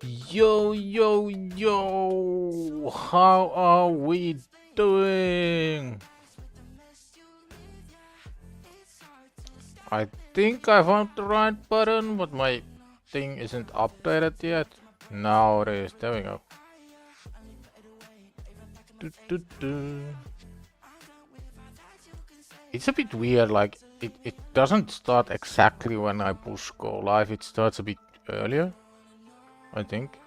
Yo, yo, yo! How are we doing? I think I found the right button, but my thing isn't updated yet. Now it is. There we go. It's a bit weird, like, it doesn't start exactly when I push go live, it starts a bit earlier, I think.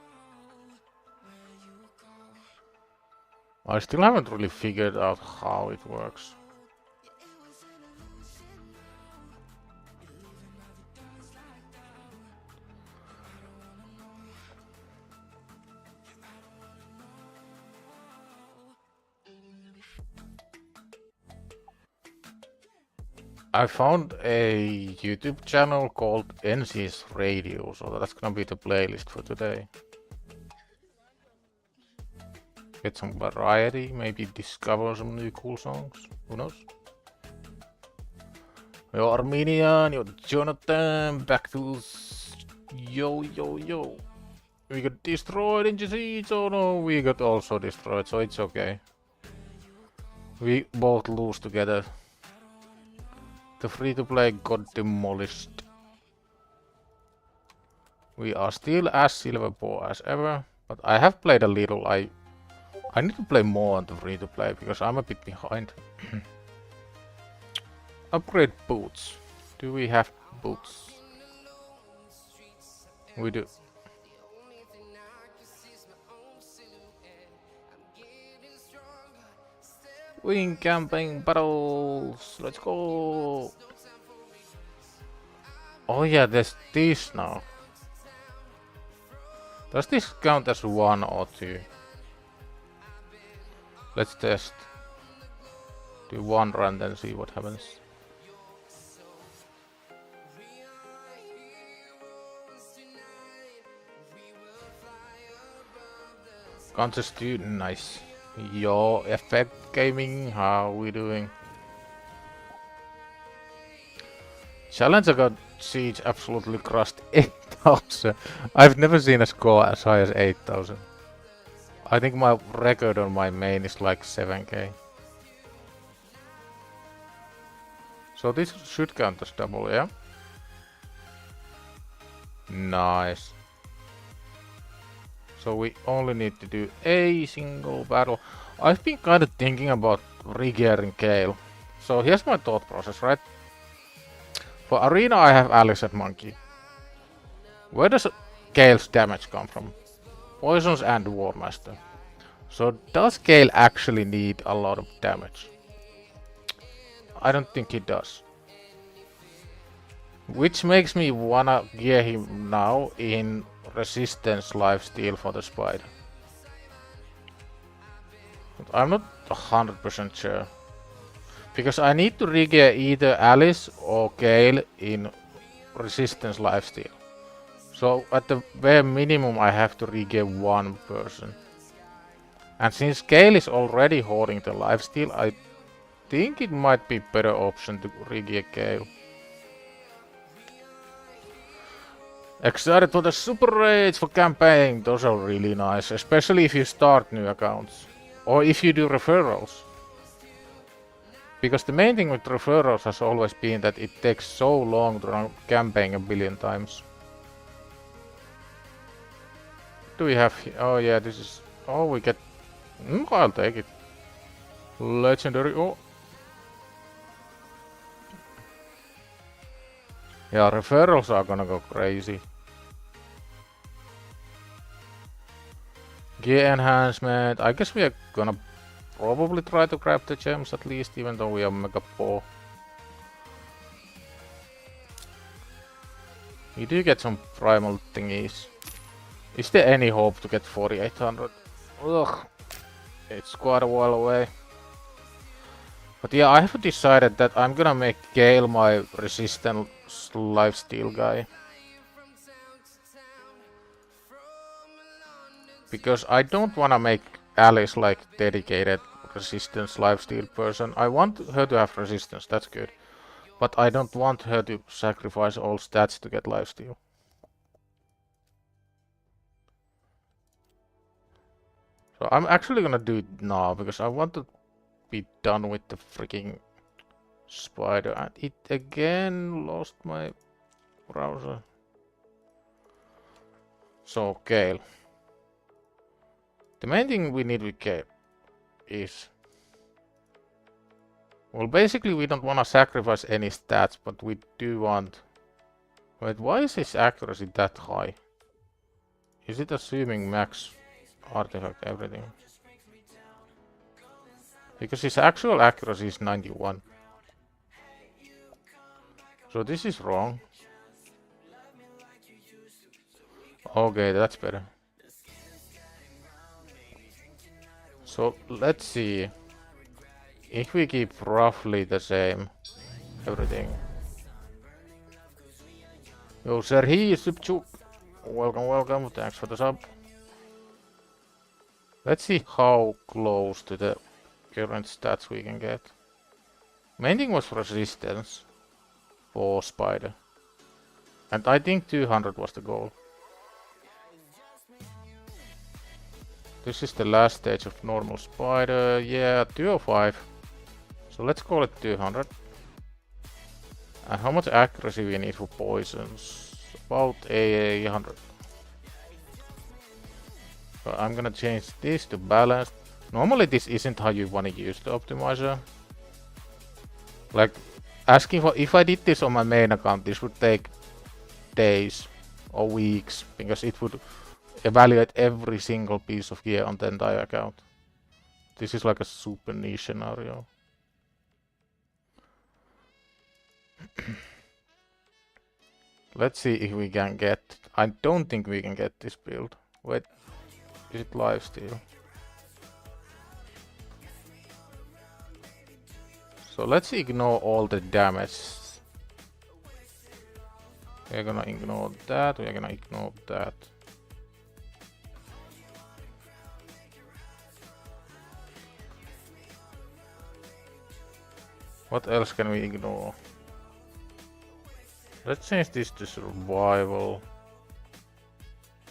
I still haven't really figured out how it works. I found a YouTube channel called NC's Radio, so that's gonna be the playlist for today. Get some variety, maybe discover some new cool songs, who knows? Yo Armenian, yo Jonathan, back to yo yo yo. We got destroyed in GC, so no, we got also destroyed, so it's okay. We both lose together. The free-to-play got demolished. We are still as silver poor as ever, but I have played a little. I need to play more on the free-to-play because I'm a bit behind. Upgrade boots. Do we have boots? We do. Wing camping battles. Let's go. Oh yeah, there's this now. Does this count as 1 or 2? Let's test. Do 1 run and see what happens. Counts as 2, nice. Yo, Effect Gaming, how we doing? Challenger got Siege absolutely crushed 8,000. I've never seen a score as high as 8,000. I think my record on my main is like 7k. So this should count as double, yeah? Nice. So we only need to do a single battle. I've been kind of thinking about regearing Gale. So here's my thought process, right? For Arena I have Alice and Monkey. Where does Gale's damage come from? Poisons and War Master. So does Gale actually need a lot of damage? I don't think he does. Which makes me wanna gear him now in Resistance Lifesteal for the Spider. But I'm not 100% sure. Because I need to regear either Alice or Gale in Resistance Lifesteal. So at the bare minimum I have to regear one person. And since Gale is already hoarding the lifesteal, I think it might be better option to regear Gale. Excited for the super raids for campaign, those are really nice, especially if you start new accounts. Or if you do referrals. Because the main thing with referrals has always been that it takes so long to run campaign a billion times. Do we have... oh yeah, this is... oh, we get... I'll take it. Legendary... oh. Yeah, referrals are gonna go crazy. Gear enhancement. I guess we are gonna probably try to grab the gems at least, even though we are mega poor. We do get some primal thingies. Is there any hope to get 4800? Ugh. It's quite a while away. But yeah, I have decided that I'm gonna make Gale my resistant lifesteal guy. Because I don't wanna make Alice like dedicated resistance lifesteal person. I want her to have resistance, that's good. But I don't want her to sacrifice all stats to get lifesteal. So I'm actually gonna do it now because I want to be done with the freaking spider. And it again lost my browser. So Gale. The main thing we need with Gale is... Well, basically we don't want to sacrifice any stats, but we do want... Wait, why is his accuracy that high? Is it assuming max artifact everything? Because his actual accuracy is 91. So this is wrong. Okay, that's better. So let's see. If we keep roughly the same everything. Yo, sir, he is Subchuk. Welcome, welcome. Thanks for the sub. Let's see how close to the current stats we can get. Main thing was resistance for spider. And I think 200 was the goal. This is the last stage of normal spider. Yeah, 205. So let's call it 200. And how much accuracy we need for poisons? About 100. So I'm gonna change this to balanced. Normally this isn't how you want to use the optimizer. Like asking for, if I did this on my main account, this would take days or weeks because it would evaluate every single piece of gear on the entire account. This is like a super niche scenario. Let's see if we can get... I don't think we can get this build. Wait, is it live still? So let's ignore all the damage. We're gonna ignore that, we're gonna ignore that. What else can we ignore? Let's change this to survival.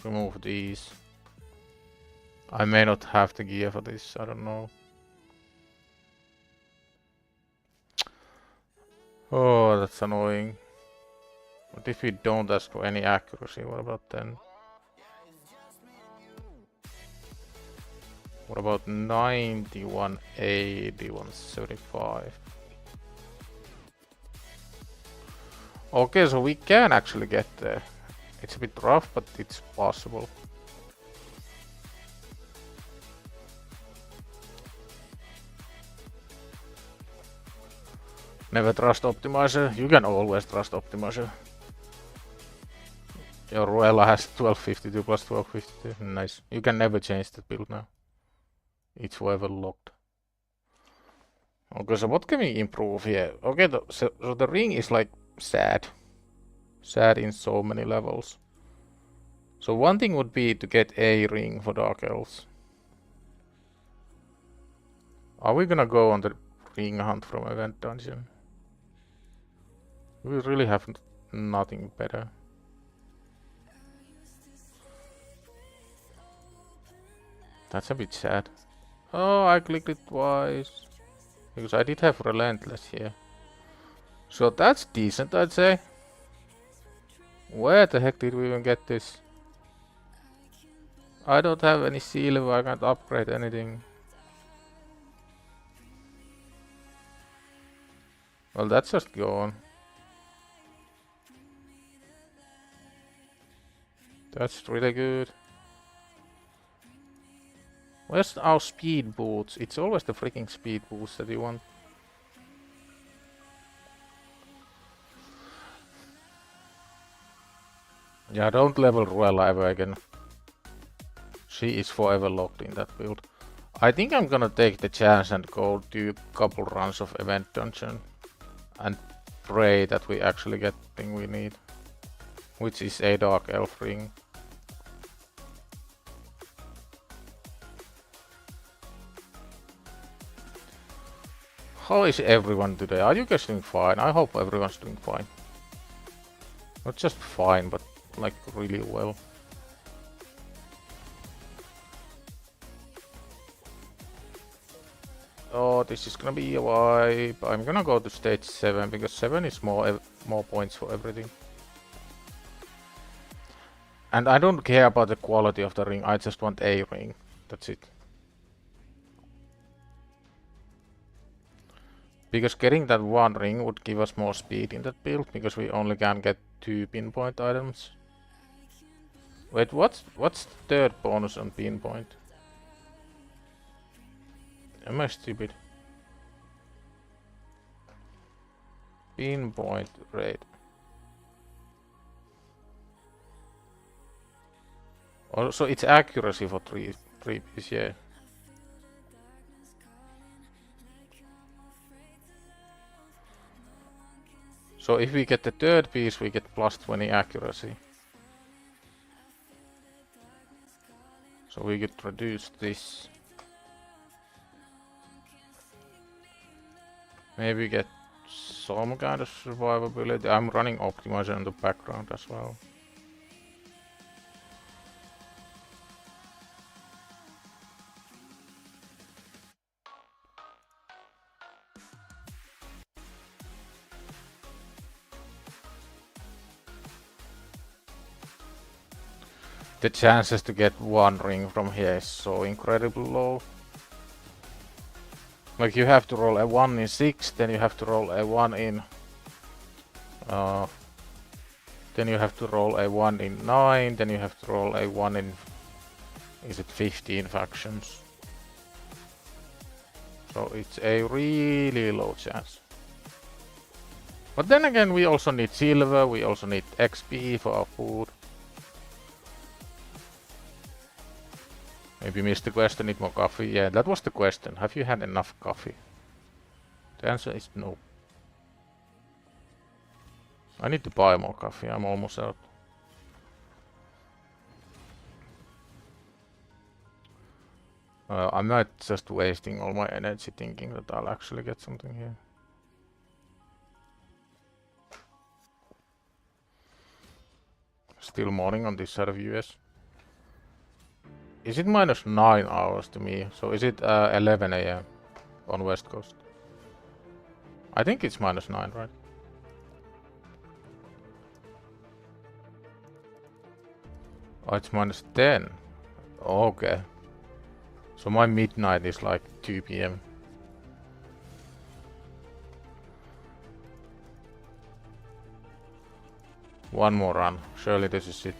Remove these. I may not have the gear for this, I don't know. Oh, that's annoying. What if we don't ask for any accuracy? What about then? What about 90, 180, 175? Okay, so we can actually get there. It's a bit rough, but it's possible. Never trust optimizer. You can always trust optimizer. Your Ruella has 1252 plus 1252. Nice. You can never change the build now. It's forever locked. Okay, so what can we improve here? Okay, so the ring is like sad. Sad in so many levels. So one thing would be to get a ring for Dark Elves. Are we gonna go on the ring hunt from Event Dungeon? We really have nothing better. That's a bit sad. Oh, I clicked it twice. Because I did have Relentless here. So that's decent, I'd say. Where the heck did we even get this? I don't have any silver, I can't upgrade anything. Well, that's just gone. That's really good. Where's our speed boots? It's always the freaking speed boots that you want. Yeah, don't level Ruella ever again. She is forever locked in that build. I think I'm gonna take the chance and go do a couple runs of Event Dungeon. And pray that we actually get the thing we need. Which is a Dark Elf ring. How is everyone today? Are you guys doing fine? I hope everyone's doing fine. Not just fine, but like really well. Oh, this is gonna be a wipe. I'm gonna go to stage 7 because 7 is more points for everything. And I don't care about the quality of the ring, I just want a ring. That's it. Because getting that one ring would give us more speed in that build, because we only can get 2 pinpoint items. Wait, what's the third bonus on pinpoint? Am I stupid? Pinpoint rate. Oh, so it's accuracy for 3 piece, yeah. So if we get the third piece, we get plus 20 accuracy. So we could reduce this. Maybe get some kind of survivability. I'm running optimizer in the background as well. The chances to get one ring from here is so incredibly low. Like you have to roll a 1 in 6, then you have to roll a 1 in... then you have to roll a 1 in 9, then you have to roll a 1 in... Is it 15 factions? So it's a really low chance. But then again, we also need silver, we also need XP for our food. Maybe missed the question, need more coffee. Yeah, that was the question. Have you had enough coffee? The answer is no. I need to buy more coffee, I'm almost out. I'm not just wasting all my energy thinking that I'll actually get something here. Still morning on this side of US. Is it minus 9 hours to me? So is it 11 AM on West Coast? I think it's minus 9, right? Oh, it's minus 10. Okay. So my midnight is like 2 PM. One more run. Surely this is it.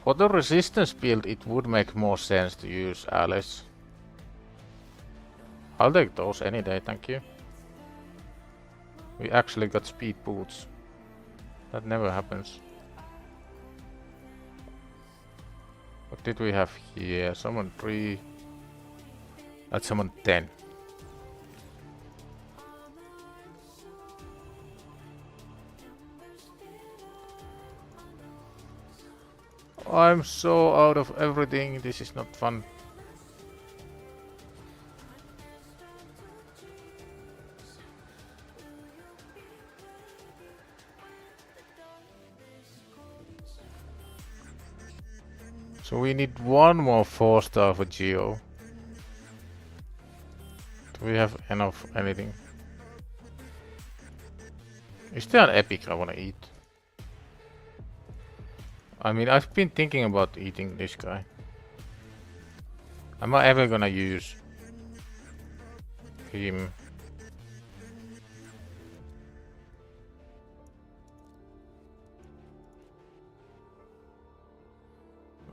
For the resistance build, it would make more sense to use Alice. I'll take those any day, thank you. We actually got speed boots. That never happens. What did we have here? Summon 3. Let's summon 10. I'm so out of everything, this is not fun. So we need one more 4-star for Geo. Do we have enough anything? Is there an epic I wanna eat? I mean, I've been thinking about eating this guy. Am I ever gonna use him?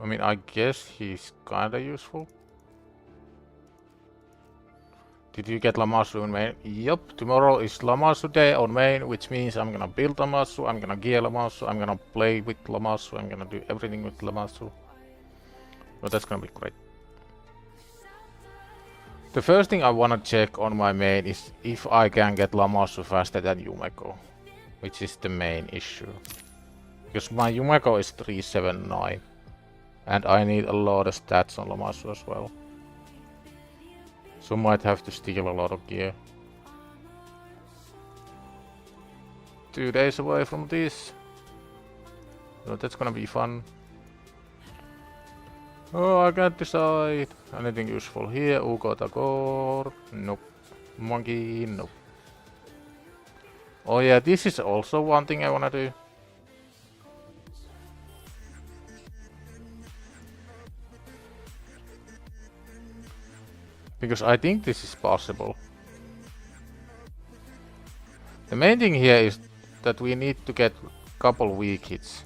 I mean, I guess he's kinda useful. Did you get Lamassu on main? Yup, tomorrow is Lamassu day on main, which means I'm gonna build Lamassu, I'm gonna gear Lamassu, I'm gonna play with Lamassu, I'm gonna do everything with Lamassu. But that's gonna be great. The first thing I wanna check on my main is if I can get Lamassu faster than Yumeko, which is the main issue. Because my Yumeko is 379, and I need a lot of stats on Lamassu as well. So might have to steal a lot of gear. 2 days away from this. So that's gonna be fun. Oh, I can't decide. Anything useful here? Ugo Tagore? Nope. Monkey? Nope. Oh yeah, this is also one thing I wanna do. Because I think this is possible. The main thing here is that we need to get a couple weak hits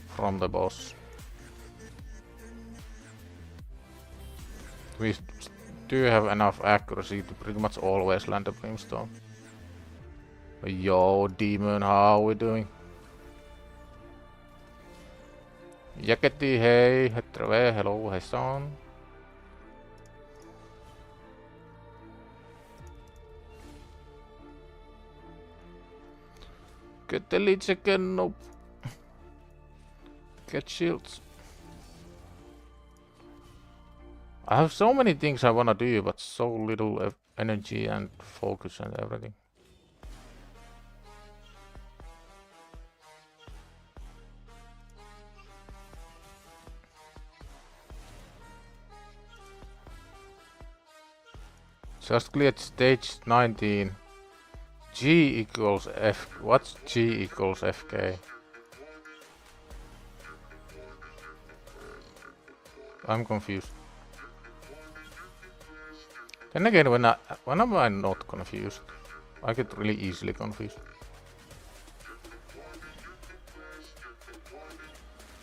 from the boss. We do have enough accuracy to pretty much always land a brimstone. Yo, demon, how are we doing? Jaketi, hey, hetrave, hello, hey son. Get the lead chicken, nope. Get shields. I have so many things I wanna do, but so little energy and focus and everything. Just cleared stage 19. G equals F. What's G equals FK? I'm confused. Then again, when am I not confused? I get really easily confused.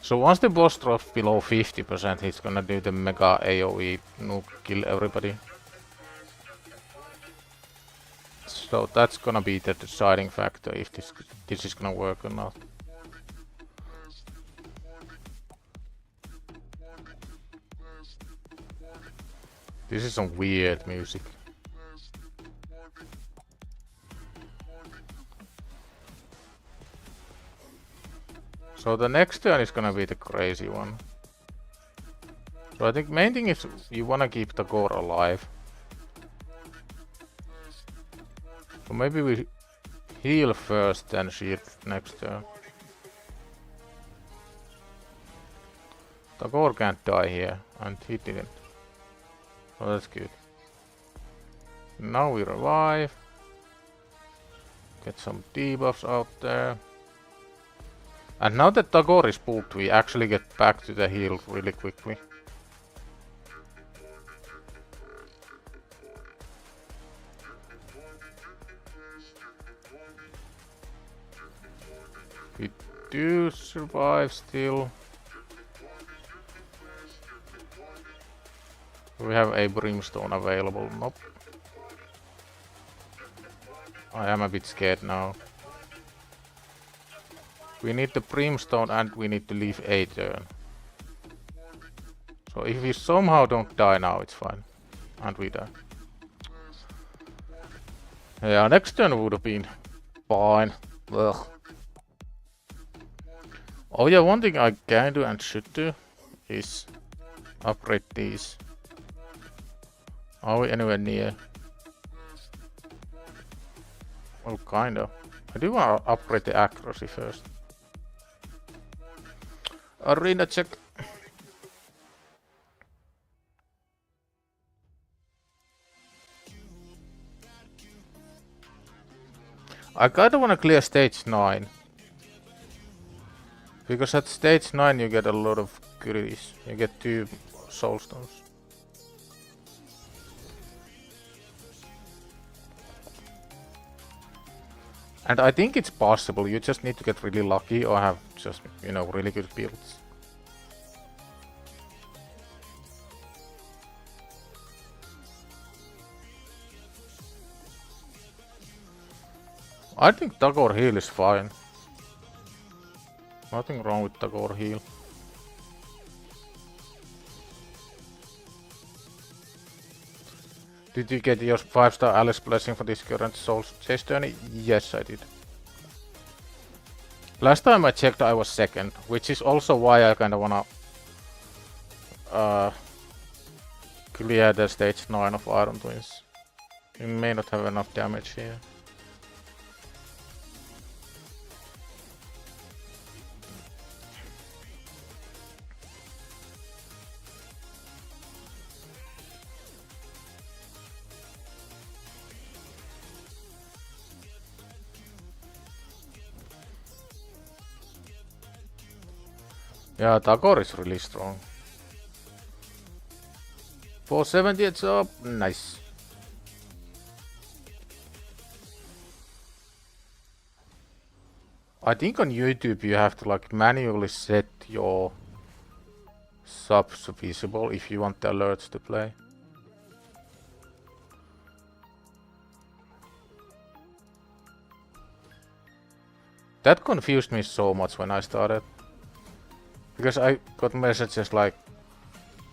So once the boss drops below 50%, he's gonna do the mega AoE nuke, kill everybody. So that's gonna be the deciding factor if this is gonna work or not. This is some weird music. So the next turn is gonna be the crazy one. So I think main thing is you wanna keep the core alive. So maybe we heal first, then shield next turn. Tagore can't die here, and he didn't. So that's good. Now we revive. Get some debuffs out there. And now that Tagore is spooked, we actually get back to the heal really quickly. We do survive still. We have a brimstone available. Nope. I am a bit scared now. We need the brimstone and we need to leave a turn. So if we somehow don't die now, it's fine. And we die. Yeah, next turn would have been fine. Ugh. Oh yeah, one thing I can do and should do is upgrade these. Are we anywhere near? Well, kinda. I do want to upgrade the accuracy first. Arena check. I kinda wanna clear stage 9. Because at stage 9 you get a lot of goodies. You get 2 soul stones. And I think it's possible, you just need to get really lucky or have just, you know, really good builds. I think Tagore heal is fine. Nothing wrong with Tagore heal. Did you get your 5-star Alice blessing for this current Soul Chase journey? Yes, I did. Last time I checked I was second, which is also why I kinda wanna clear the stage 9 of Iron Twins. We may not have enough damage here. Yeah, Tagore is really strong. 470 it's up. Nice. I think on YouTube you have to like manually set your subs visible if you want the alerts to play. That confused me so much when I started. Because I got messages like,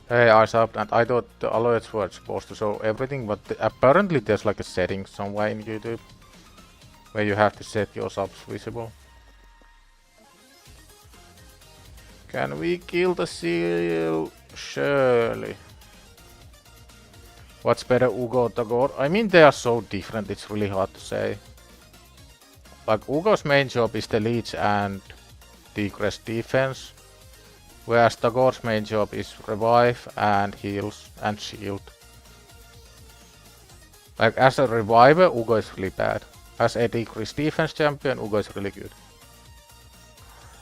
hey, I subbed, and I thought the alerts were supposed to show everything, but apparently there's like a setting somewhere in YouTube where you have to set your subs visible. Can we kill the seal? Surely. What's better, Ugo or Tagore? I mean, they are so different, it's really hard to say. Like, Ugo's main job is the leech and decrease defense, whereas Tagore's main job is revive and heals and shield. Like, as a reviver, Ugo is really bad. As a decrease defense champion, Ugo is really good.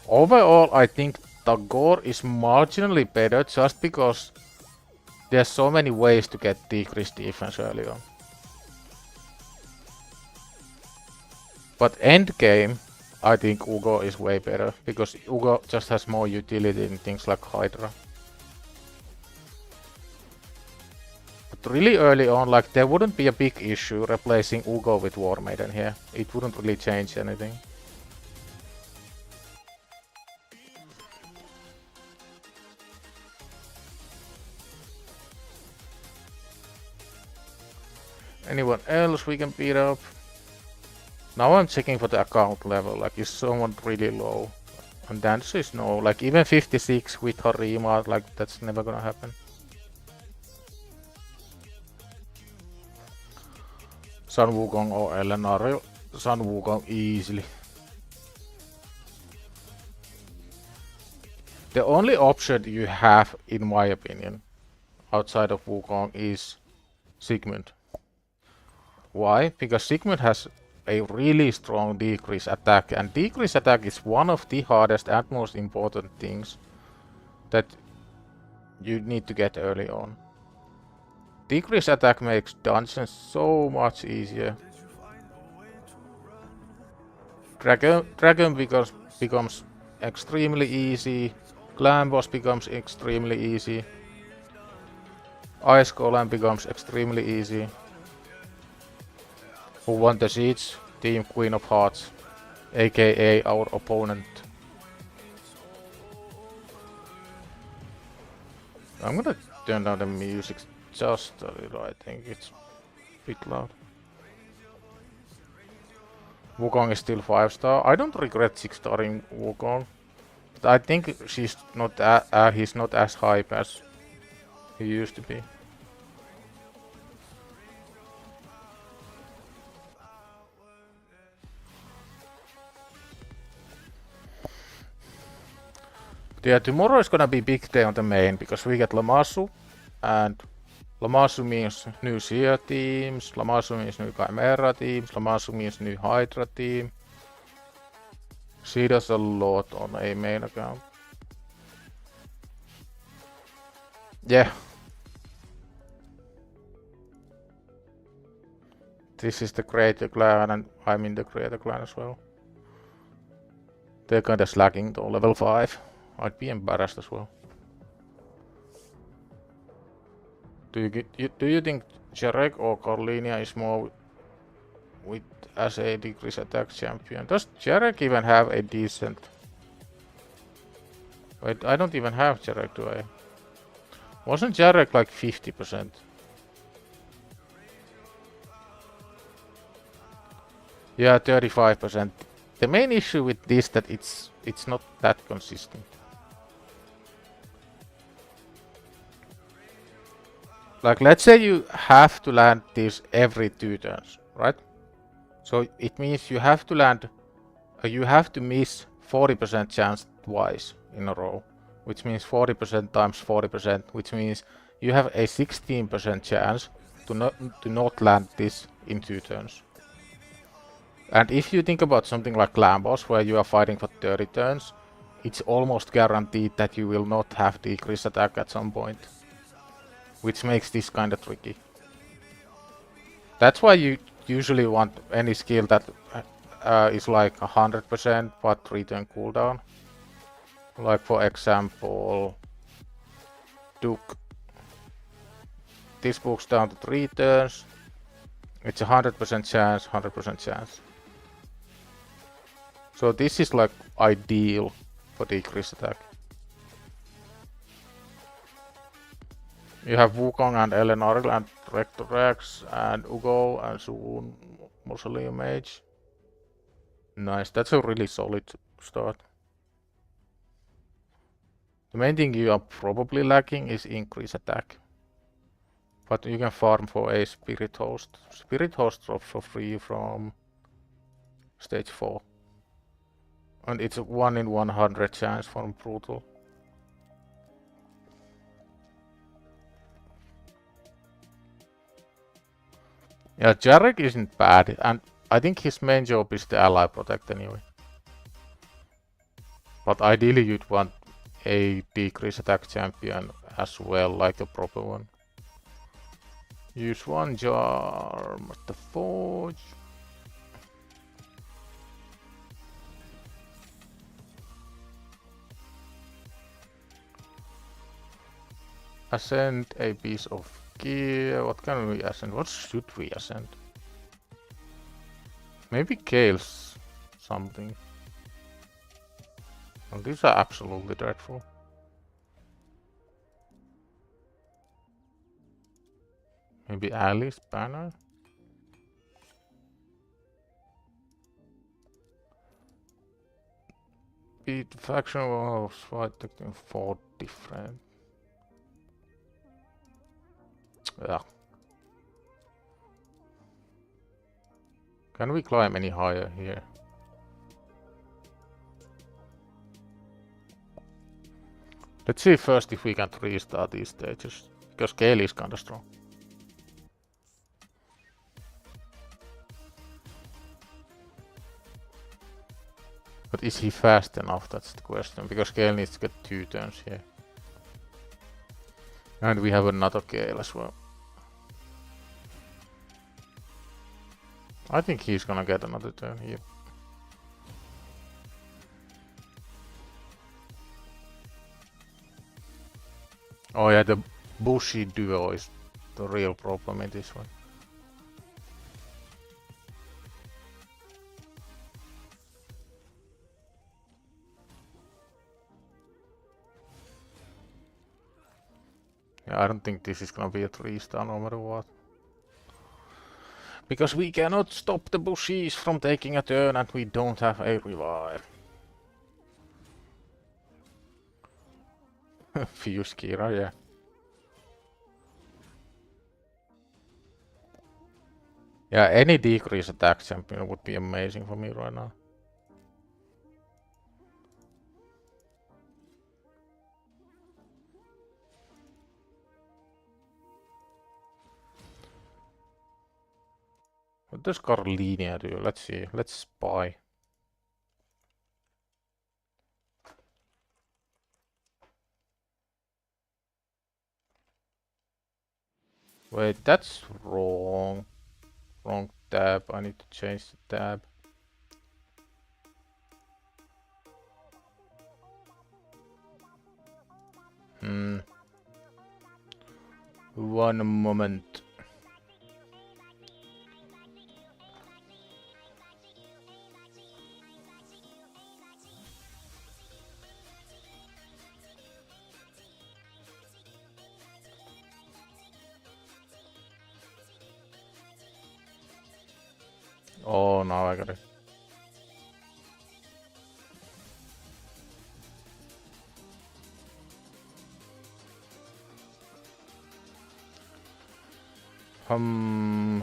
Overall, I think Tagore is marginally better just because there's so many ways to get decreased defense early on. But end game, I think Ugo is way better because Ugo just has more utility in things like Hydra. But really early on, like there wouldn't be a big issue replacing Ugo with War Maiden here. It wouldn't really change anything. Anyone else we can beat up? Now I'm checking for the account level, like is someone really low? And the answer is no, like even 56 with Harima, like that's never gonna happen. Sun Wukong or Elenario? Sun Wukong easily. The only option you have, in my opinion, outside of Wukong is Sigmund. Why? Because Sigmund has a really strong decrease attack, and decrease attack is one of the hardest and most important things that you need to get early on. Decrease attack makes dungeons so much easier. Dragon becomes extremely easy. Clan boss becomes extremely easy. Ice Golem becomes extremely easy. Who won the siege? Team Queen of Hearts, aka our opponent. I'm gonna turn down the music just a little, I think it's a bit loud. Wukong is still 5-star. I don't regret 6-starring Wukong, but I think he's not as hype as he used to be. Yeah, tomorrow is gonna be big day on the main because we get Lammasu, and Lammasu means new Seer teams, Lammasu means new Chimera teams, Lammasu means new Hydra team. She does a lot on a main account. Yeah. This is the creator clan and I'm in the creator clan as well. They're kinda slacking to level 5. I'd be embarrassed as well. Do you think Jarek or Carlinia is more with as a decrease attack champion? Does Jarek even have a decent? Wait, I don't even have Jarek, do I? Wasn't Jarek like 50%? Yeah, 35%. The main issue with this that it's not that consistent. Like, let's say you have to land this every 2 turns, right? So it means you have to land, you have to miss 40% chance twice in a row, which means 40% times 40%, which means you have a 16% chance to not land this in 2 turns. And if you think about something like Clan Boss, where you are fighting for 30 turns, it's almost guaranteed that you will not have decreased attack at some point, which makes this kinda tricky. That's why you usually want any skill that is like 100% but return cooldown. Like for example, Duke. This books down to 3 turns. It's a 100% chance, 100% chance. So this is like ideal for decreased attack. You have Wukong and Eleanor and Rector Rex and Ugo and soon Mausoleum Mage. Nice, that's a really solid start. The main thing you are probably lacking is increased attack. But you can farm for a Spirit Host. Spirit Host drops for free from stage 4. And it's a 1 in 100 chance from Brutal. Yeah, Jarek isn't bad, and I think his main job is the ally protect anyway. But ideally you'd want a decreased attack champion as well, like a proper one. Use 1 jar at the forge. Ascend a piece of gear. What can we ascend? What should we ascend? Maybe Kale's something. Well, these are absolutely dreadful. Maybe Alice banner? Beat faction was fighting 4 different. Yeah. Can we climb any higher here? Let's see first if we can restart these stages, because Gale is kinda strong. But is he fast enough? That's the question, because Gale needs to get 2 turns here. And we have another Gale as well. I think he's gonna get another turn here. Oh yeah, the bushy duo is the real problem in this one. Yeah, I don't think this is gonna be a 3-star no matter what. Because we cannot stop the bushies from taking a turn and we don't have a revive. Fuse Kira, yeah. Yeah, any decrease attack champion would be amazing for me right now. What does Carlinia do? Let's see. Let's spy. Wait, that's wrong. Wrong tab. I need to change the tab. One moment. Oh, now I got it.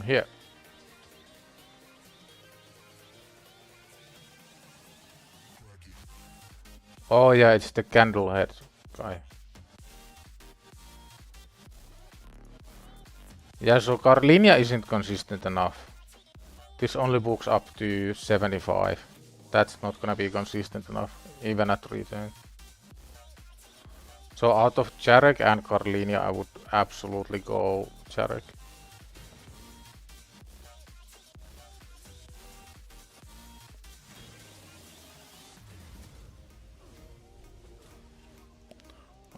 Here. Oh yeah, it's the Candlehead guy. Yeah, so Carlinia isn't consistent enough. This only books up to 75. that's not gonna be consistent enough, even at return. So out of Jarek and Carlinia, I would absolutely go Jarek.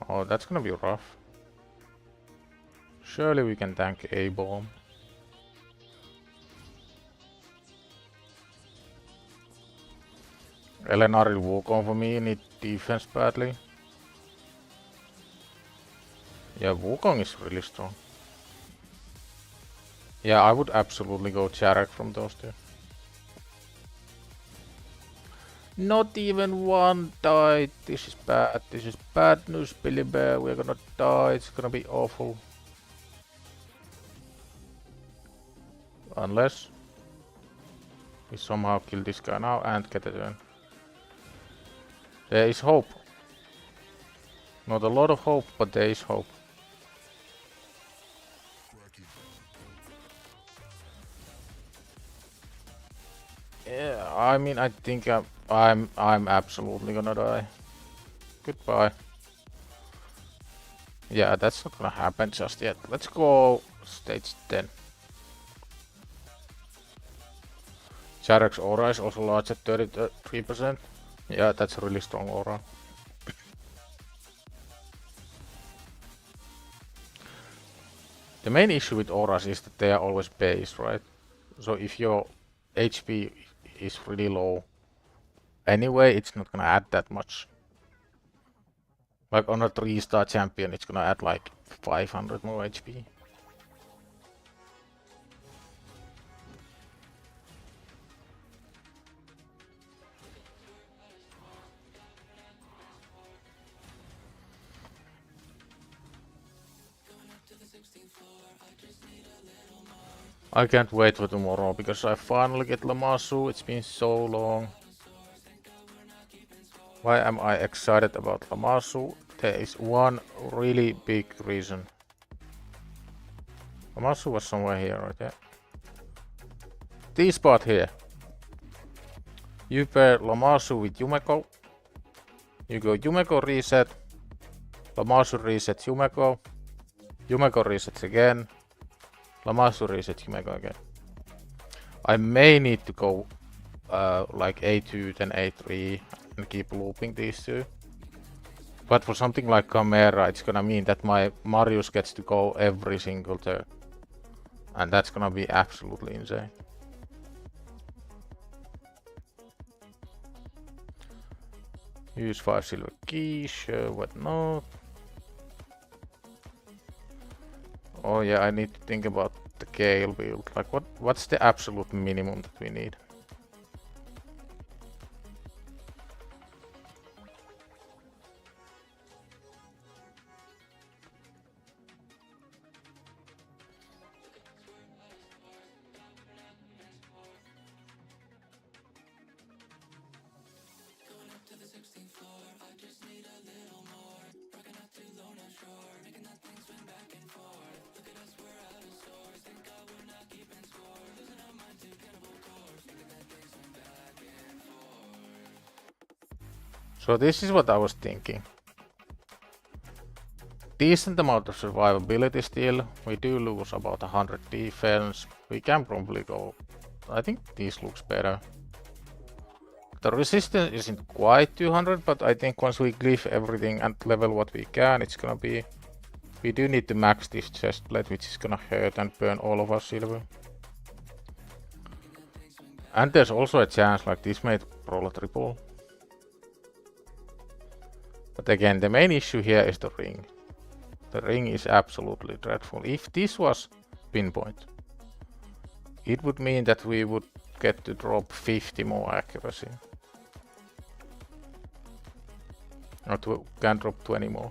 Oh, that's gonna be rough. Surely we can tank a bomb. Eleanor Wukong for me need defense badly. Yeah, Wukong is really strong. Yeah, I would absolutely go Jarek from those two. Not even one died. This is bad. This is bad news, Billy Bear. We're gonna die. It's gonna be awful. Unless we somehow kill this guy now and get a turn. There is hope. Not a lot of hope, but there is hope. Yeah, I mean, I think I'm absolutely gonna die. Goodbye. Yeah, that's not gonna happen just yet. Let's go stage 10. Jarek's aura is also large at 33%. Yeah, that's a really strong aura. The main issue with auras is that they are always based, right? So if your HP is really low, anyway, it's not gonna add that much. Like on a 3-star champion, it's gonna add like 500 more HP. I can't wait for tomorrow because I finally get Lamasu. It's been so long. Why am I excited about Lamasu? There is one really big reason. Lamasu was somewhere here, right? Yeah. This spot here. You pair Lamasu with Yumeko. You go Yumeko reset. Lamasu resets Yumeko. Yumeko resets again. Lamasu resets Yumeko again. I may need to go like A2 then A3 and keep looping these two. But for something like Chimera, it's gonna mean that my Marius gets to go every single turn. And that's gonna be absolutely insane. Use 5 silver keys, sure, what not. Oh yeah, I need to think about the Gale build. Like what's the absolute minimum that we need? So this is what I was thinking. Decent amount of survivability still. We do lose about 100 defense. We can probably go. I think this looks better. The resistance isn't quite 200, but I think once we glyph everything and level what we can, it's gonna be. We do need to max this chest plate, which is gonna hurt and burn all of our silver. And there's also a chance like this may roll a triple. But again, the main issue here is the ring. The ring is absolutely dreadful. If this was pinpoint, it would mean that we would get to drop 50 more accuracy. Or can drop 20 more.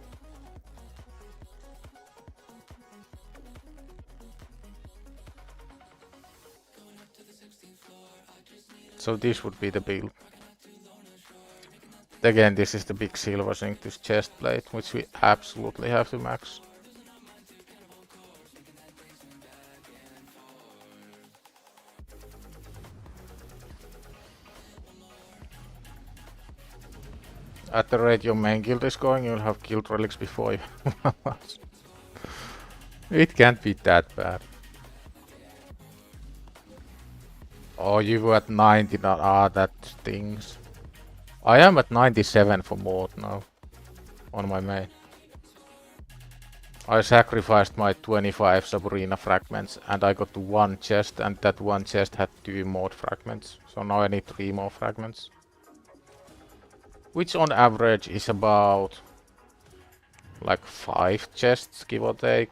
So this would be the build. Again, this is the big silver zinc, this chest plate, which we absolutely have to max. At the rate your main guild is going, you'll have guild relics before you. It can't be that bad. Oh, you were at 90 now. Ah, that stings. I am at 97 for mod now. On my main. I sacrificed my 25 Sabrina fragments and I got 1 chest, and that 1 chest had 2 mod fragments. So now I need 3 more fragments. Which on average is about like 5 chests, give or take.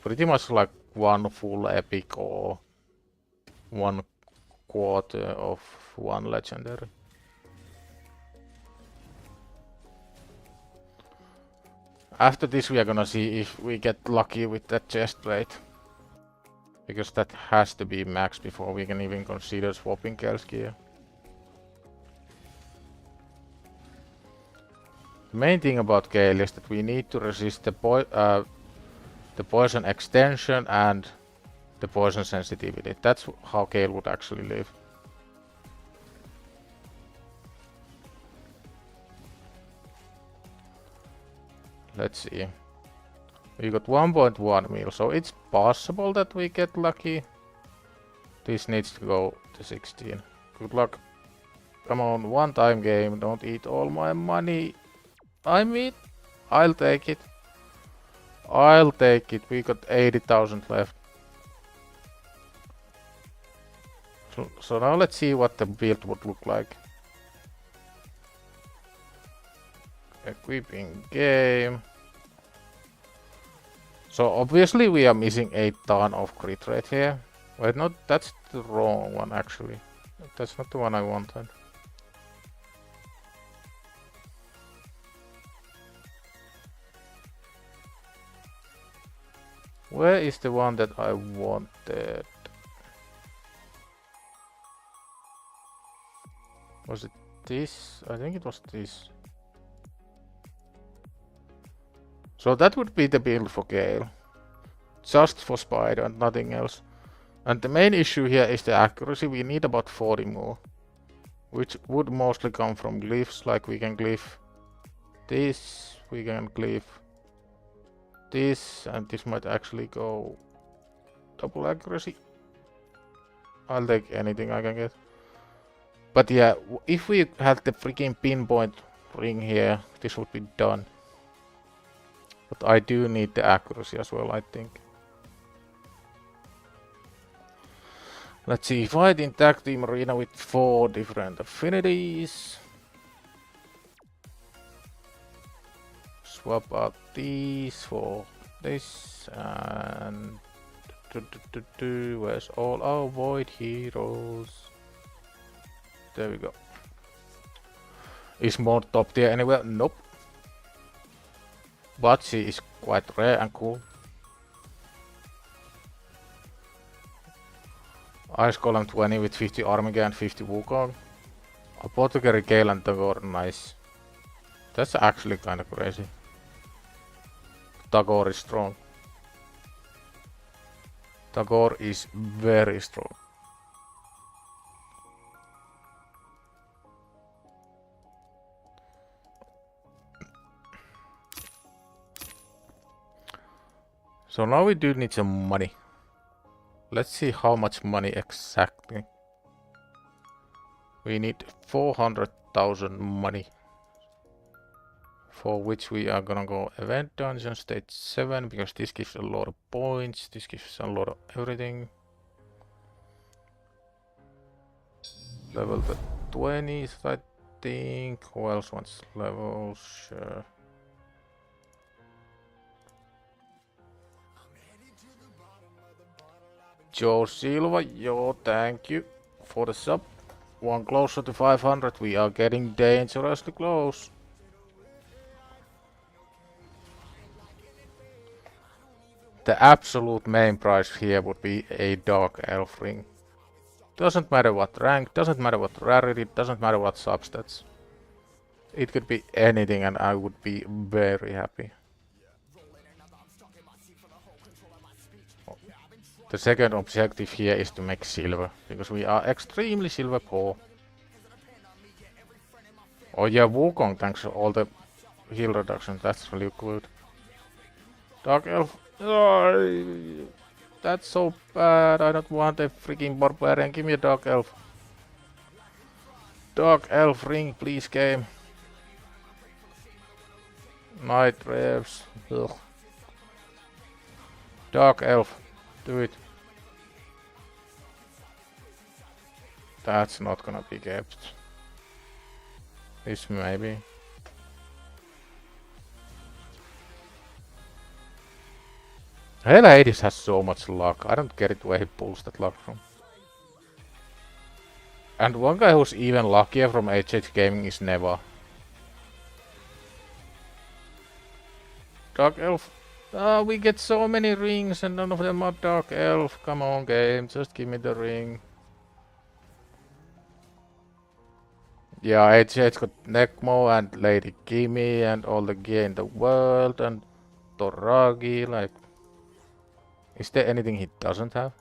Pretty much like 1 full epic or 1 quarter of 1 legendary. After this we are gonna see if we get lucky with that chest plate. Because that has to be max before we can even consider swapping Kel's gear. The main thing about Gale is that we need to resist the poison extension and the poison sensitivity. That's how Gale would actually live. Let's see. We got 1.1 mil, so it's possible that we get lucky. This needs to go to 16. Good luck. Come on, one time game, don't eat all my money. I mean, I'll take it. I'll take it. We got 80,000 left. So now let's see what the build would look like. Equipping game. So obviously we are missing a ton of crit rate here. Wait, no, that's the wrong one actually. That's not the one I wanted. Where is the one that I wanted? Was it this? I think it was this. So that would be the build for Gale. Just for Spider and nothing else. And the main issue here is the accuracy. We need about 40 more. Which would mostly come from glyphs, like we can glyph this, we can glyph this, and this might actually go double accuracy. I'll take anything I can get. But yeah, if we had the freaking pinpoint ring here, this would be done. But I do need the accuracy as well, I think. Let's see, fight in tag team arena with 4 different affinities. Swap out these for this, and where's all our void heroes? There we go. Is more top tier anywhere? Nope. But she is quite rare and cool. Ice Golem 20 with 50 Armiga and 50 Wukong. Apothecary, Gale and Tagore, nice. That's actually kinda crazy. Tagore is strong. Tagore is very strong. So now we do need some money. Let's see how much money exactly. We need 400,000 money. For which we are gonna go event dungeon stage 7, because this gives a lot of points, this gives a lot of everything. Level the 20s, I think. Who else wants levels? Sure. Joe Silva, yo, thank you for the sub. One closer to 500, we are getting dangerously close. The absolute main prize here would be a Dark Elf ring. Doesn't matter what rank, doesn't matter what rarity, doesn't matter what substats. It could be anything and I would be very happy. The second objective here is to make silver, because we are extremely silver poor. Oh yeah, Wukong, thanks for all the heal reduction. That's really good. Dark Elf. Oh, that's so bad. I don't want a freaking barbarian. Give me a Dark Elf. Dark Elf ring, please, game. Night Revs. Ugh. Dark Elf. Do it. That's not gonna be kept. This maybe. HellHades has so much luck. I don't get it where he pulls that luck from. And one guy who's even luckier from HH Gaming is Neva. Dark Elf. Oh, we get so many rings and none of them are Dark Elf. Come on, game. Just give me the ring. Yeah, HH got Necmo and Lady Gimme and all the gear in the world and Toragi. Like, is there anything he doesn't have?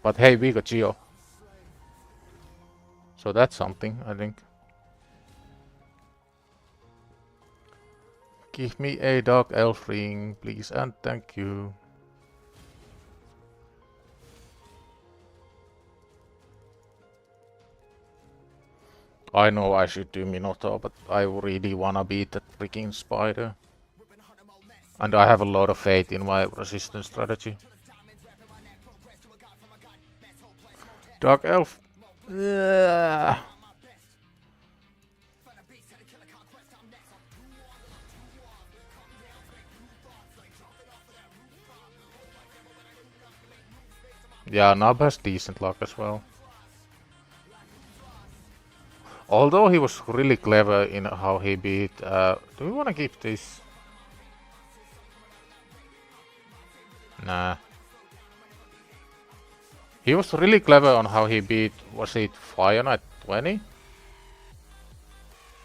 But hey, we got Geo. So that's something, I think. Give me a Dark Elf ring, please, and thank you. I know I should do Minotaur, but I really wanna beat that freaking spider. And I have a lot of faith in my resistance strategy. Dark Elf. Yeah, Nub has decent luck as well. Although he was really clever in how he beat... do we want to keep this? Nah. He was really clever on how he beat... Was it Fire Knight 20?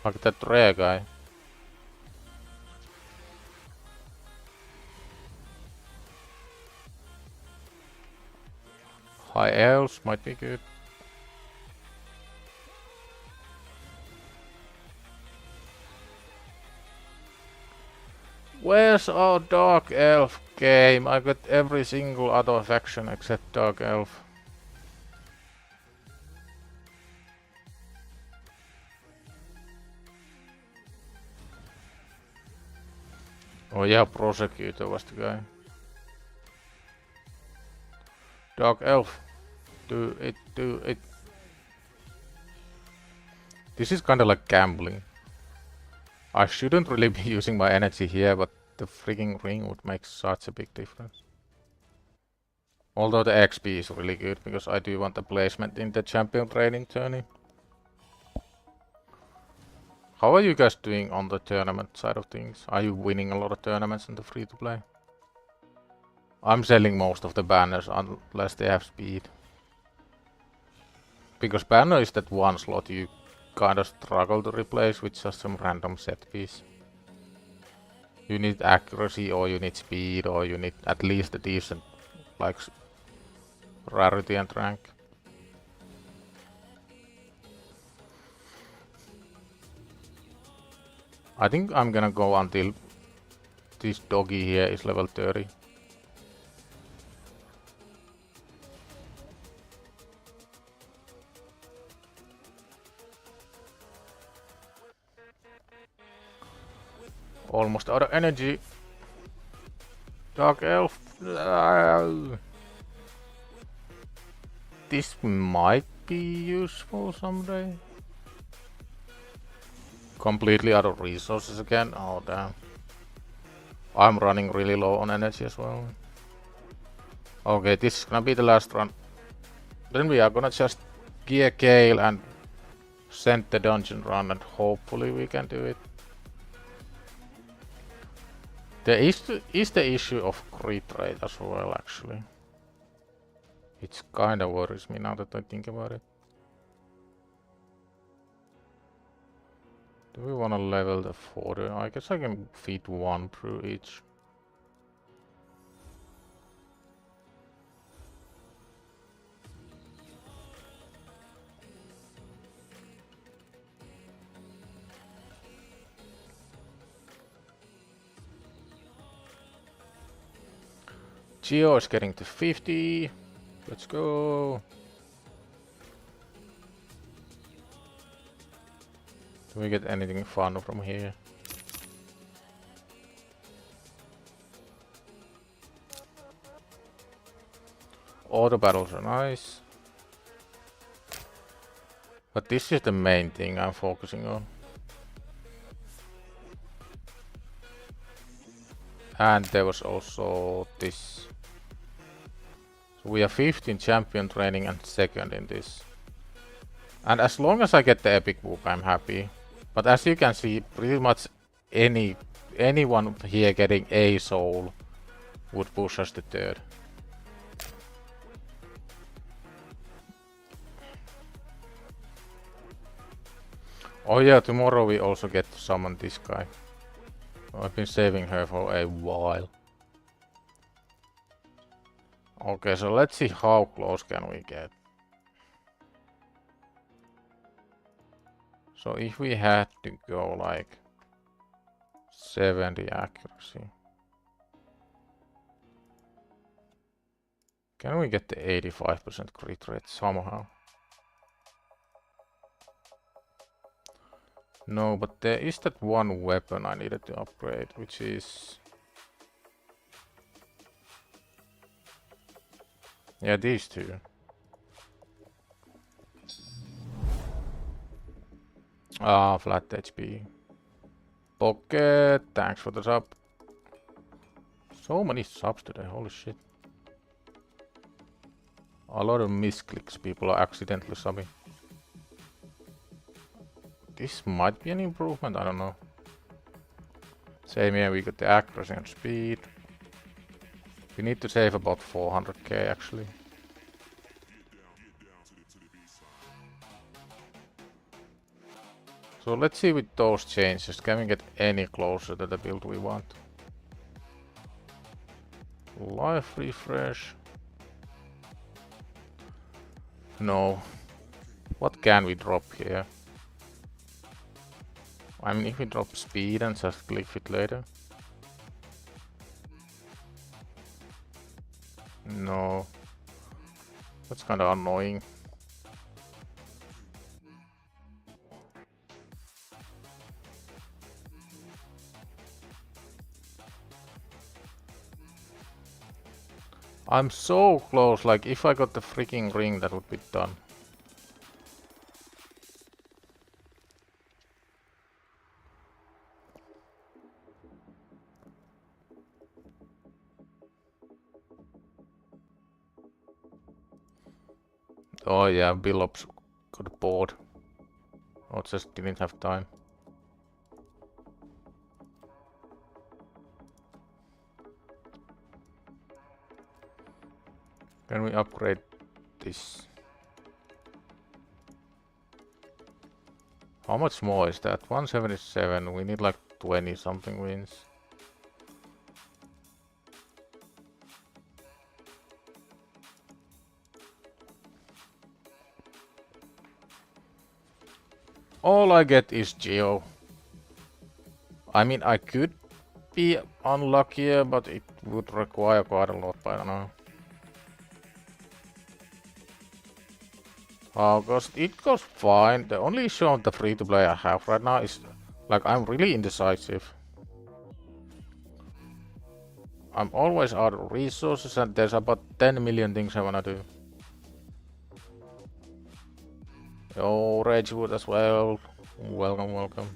Like that rare guy. High Elves might be good. Where's our Dark Elf game? I got every single other faction except Dark Elf. Oh yeah, Prosecutor was the guy. Dark Elf. Do it, do it. This is kinda like gambling. I shouldn't really be using my energy here, but the freaking ring would make such a big difference. Although the XP is really good, because I do want the placement in the champion training tourney. How are you guys doing on the tournament side of things? Are you winning a lot of tournaments in the free-to-play? I'm selling most of the banners unless they have speed. Because banner is that one slot you kind of struggle to replace with just some random set piece. You need accuracy, or you need speed, or you need at least a decent like rarity and rank. I think I'm gonna go until this doggy here is level 30. Almost out of energy. Dark Elf. This might be useful someday. Completely out of resources again. Oh damn. I'm running really low on energy as well. Okay, this is gonna be the last run. Then we are gonna just gear Gale and send the dungeon run, and hopefully we can do it. There is the issue of crit rate as well, actually. It kinda worries me now that I think about it. Do we wanna level the fodder? I guess I can feed one through each. Geo is getting to 50. Let's go. Do we get anything fun from here? All the battles are nice. But this is the main thing I'm focusing on. And there was also this. So we are 5th in champion training and 2nd in this. And as long as I get the epic book, I'm happy. But as you can see, pretty much anyone here getting a soul would push us to 3rd. Oh yeah, tomorrow we also get to summon this guy. I've been saving her for a while. Okay, so let's see how close can we get. So if we had to go like 70 accuracy. Can we get the 85% crit rate somehow? No, but there is that one weapon I needed to upgrade, which is... Yeah, these two. Ah, flat HP. Pocket, thanks for the sub. So many subs today, holy shit. A lot of misclicks, people are accidentally subbing. This might be an improvement, I don't know. Same here, we got the accuracy and speed. We need to save about 400k actually. So let's see with those changes, can we get any closer to the build we want? Life refresh. No. What can we drop here? I mean, if we drop speed and just click it later. No. That's kind of annoying. I'm so close, like if I got the freaking ring that would be done. Oh yeah, Billops got bored. Or just didn't have time. Can we upgrade this? How much more is that? 177, we need like 20 something wins. All I get is Geo. I mean, I could be unluckier, but it would require quite a lot, I don't know. August, it goes fine. The only issue of the free-to-play I have right now is, like, I'm really indecisive. I'm always out of resources and there's about 10 million things I wanna do. Yo, Ragewood as well. Welcome, welcome.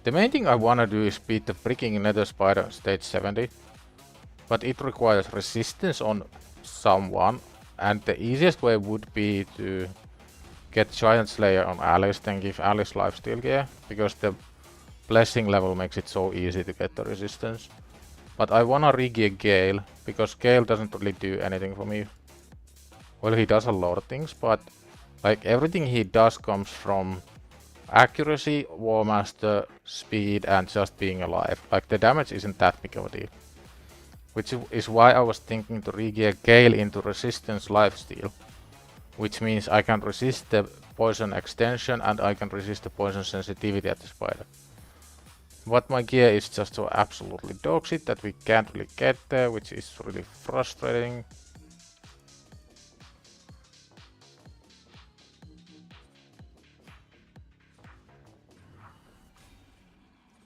The main thing I wanna do is beat the freaking Nether Spider stage 70. But it requires resistance on someone. And the easiest way would be to get Giant Slayer on Alice, then give Alice lifesteal gear, because the blessing level makes it so easy to get the resistance. But I wanna re-gear Gale, because Gale doesn't really do anything for me. Well, he does a lot of things, but like everything he does comes from accuracy, War Master, speed, and just being alive. Like the damage isn't that big of a deal. Which is why I was thinking to re-gear Gale into resistance lifesteal. Which means I can resist the poison extension and I can resist the poison sensitivity at the spider. But my gear is just so absolutely dog shit that we can't really get there, which is really frustrating.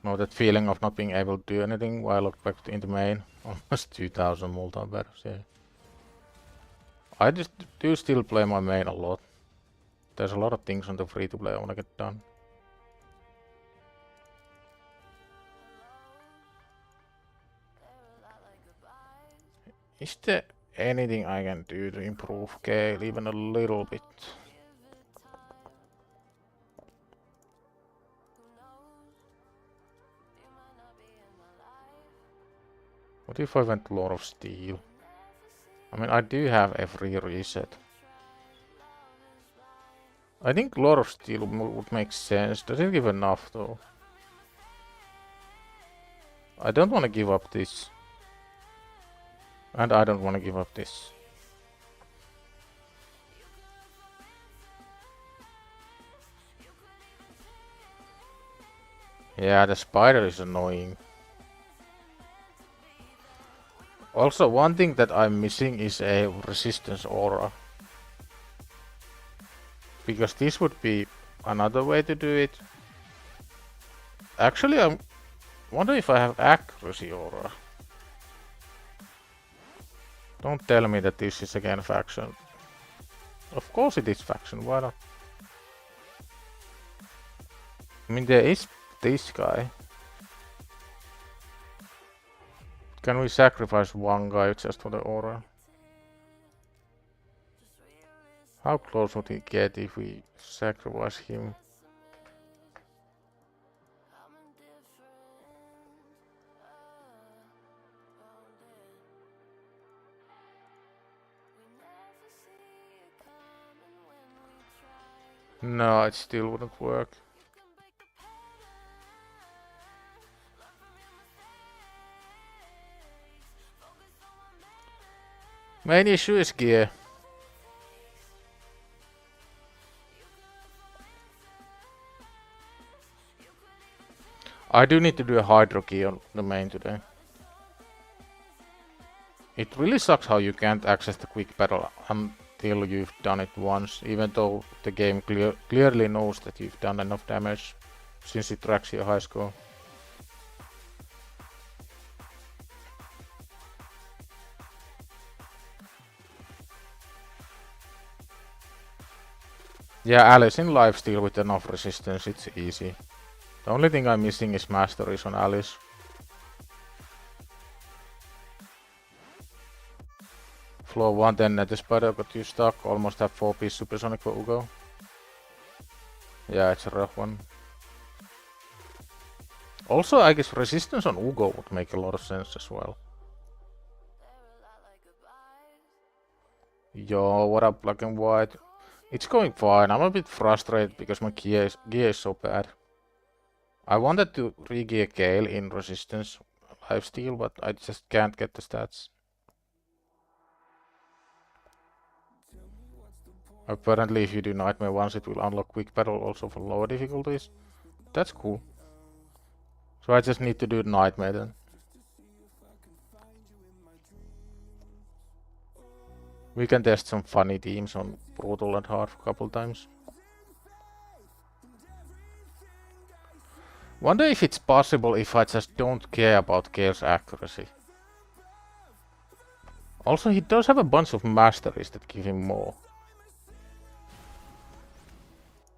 No, that feeling of not being able to do anything while I look back into main. Almost 2000 multi-battles, yeah. I just do still play my main a lot. There's a lot of things on the free-to-play I wanna get done. Is there anything I can do to improve Gale even a little bit? What if I went Lord of Steel? I mean, I do have a free reset. I think Lord of Steel would make sense. Does it give enough though? I don't want to give up this. And I don't want to give up this. Yeah, the spider is annoying. Also, one thing that I'm missing is a resistance aura. Because this would be another way to do it. Actually, I wonder if I have accuracy aura. Don't tell me that this is again faction. Of course it is faction, why not? I mean, there is this guy. Can we sacrifice one guy just for the aura? How close would he get if we sacrifice him? No, it still wouldn't work. Main issue is gear. I do need to do a hydro key on the main today. It really sucks how you can't access the quick battle until you've done it once, even though the game clearly knows that you've done enough damage, since it tracks your high score. Yeah, Alice in lifesteal with enough resistance, it's easy. The only thing I'm missing is masteries on Alice. Floor 110 net spider got you stuck, almost have 4-piece supersonic for Ugo. Yeah, it's a rough one. Also, I guess resistance on Ugo would make a lot of sense as well. Yo, what up, black and white? It's going fine. I'm a bit frustrated because my gear is so bad. I wanted to re-gear Gale in resistance lifesteal, but I just can't get the stats. Apparently, if you do Nightmare once, it will unlock Quick Battle also for lower difficulties. That's cool. So I just need to do Nightmare then. We can test some funny teams on Brutal and Hard a couple times. Wonder if it's possible if I just don't care about Gale's accuracy. Also, he does have a bunch of masteries that give him more.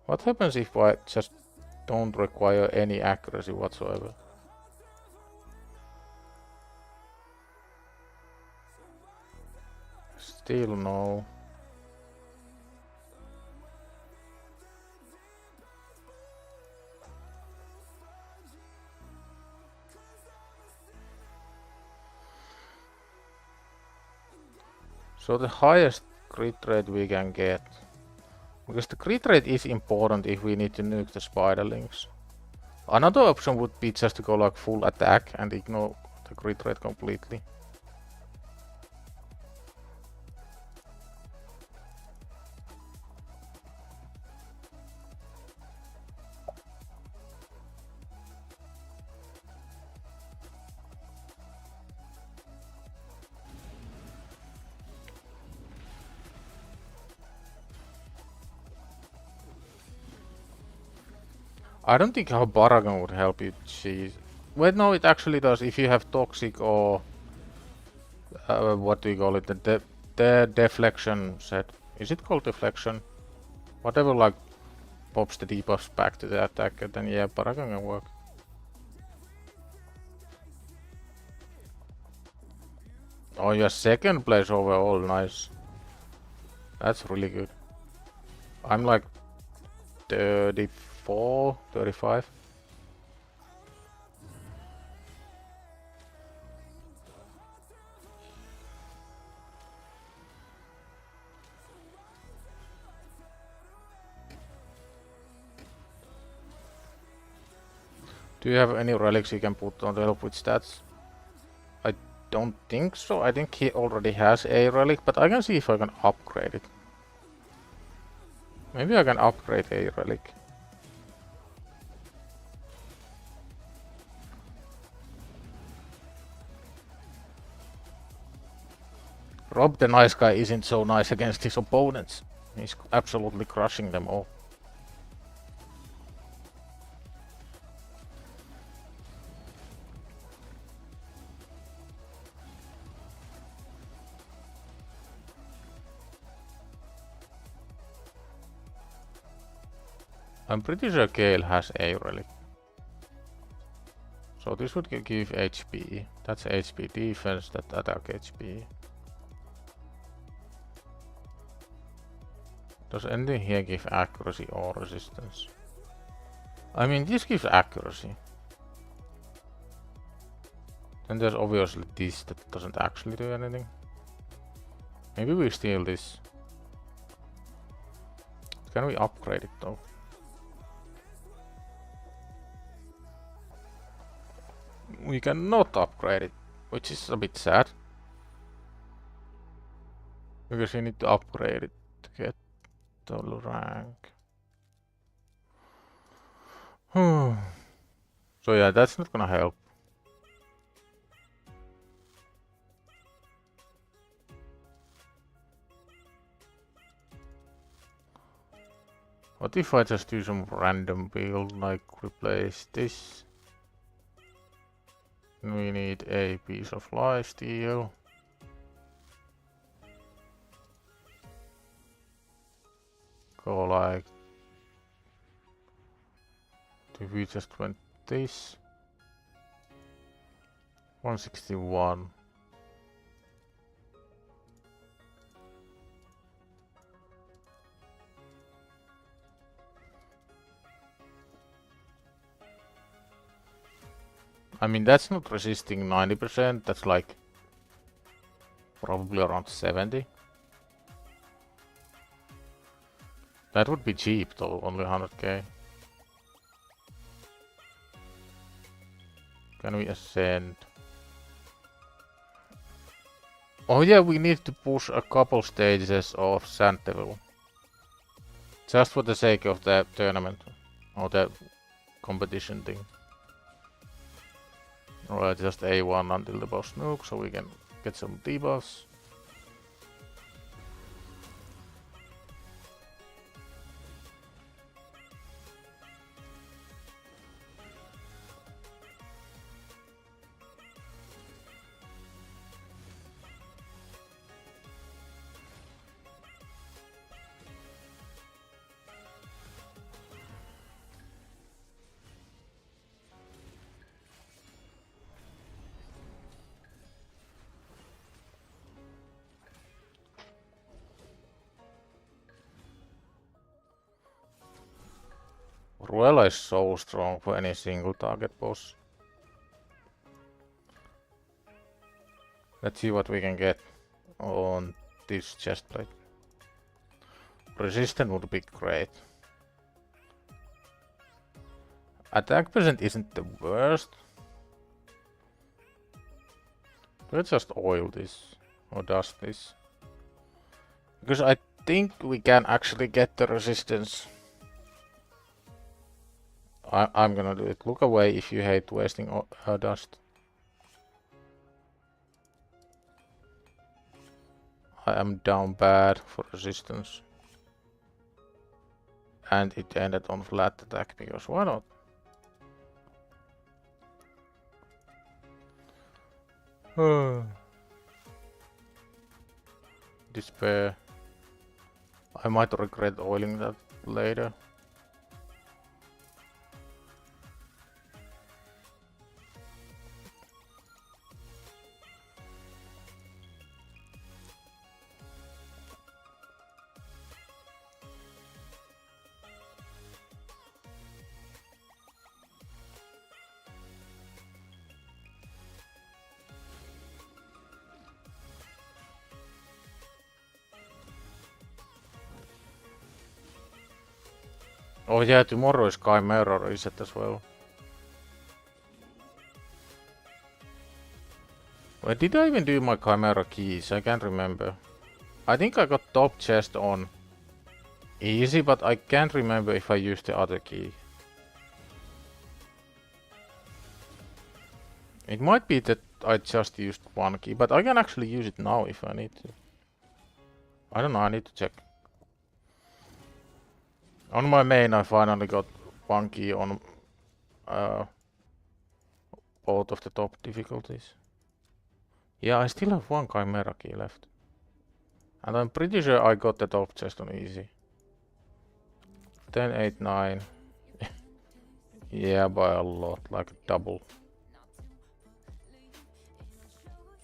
What happens if I just don't require any accuracy whatsoever? Still no. So the highest crit rate we can get. Because the crit rate is important if we need to nuke the spiderlings. Another option would be just to go like full attack and ignore the crit rate completely. I don't think how Paragon would help you cheese. Wait, no, it actually does if you have toxic or what do you call it? The deflection set. Is it called deflection? Whatever, like pops the debuffs back to the attacker, then yeah, Paragon can work. Oh, you're second place overall, nice. That's really good. I'm like 34, 35. Do you have any relics you can put on to help with stats? I don't think so. I think he already has a relic, but I can see if I can upgrade it. Maybe I can upgrade a relic. Rob the nice guy isn't so nice against his opponents. He's absolutely crushing them all. I'm pretty sure Gale has a relic. So this would give HP. That's HP defense, that attack HP. Does anything here give accuracy or resistance? I mean, this gives accuracy. Then there's obviously this that doesn't actually do anything. Maybe we steal this. Can we upgrade it though? We cannot upgrade it, which is a bit sad. Because you need to upgrade it to get the rank. So yeah, that's not gonna help. What if I just do some random build, like replace this? We need a piece of lifesteal. Go like... If we just went this... 161. I mean, that's not resisting 90%, that's like probably around 70. That would be cheap though, only 100k. Can we ascend? Oh yeah, we need to push a couple stages of Sand Devil. Just for the sake of the tournament. Or the competition thing. Alright, just A1 until the boss nuke, so we can get some debuffs. Ruella is so strong for any single target boss. Let's see what we can get on this chestplate. Resistance would be great. Attack percent isn't the worst. Let's just oil this or dust this. Because I think we can actually get the resistance. I'm gonna do it. Look away if you hate wasting dust. I am down bad for resistance. And it ended on flat attack because why not? Despair. I might regret oiling that later. Oh yeah, tomorrow is Chimera reset as well. Wait, did I even do my Chimera keys? I can't remember. I think I got top chest on easy, but I can't remember if I used the other key. It might be that I just used one key, but I can actually use it now if I need to. I don't know, I need to check. On my main I finally got one key on both of the top difficulties. Yeah, I still have one Chimera key left. And I'm pretty sure I got the top chest on easy. 10, 8, 9. Yeah, by a lot, like double.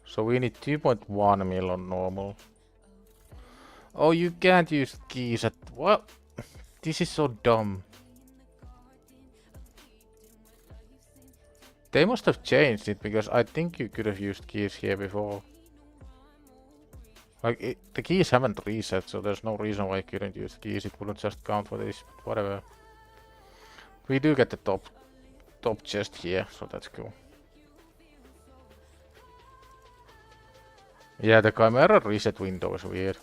So we need 2.1 mil on normal. Oh, you can't use keys at... What? This is so dumb. They must have changed it, because I think you could have used keys here before. Like, the keys haven't reset, so there's no reason why you couldn't use keys. It wouldn't just count for this, but whatever. We do get the top chest here, so that's cool. Yeah, the Chimera reset window is weird.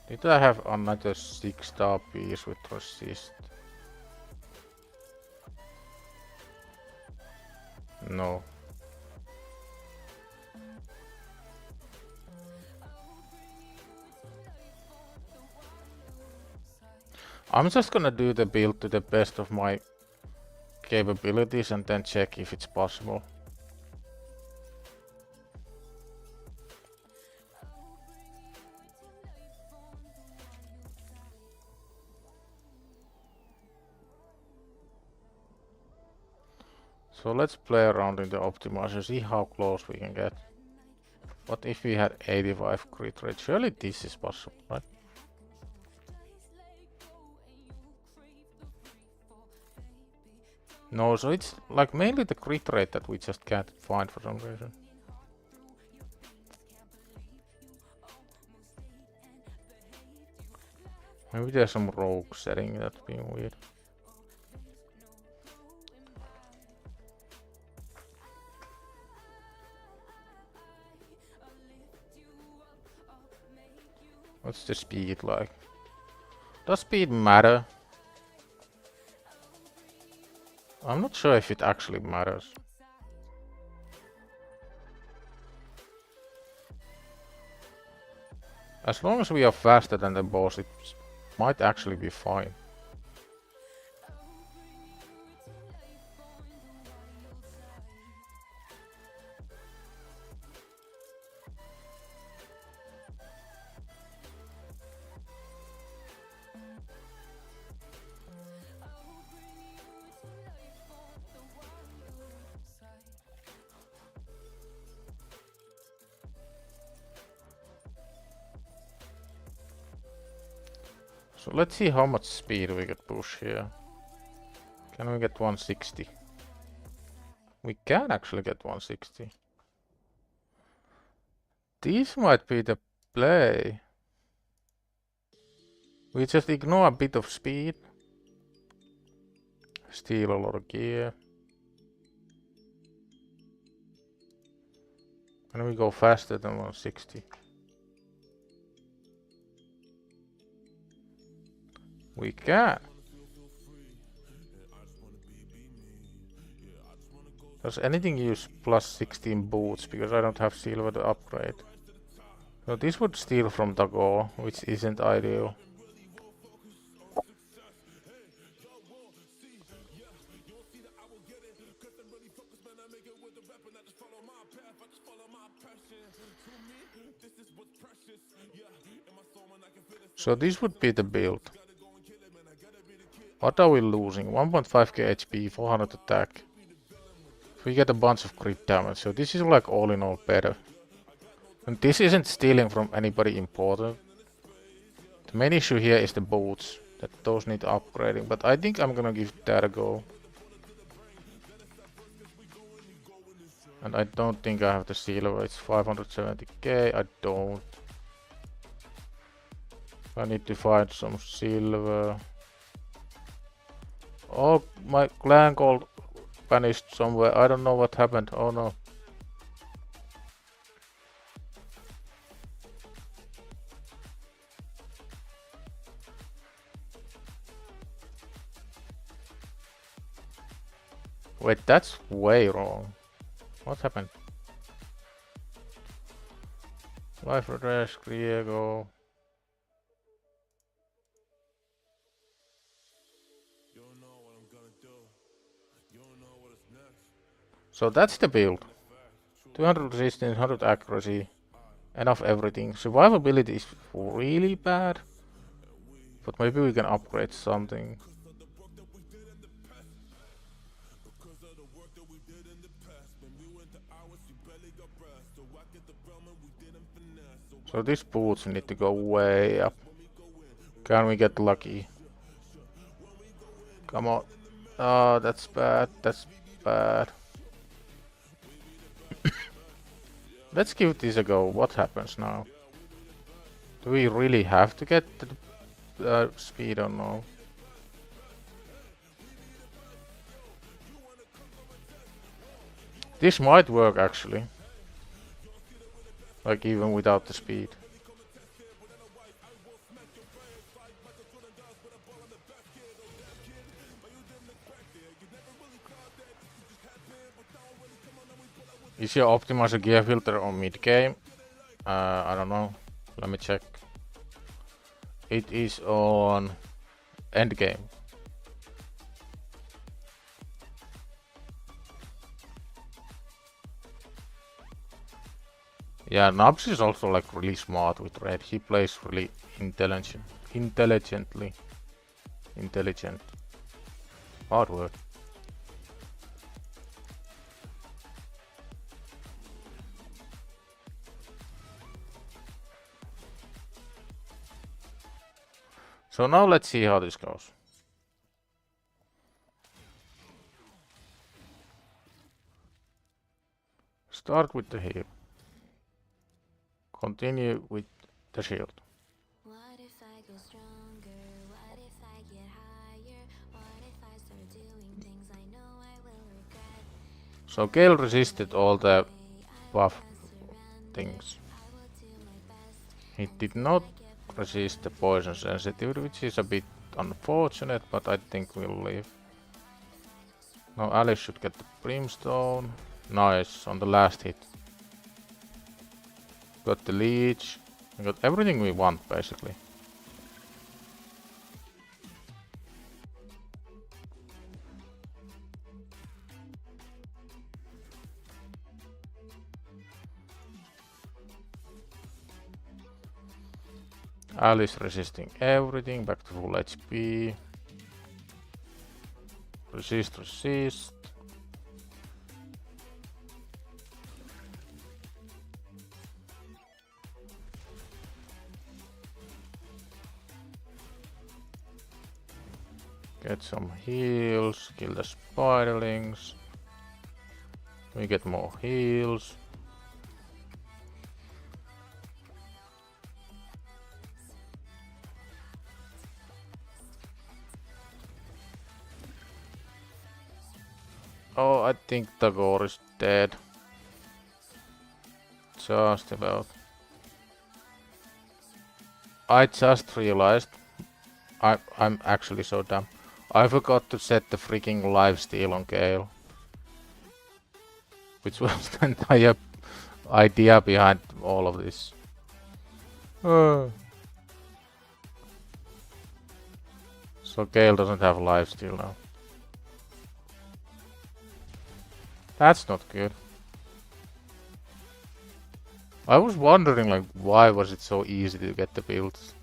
Did I have another 6-star piece with resist? No. I'm just gonna do the build to the best of my capabilities and then check if it's possible. So let's play around in the optimizer, see how close we can get. What if we had 85 crit rate? Surely this is possible, right? No, so it's like mainly the crit rate that we just can't find for some reason. Maybe there's some rogue setting that's being weird. What's the speed like? Does speed matter? I'm not sure if it actually matters. As long as we are faster than the boss, it might actually be fine. So let's see how much speed we could push here. Can we get 160? We can actually get 160. This might be the play. We just ignore a bit of speed. Steal a lot of gear. And we go faster than 160. We can. Does anything use plus 16 boots? Because I don't have silver to upgrade. So this would steal from Dago, which isn't ideal. So this would be the build. What are we losing? 1.5k HP, 400 attack. We get a bunch of crit damage, so this is like all in all better. And this isn't stealing from anybody important. The main issue here is the boots, that those need upgrading, but I think I'm gonna give that a go. And I don't think I have the silver, it's 570k, I don't. I need to find some silver. Oh, my clan gold vanished somewhere, I don't know what happened, oh no. Wait, that's way wrong. What happened? Life redress, Griego. So that's the build. 200 resistance, 100 accuracy, enough everything. Survivability is really bad, but maybe we can upgrade something. So these boots need to go way up. Can we get lucky? Come on. Oh, that's bad, that's bad. Let's give this a go. What happens now? Do we really have to get the speed or no? This might work actually. Like even without the speed. Is your optimizer gear filter on mid game? I don't know. Let me check. It is on end game. Yeah, Nubs is also like really smart with red. He plays really intelligently. Intelligent. Hard word. So now let's see how this goes. Start with the heal. Continue with the shield. What if I go stronger? What if I get higher? What if I start doing things I know I will regret? So Gale resisted all the buff things. He did not resist the poison sensitivity, which is a bit unfortunate, but I think we'll live. Now Alice should get the brimstone. Nice, on the last hit. Got the leech. We got everything we want, basically. Alice resisting everything, back to full HP. Resist, resist. Get some heals, kill the spiderlings. We get more heals. Oh, I think Tagore is dead. Just about. I just realized I'm actually so dumb. I forgot to set the freaking lifesteal on Gale. Which was the entire idea behind all of this. So Gale doesn't have lifesteal now. That's not good. I was wondering, like, why was it so easy to get the builds?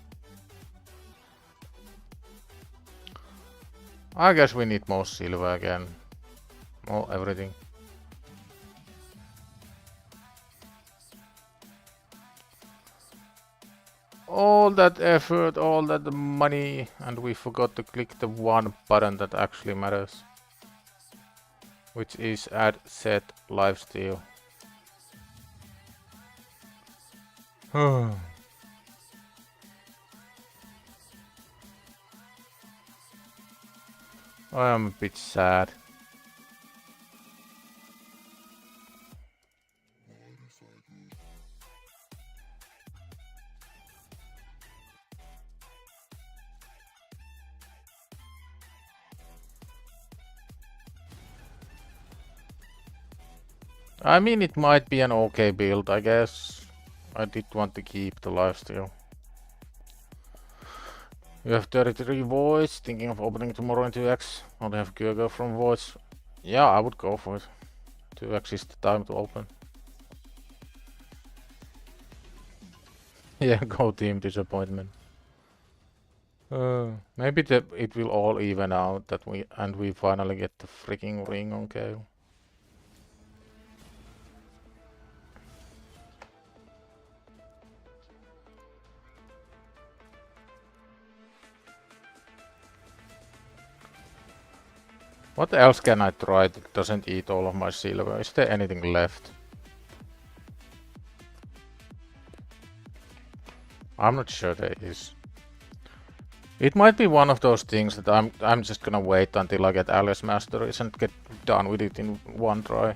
I guess we need more silver again. More everything. All that effort, all that money, and we forgot to click the one button that actually matters. Which is add set lifesteal. I am a bit sad. I mean, it might be an okay build, I guess. I did want to keep the lifesteal. You have 33 voids, thinking of opening tomorrow in 2x. Only have Gurgo from voids. Yeah, I would go for it. 2x is the time to open. Yeah, go team disappointment. Maybe it will all even out that we finally get the freaking ring on Gale. What else can I try that doesn't eat all of my silver? Is there anything left? I'm not sure there is. It might be one of those things that I'm just gonna wait until I get Alice Masteries and get done with it in one try.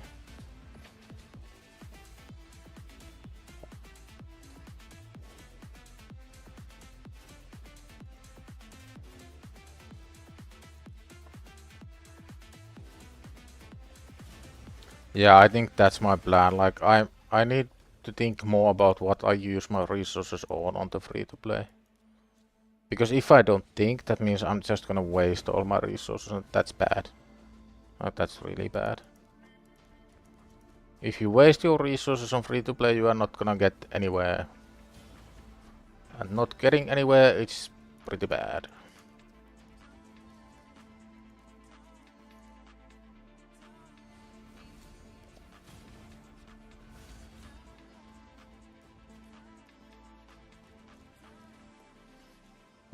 Yeah, I think that's my plan. Like I need to think more about what I use my resources on the free-to-play. Because if I don't think, that means I'm just gonna waste all my resources, and that's bad. That's really bad. If you waste your resources on free-to-play, you are not gonna get anywhere. And not getting anywhere, it's pretty bad.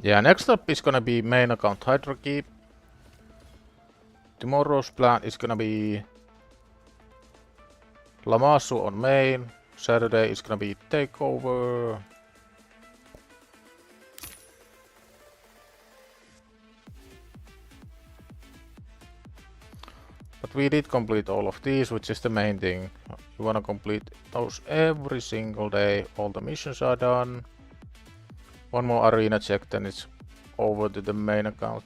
Yeah, next up is gonna be main account hierarchy. Tomorrow's plan is gonna be Lamasu on main. Saturday is gonna be takeover. But we did complete all of these, which is the main thing. You wanna complete those every single day. All the missions are done. One more arena check, then it's over to the main account.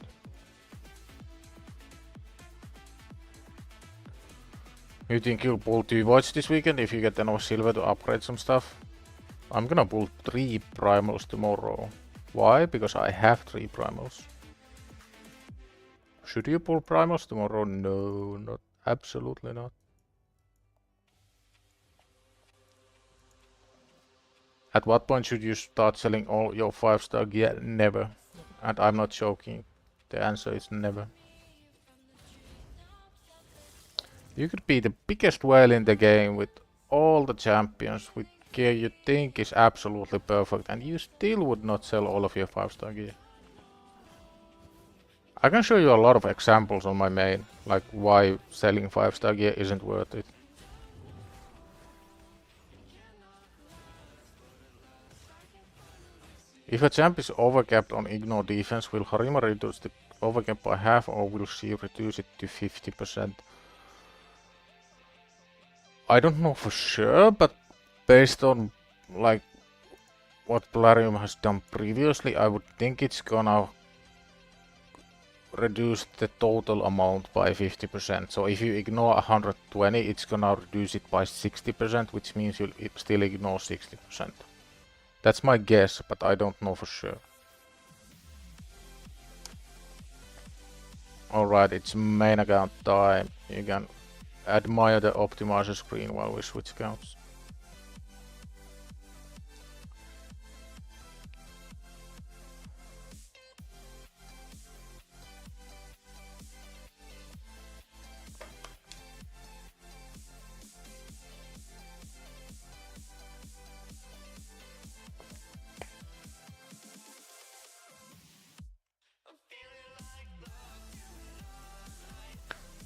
You think you'll pull 2 voids this weekend if you get enough silver to upgrade some stuff? I'm gonna pull 3 primals tomorrow. Why? Because I have 3 primals. Should you pull primals tomorrow? No, not absolutely not. At what point should you start selling all your 5-star gear? Never. And I'm not joking. The answer is never. You could be the biggest whale in the game with all the champions with gear you think is absolutely perfect, and you still would not sell all of your 5-star gear. I can show you a lot of examples on my main, like why selling 5-star gear isn't worth it. If a champ is overcapped on ignore defense, will Harima reduce the overcap by half, or will she reduce it to 50%? I don't know for sure, but based on like what Plarium has done previously, I would think it's gonna reduce the total amount by 50%. So if you ignore 120, it's gonna reduce it by 60%, which means you'll still ignore 60%. That's my guess, but I don't know for sure. Alright, it's main account time. You can admire the optimizer screen while we switch accounts.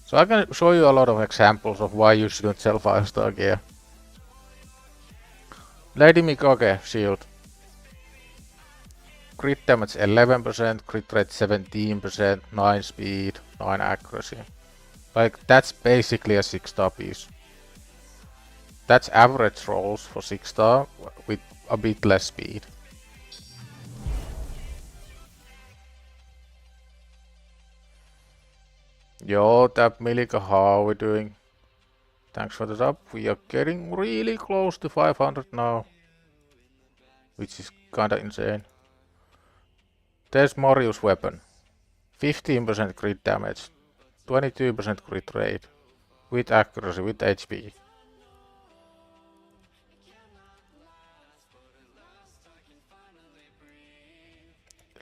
So I can show you a lot of examples of why you shouldn't sell 5-star gear. Lady Mikage shield. Crit damage 11%, crit rate 17%, 9 speed, 9 accuracy. Like, that's basically a 6-star piece. That's average rolls for 6-star with a bit less speed. Yo, Tap Milika, how are we doing? Thanks for the sub. We are getting really close to 500 now, which is kinda insane. There's Marius weapon. 15% crit damage, 22% crit rate, with accuracy, with HP.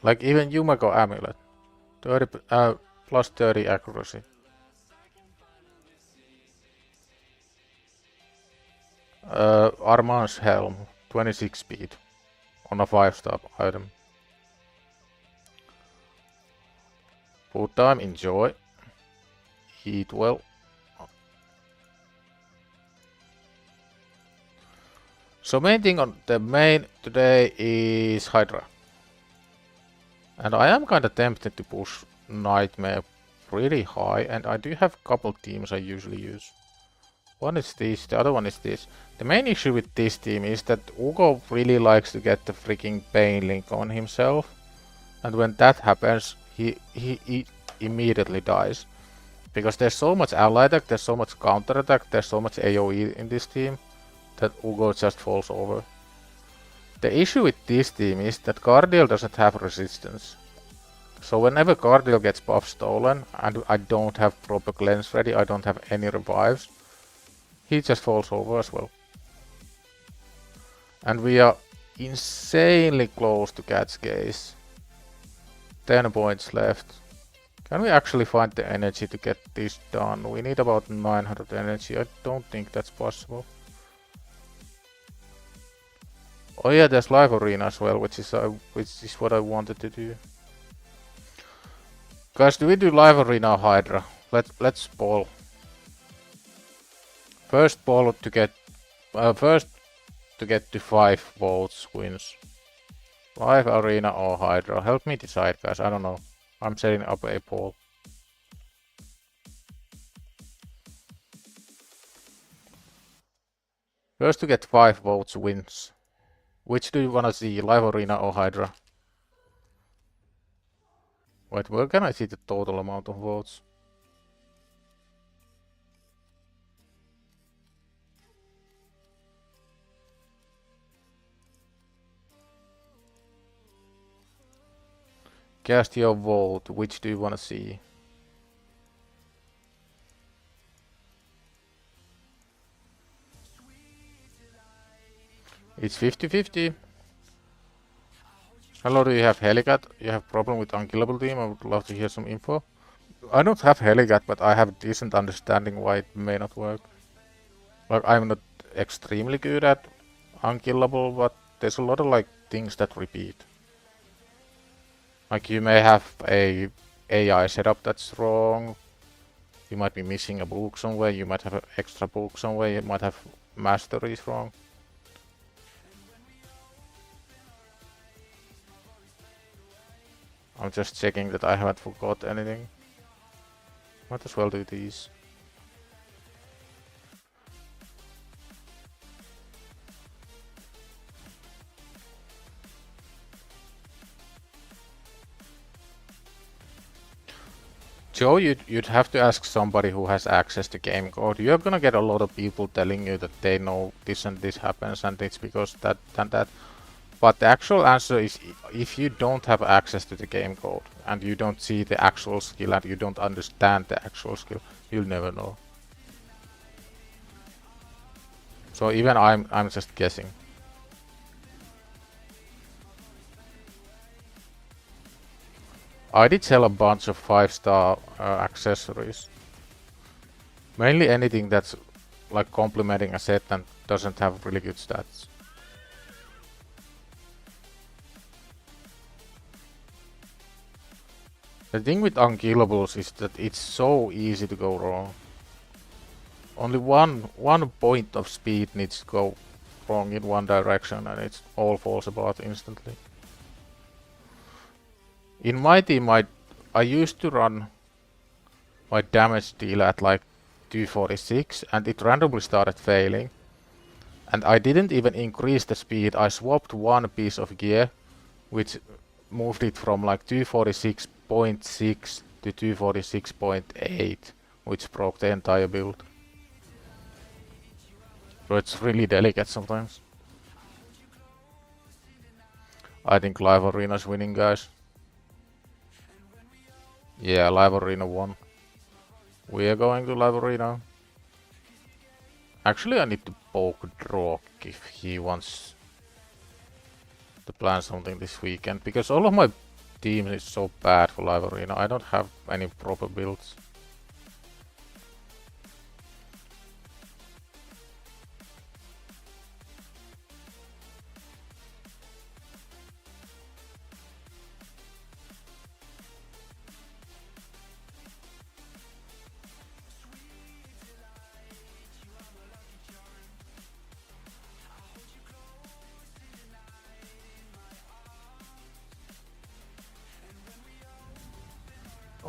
Like even Yumeko amulet, 30, plus 30 accuracy. Armand's helm, 26 speed, on a 5-star item. Food time, enjoy. Eat well. So main thing on the main today is Hydra. And I am kinda tempted to push Nightmare pretty high, and I do have a couple teams I usually use. One is this, the other one is this. The main issue with this team is that Ugo really likes to get the freaking Pain Link on himself. And when that happens, he immediately dies. Because there's so much ally attack, there's so much counter attack, there's so much AoE in this team that Ugo just falls over. The issue with this team is that Cardiel doesn't have resistance. So whenever Cardiel gets buff stolen and I don't have proper cleanse ready, I don't have any revives, he just falls over as well. And we are insanely close to catch case. 10 points left. Can we actually find the energy to get this done? We need about 900 energy. I don't think that's possible. Oh yeah, there's live arena as well, which is what I wanted to do. Guys, do we do live arena or Hydra? Let's ball. First ball to get to 5 votes wins. Live arena or Hydra? Help me decide, guys. I don't know. I'm setting up a poll. First to get 5 votes wins. Which do you wanna see, live arena or Hydra? Wait, where can I see the total amount of votes? Cast your vote. Which do you wanna see? It's 50-50. Hello, do you have Helicat? You have problem with unkillable team? I would love to hear some info. I don't have Helicat, but I have a decent understanding why it may not work. Like, I'm not extremely good at unkillable, but there's a lot of like things that repeat. Like you may have a AI setup that's wrong. You might be missing a book somewhere. You might have an extra book somewhere. You might have masteries wrong. I'm just checking that I haven't forgot anything. Might as well do these. Joe, you'd have to ask somebody who has access to game code. You're gonna get a lot of people telling you that they know this and this happens and it's because that and that. But the actual answer is if you don't have access to the game code and you don't see the actual skill and you don't understand the actual skill, you'll never know. So even I'm just guessing. I did sell a bunch of 5-star accessories. Mainly anything that's like complementing a set and doesn't have really good stats. The thing with unkillables is that it's so easy to go wrong. Only one point of speed needs to go wrong in one direction and it all falls apart instantly. In my team I used to run my damage deal at like 246 and it randomly started failing. And I didn't even increase the speed, I swapped one piece of gear which moved it from like 246.6 to 246.8, which broke the entire build. So it's really delicate sometimes. I think Live Arena's winning, guys. Yeah, Live Arena won. We are going to Live Arena. Actually, I need to poke Drog if he wants to plan something this weekend, because all of my team is so bad for Live Arena. I don't have any proper builds.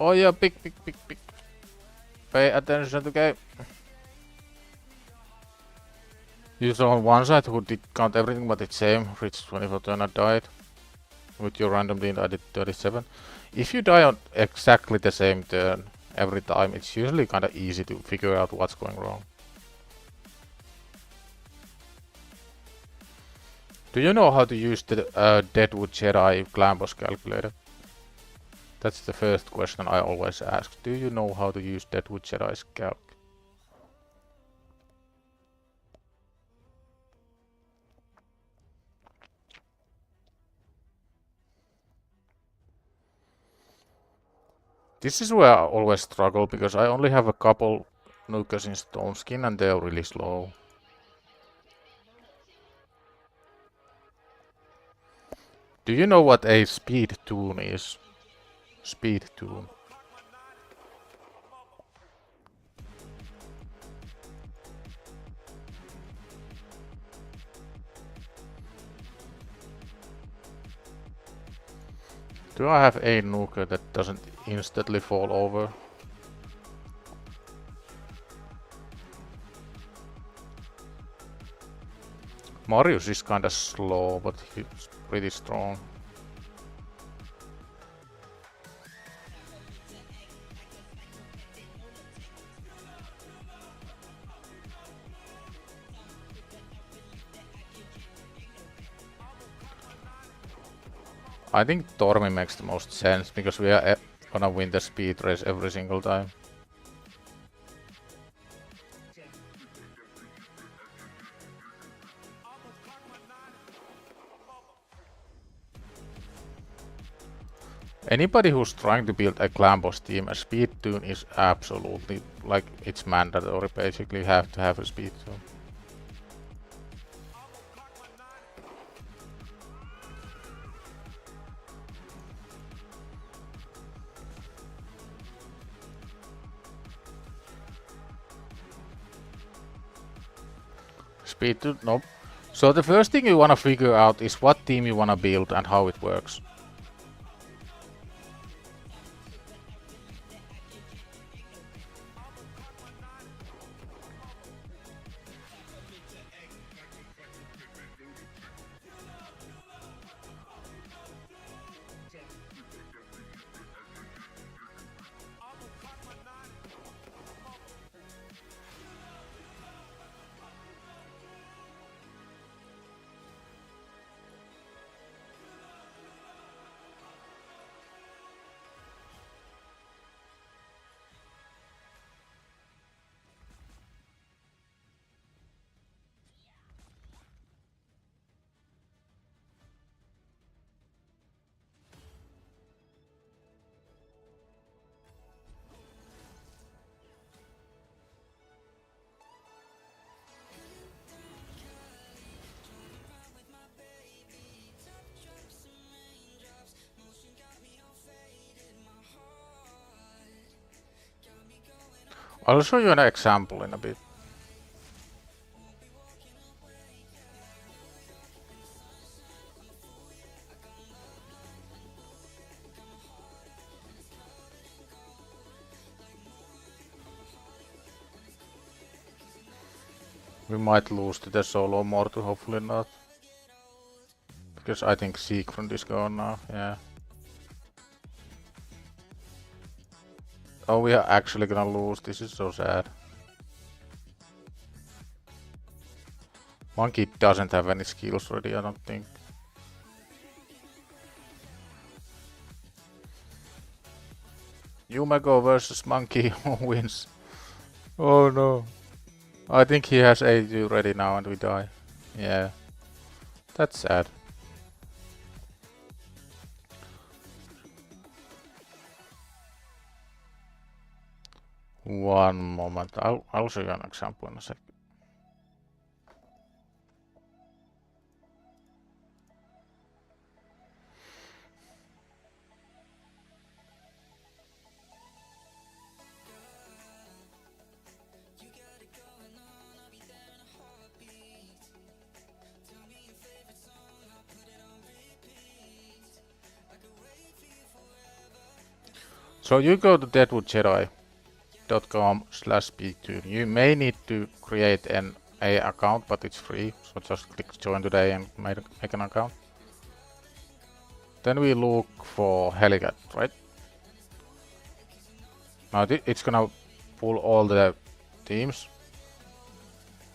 Oh yeah, pick. Pay attention to game. You saw on one side who did count everything but it's same, reached 24 turn and died. With your random deal I did 37. If you die on exactly the same turn every time, it's usually kinda easy to figure out what's going wrong. Do you know how to use the Deadwood Jedi clan boss calculator? That's the first question I always ask. Do you know how to use Deadwood Jedi's calc? This is where I always struggle because I only have a couple nukers in stone skin and they're really slow. Do you know what a speed tune is? Speed tune. Do I have a nuker that doesn't instantly fall over? Marius is kinda slow, but he's pretty strong. I think Tormi makes the most sense because we are gonna win the speed race every single time. Anybody who's trying to build a clan boss team, a speed tune is absolutely, like, it's mandatory basically, you have to have a speed tune. Speed tune, nope. So the first thing you wanna figure out is what team you wanna build and how it works. I'll show you an example in a bit. We might lose to the solo mortar, hopefully not. Because I think Siegfried is gone now, yeah. Oh, we are actually gonna lose, this is so sad. Monkey doesn't have any skills ready, I don't think. Yumago versus Monkey, who wins? Oh no. I think he has A2 ready now and we die. Yeah. That's sad. One moment, I'll show you an example in a sec. So you go to deadwoodjedi.com/speedtune. You may need to create an A account, but it's free. So just click join today and make an account. Then we look for HellHades, right? Now it's gonna pull all the teams.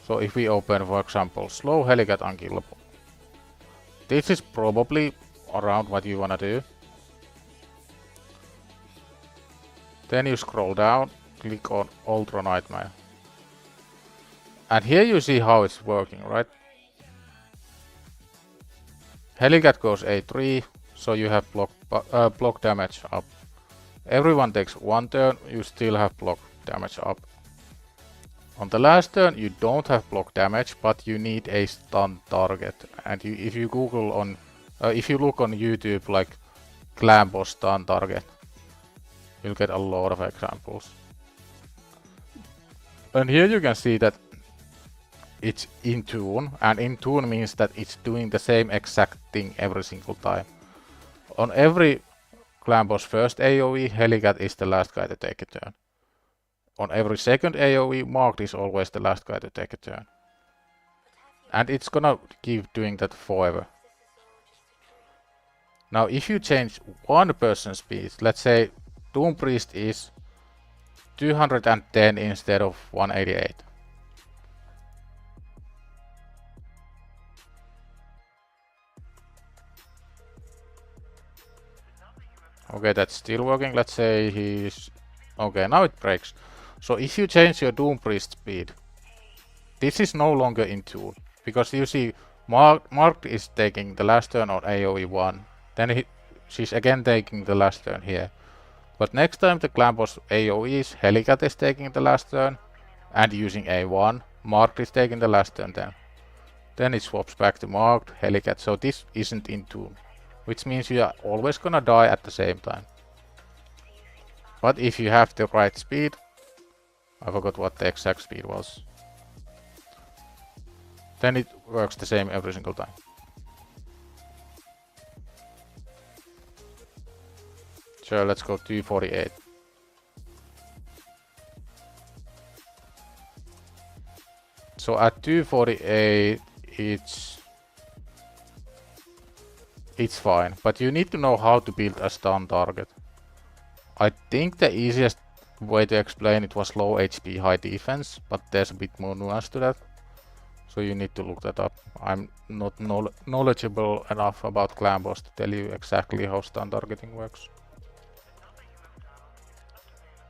So if we open, for example, slow HellHades unkillable. This is probably around what you wanna do. Then you scroll down, click on Ultra Nightmare. And here you see how it's working, right? HellHades goes A3, so you have block damage up. Everyone takes one turn, you still have block damage up. On the last turn you don't have block damage, but you need a stun target. And if you Google on, if you look on YouTube like clan boss stun target, you'll get a lot of examples. And here you can see that it's in tune, and in tune means that it's doing the same exact thing every single time. On every clan boss first AoE, HellHades is the last guy to take a turn. On every second AoE, Marked is always the last guy to take a turn. And it's gonna keep doing that forever. Now if you change one person's speed, let's say Doom Priest is 210 instead of 188. Okay, that's still working. Let's say he's... Okay, now it breaks. So if you change your Doom Priest speed, this is no longer in tune. Because you see, Marked is taking the last turn on AoE 1. Then she's again taking the last turn here. But next time the clan boss AoEs, HellHades is taking the last turn. And using A1, Marked is taking the last turn then. Then it swaps back to Marked, HellHades, so this isn't in tune. Which means you are always gonna die at the same time. But if you have the right speed, I forgot what the exact speed was, then it works the same every single time. So let's go 248. So at 248 it's fine, but you need to know how to build a stun target. I think the easiest way to explain it was low HP, high defense, but there's a bit more nuance to that. So you need to look that up. I'm not knowledgeable enough about clan boss to tell you exactly how stun targeting works.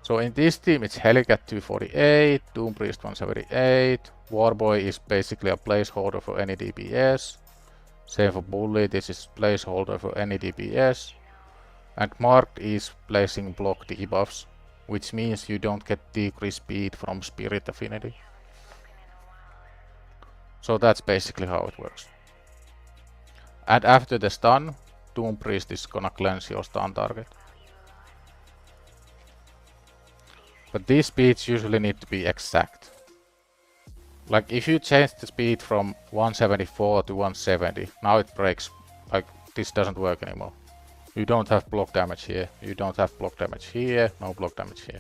So in this team it's HellHades 248, Doom Priest 178, Warboy is basically a placeholder for any DPS. Same for Bully, this is placeholder for any DPS. And Marked is placing block debuffs, which means you don't get decreased speed from Spirit Affinity. So that's basically how it works. And after the stun, Doom Priest is gonna cleanse your stun target. But these speeds usually need to be exact. Like if you change the speed from 174 to 170, now it breaks. Like this doesn't work anymore. You don't have block damage here. You don't have block damage here. No block damage here.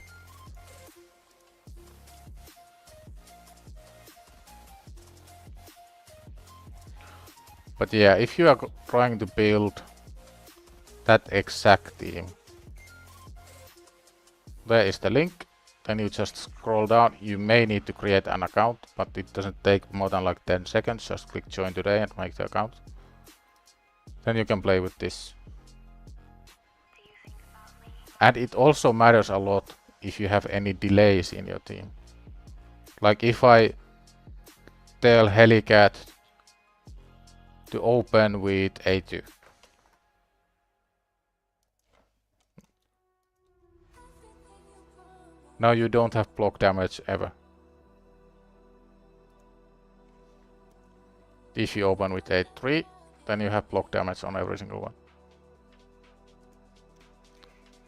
But yeah, if you are trying to build that exact team, there is the link. Then you just scroll down. You may need to create an account, but it doesn't take more than like 10 seconds. Just click join today and make the account. Then you can play with this. And it also matters a lot if you have any delays in your team. Like if I tell Helicat to open with A2. Now you don't have block damage ever. If you open with A3, then you have block damage on every single one.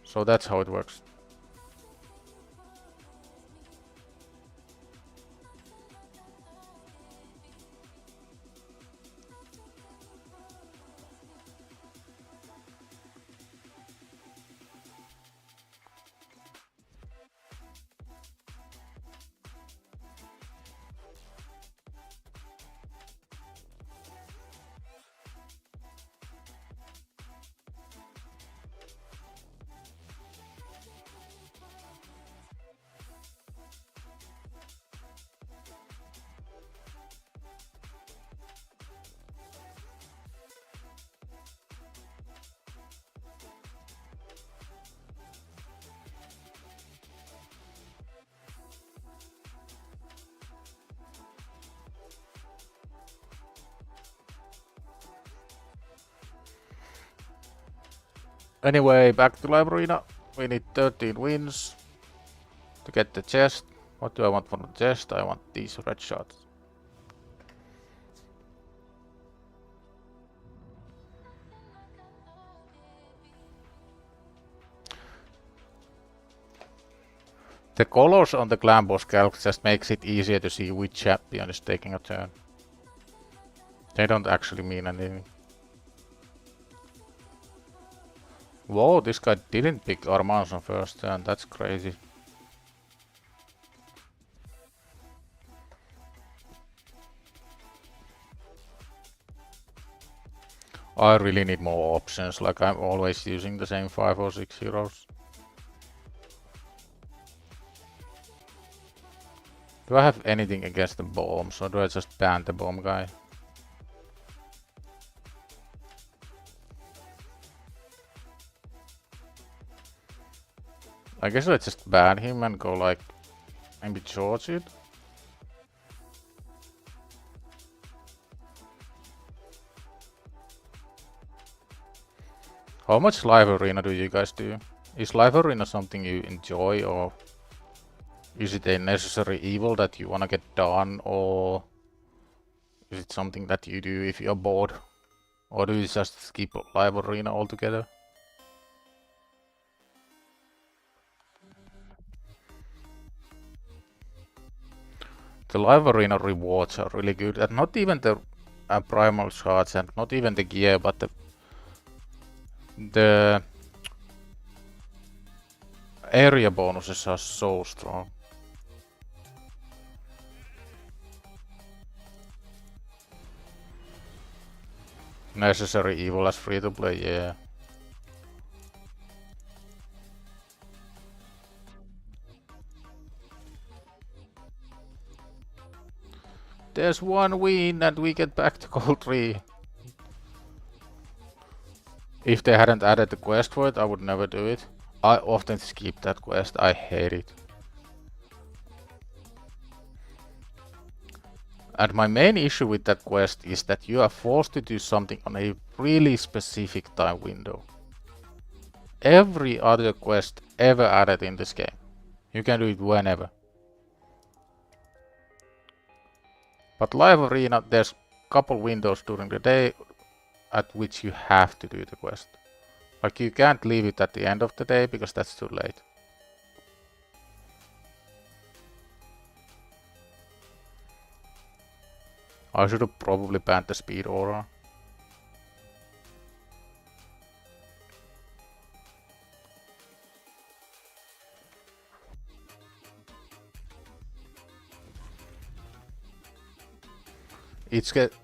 So that's how it works. Anyway, back to live arena. We need 13 wins to get the chest. What do I want from the chest? I want these red shots. The colors on the clan boss calc just makes it easier to see which champion is taking a turn. They don't actually mean anything. Whoa, this guy didn't pick Armans on first turn, that's crazy. I really need more options, like I'm always using the same 5 or 6 heroes. Do I have anything against the bombs, or do I just ban the bomb guy? I guess I just ban him and go like, maybe charge it? How much live arena do you guys do? Is live arena something you enjoy, or is it a necessary evil that you wanna get done, or is it something that you do if you're bored? Or do you just skip live arena altogether? The live arena rewards are really good, and not even the primal shards and not even the gear, but the area bonuses are so strong. Necessary evil as free to play, yeah. There's one win and we get back to gold 3. If they hadn't added the quest for it, I would never do it. I often skip that quest, I hate it. And my main issue with that quest is that you are forced to do something on a really specific time window. Every other quest ever added in this game, you can do it whenever. But live arena, there's a couple windows during the day at which you have to do the quest. Like you can't leave it at the end of the day because that's too late. I should have probably banned the speed aura.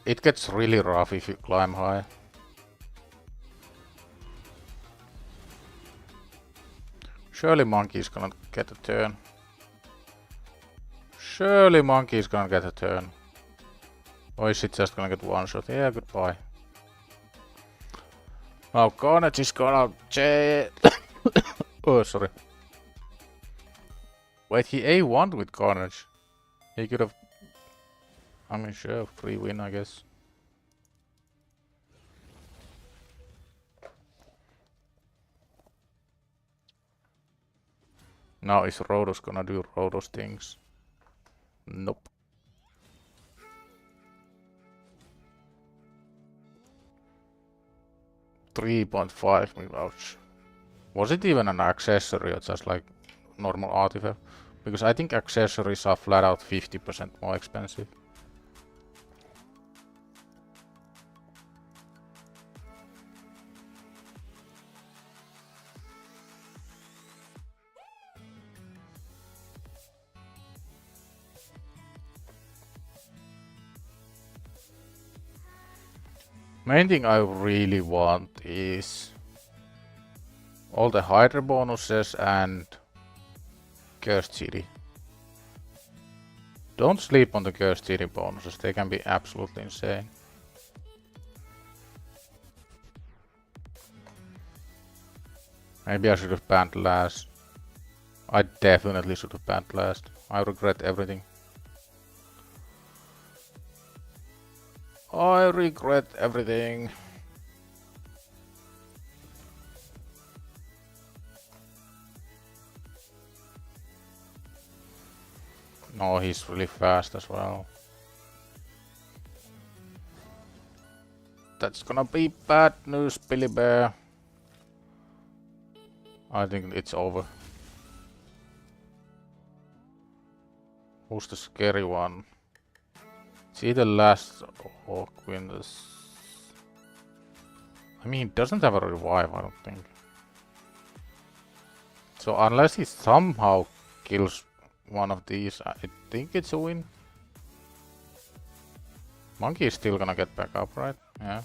It gets really rough if you climb high. Surely Monkey's gonna get a turn. Surely Monkey's gonna get a turn. Or is it just gonna get one shot? Yeah, goodbye. Now Carnage is gonna oh, sorry. Wait, he A1'd with Carnage. He could have... I mean, sure, free win, I guess. Now is Rhodos gonna do Rhodos things? Nope. $3.5 ouch. Was it even an accessory or just like normal artifact? Because I think accessories are flat out 50% more expensive. Main thing I really want is all the Hydra bonuses and Cursed City. Don't sleep on the Cursed City bonuses, they can be absolutely insane. Maybe I should have banned last. I definitely should have banned last. I regret everything. I regret everything. No, he's really fast as well. That's gonna be bad news, Billy Bear. I think it's over. Who's the scary one? It's either last or Quintus. I mean, he doesn't have a revive, I don't think. So unless he somehow kills one of these, I think it's a win. Monkey is still gonna get back up, right? Yeah.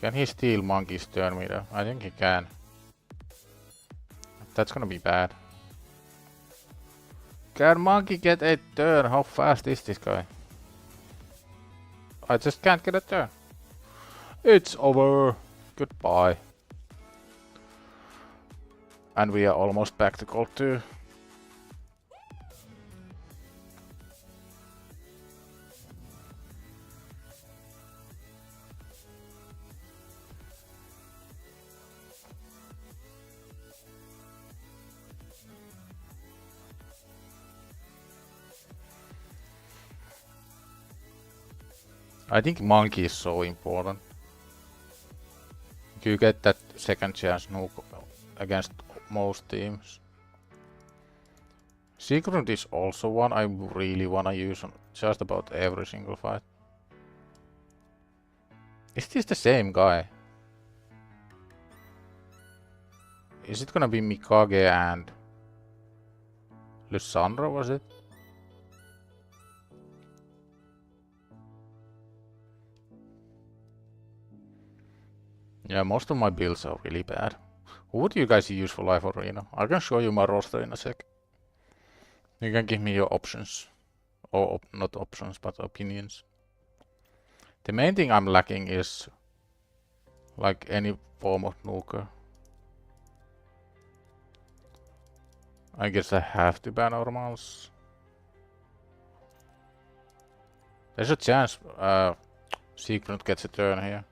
Can he steal Monkey's turn meter? I think he can. That's gonna be bad. Can Monkey get a turn? How fast is this guy? I just can't get a turn. It's over. Goodbye. And we are almost back to gold 2. I think Monkey is so important. You get that second chance nuke against most teams. Secret is also one I really wanna use on just about every single fight. Is this the same guy? Is it gonna be Mikage and Lysandra, was it? Yeah, most of my builds are really bad. Who would you guys use for Life Arena? I can show you my roster in a sec. You can give me your options. Or not options, but opinions. The main thing I'm lacking is like any form of nuker. I guess I have to ban normals. There's a chance Secret gets a turn here.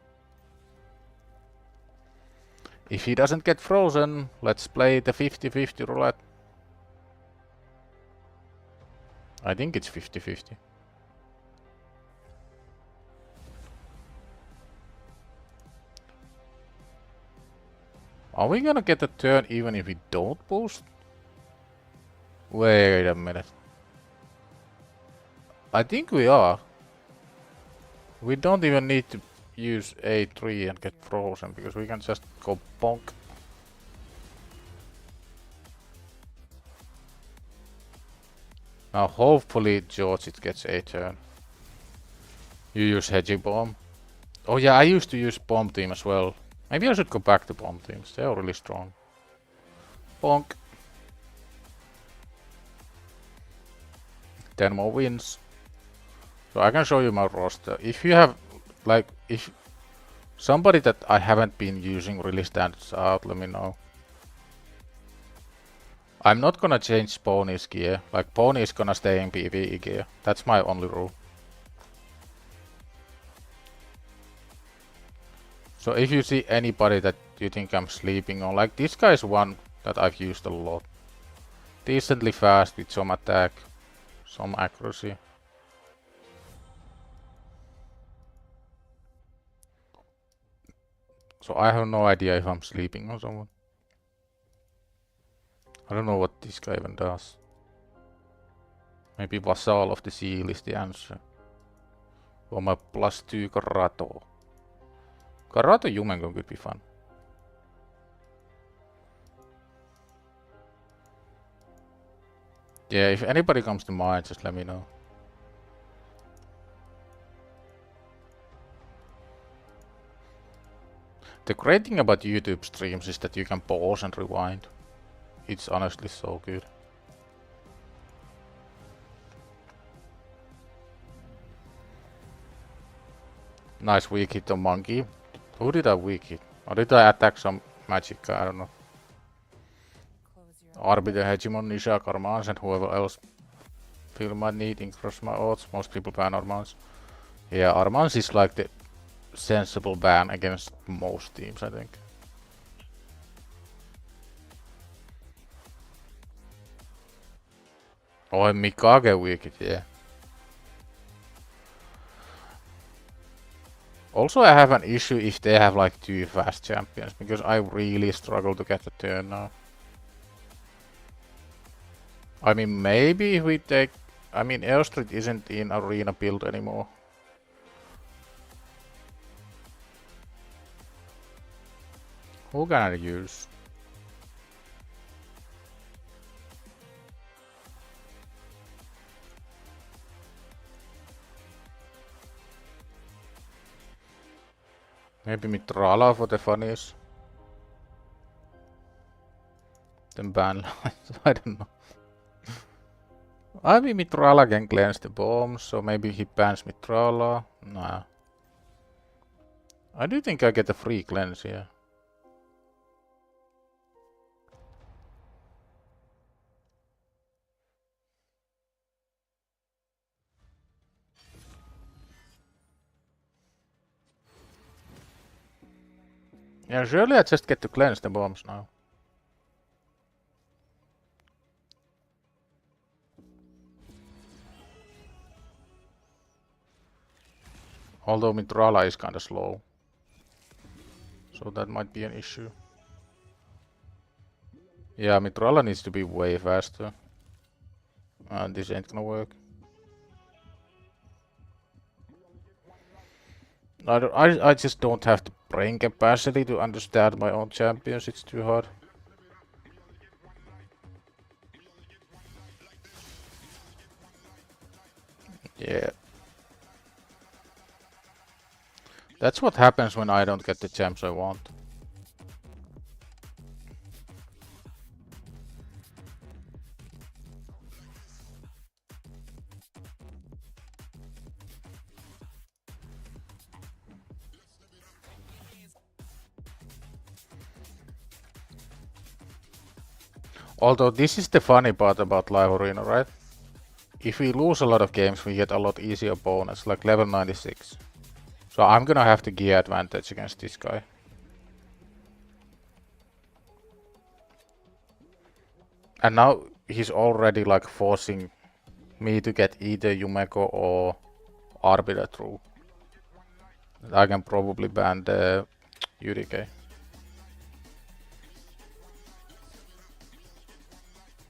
If he doesn't get frozen, let's play the 50-50 roulette. I think it's 50-50. Are we gonna get a turn even if we don't boost? Wait a minute. I think we are. We don't even need to use A3 and get frozen because we can just go bonk. Now hopefully George it gets a turn. You use Hedgy Bomb. Oh yeah, I used to use Bomb Team as well. Maybe I should go back to Bomb Teams, they are really strong. Bonk. 10 more wins. So I can show you my roster. If you have, like, if somebody that I haven't been using really stands out, let me know. I'm not gonna change Pony's gear. Like, Pony is gonna stay in PvE gear. That's my only rule. So if you see anybody that you think I'm sleeping on, like this guy is one that I've used a lot. Decently fast with some attack, some accuracy. So I have no idea if I'm sleeping on someone. I don't know what this guy even does. Maybe Vassal of the Seal is the answer. Or my +2 Karato. Karato Yumengon could be fun. Yeah, if anybody comes to mind, just let me know. The great thing about YouTube streams is that you can pause and rewind. It's honestly so good. Nice weak hit on Monkey. Who did I weak hit? Or did I attack some magic guy? I don't know. Arbiter, Hegemon, Nisha, Karmans, and whoever else feel my need increase my odds. Most people ban Armans. Yeah, Armans is like the sensible ban against most teams, I think. Oh, Mikage weak hit, yeah. Also, I have an issue if they have like 2 fast champions, because I really struggle to get a turn now. I mean, maybe if we take... I mean, Airstreet isn't in arena build anymore. Who can I use? Maybe Mitrala for the funnies. Then ban lines, I don't know. I mean, Mitrala can cleanse the bombs, so maybe he bans Mitrala. Nah. I do think I get a free cleanse here. Yeah, surely I just get to cleanse the bombs now. Although Mitrala is kinda slow. So that might be an issue. Yeah, Mitrala needs to be way faster. And this ain't gonna work. I just don't have the brain capacity to understand my own champions, it's too hard. Yeah. That's what happens when I don't get the champs I want. Although this is the funny part about live arena, right? If we lose a lot of games, we get a lot easier opponents, like level 96. So I'm gonna have the gear advantage against this guy. And now he's already like forcing me to get either Yumeko or Arbiter through. I can probably ban the Yurike.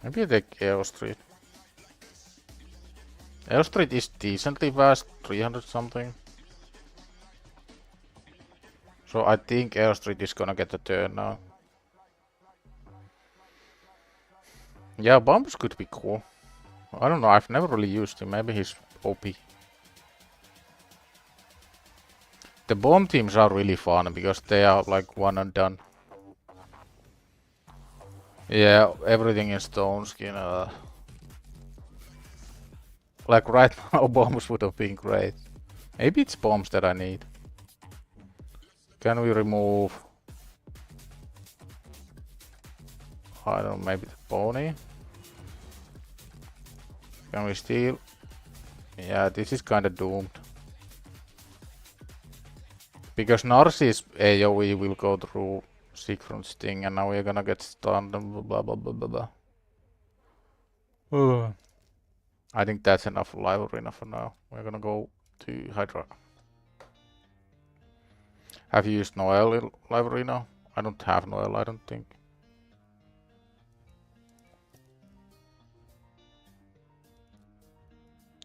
Maybe I take Air Street. L Street is decently fast, 300 something. So I think L Street is gonna get a turn now. Yeah, bombs could be cool. I don't know, I've never really used him, maybe he's OP. The bomb teams are really fun because they are like one and done. Yeah, everything in stone skin. Like right now, bombs would have been great. Maybe it's bombs that I need. Can we remove? I don't know, maybe the pony? Can we steal? Yeah, this is kinda doomed. Because Narcis's AoE will go through Sigrun's thing and now we're gonna get stunned and blah blah blah blah blah. I think that's enough live arena for now. We're gonna go to Hydra. Have you used Noel in live arena? I don't have Noel, I don't think.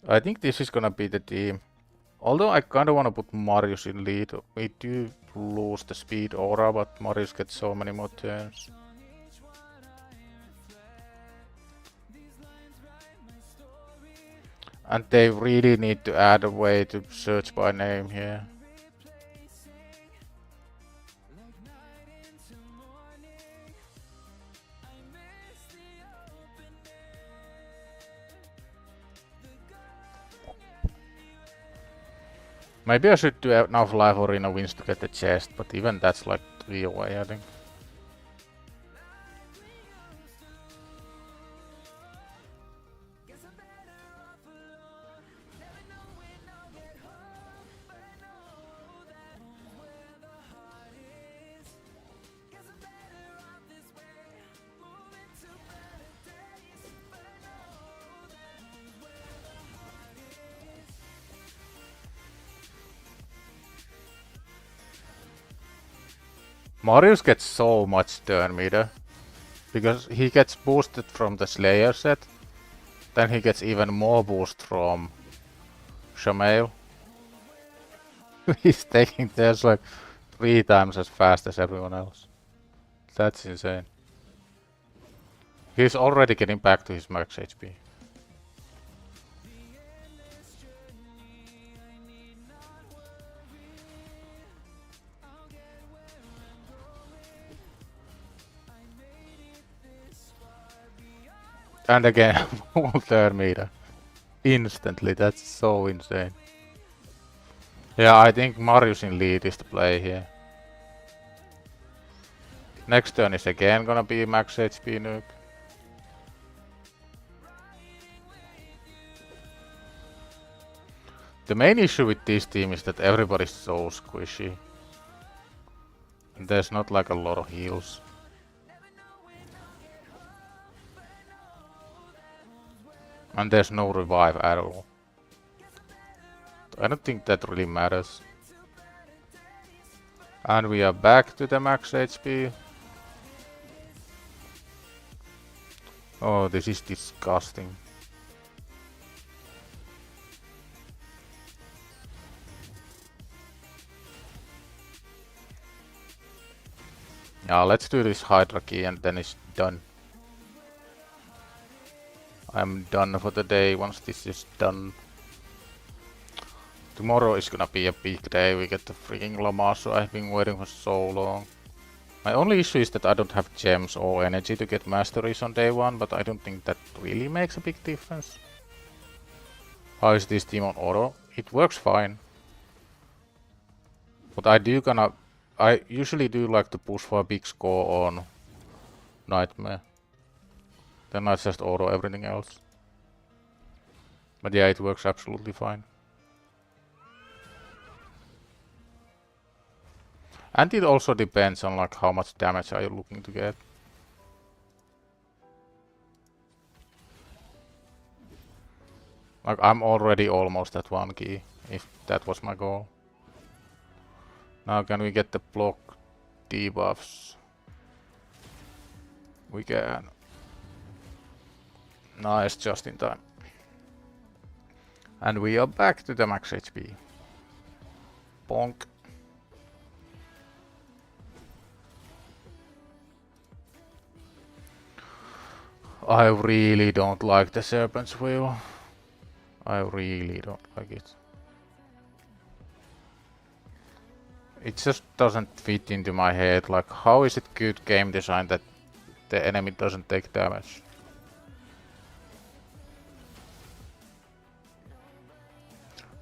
I think this is gonna be the team. Although I kinda wanna put Marius in lead. We do lose the speed aura, but Marius gets so many more turns. And they really need to add a way to search by name here. Maybe I should do enough live arena wins to get the chest, but even that's like 3 away, I think. Marius gets so much turn meter. Because he gets boosted from the Slayer set. Then he gets even more boost from Shamail. He's taking turns like 3 times as fast as everyone else. That's insane. He's already getting back to his max HP. And again, full turn meter. Instantly, that's so insane. Yeah, I think Marius in lead is the play here. Next turn is again gonna be max HP nuke. The main issue with this team is that everybody's so squishy. And there's not like a lot of heals. And there's no revive at all. I don't think that really matters. And we are back to the max HP. Oh, this is disgusting. Yeah, let's do this Hydra key and then it's done. I'm done for the day once this is done. Tomorrow is gonna be a big day, we get the freaking Lamasu I've been waiting for so long. My only issue is that I don't have gems or energy to get masteries on day 1, but I don't think that really makes a big difference. How is this team on auto? It works fine. But I usually do like to push for a big score on Nightmare. Then I just auto everything else. But yeah, it works absolutely fine. And it also depends on like how much damage are you looking to get. Like I'm already almost at 1 key, if that was my goal. Now can we get the block debuffs? We can. Nice, just in time. And we are back to the max HP. Bonk. I really don't like the Serpent's Wheel. I really don't like it. It just doesn't fit into my head. Like, how is it good game design that the enemy doesn't take damage?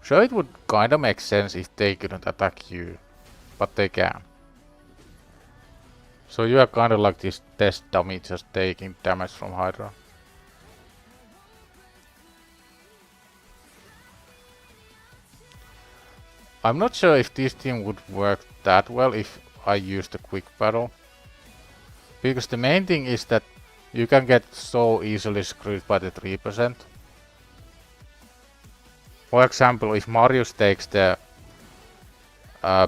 Sure, it would kinda make sense if they couldn't attack you, but they can. So you are kinda like this test dummy just taking damage from Hydra. I'm not sure if this team would work that well if I used a quick battle. Because the main thing is that you can get so easily screwed by the 3%. For example, if Marius takes the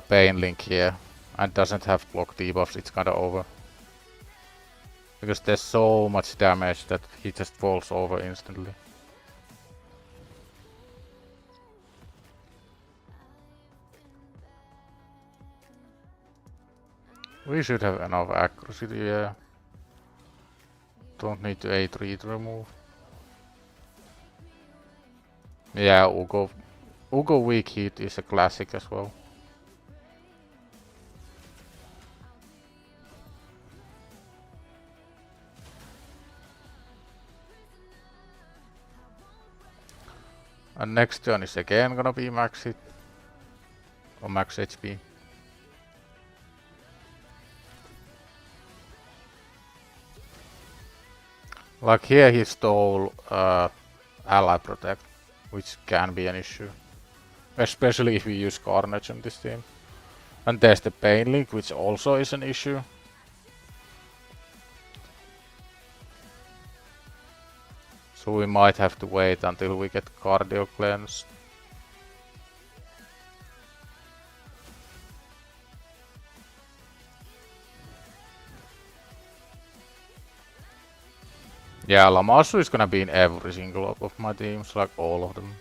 Pain Link here and doesn't have block debuffs, it's kinda over. Because there's so much damage that he just falls over instantly. We should have enough accuracy, yeah. Don't need to A3 to remove. Yeah, Ugo weak hit is a classic as well. And next turn is again gonna be max hit. Or max HP. Like here he stole ally protect, which can be an issue. Especially if we use Carnage on this team. And there's the Pain Link, which also is an issue. So we might have to wait until we get Cardio Cleanse. Yeah, Lamassu is gonna be in every single of my teams, like all of them.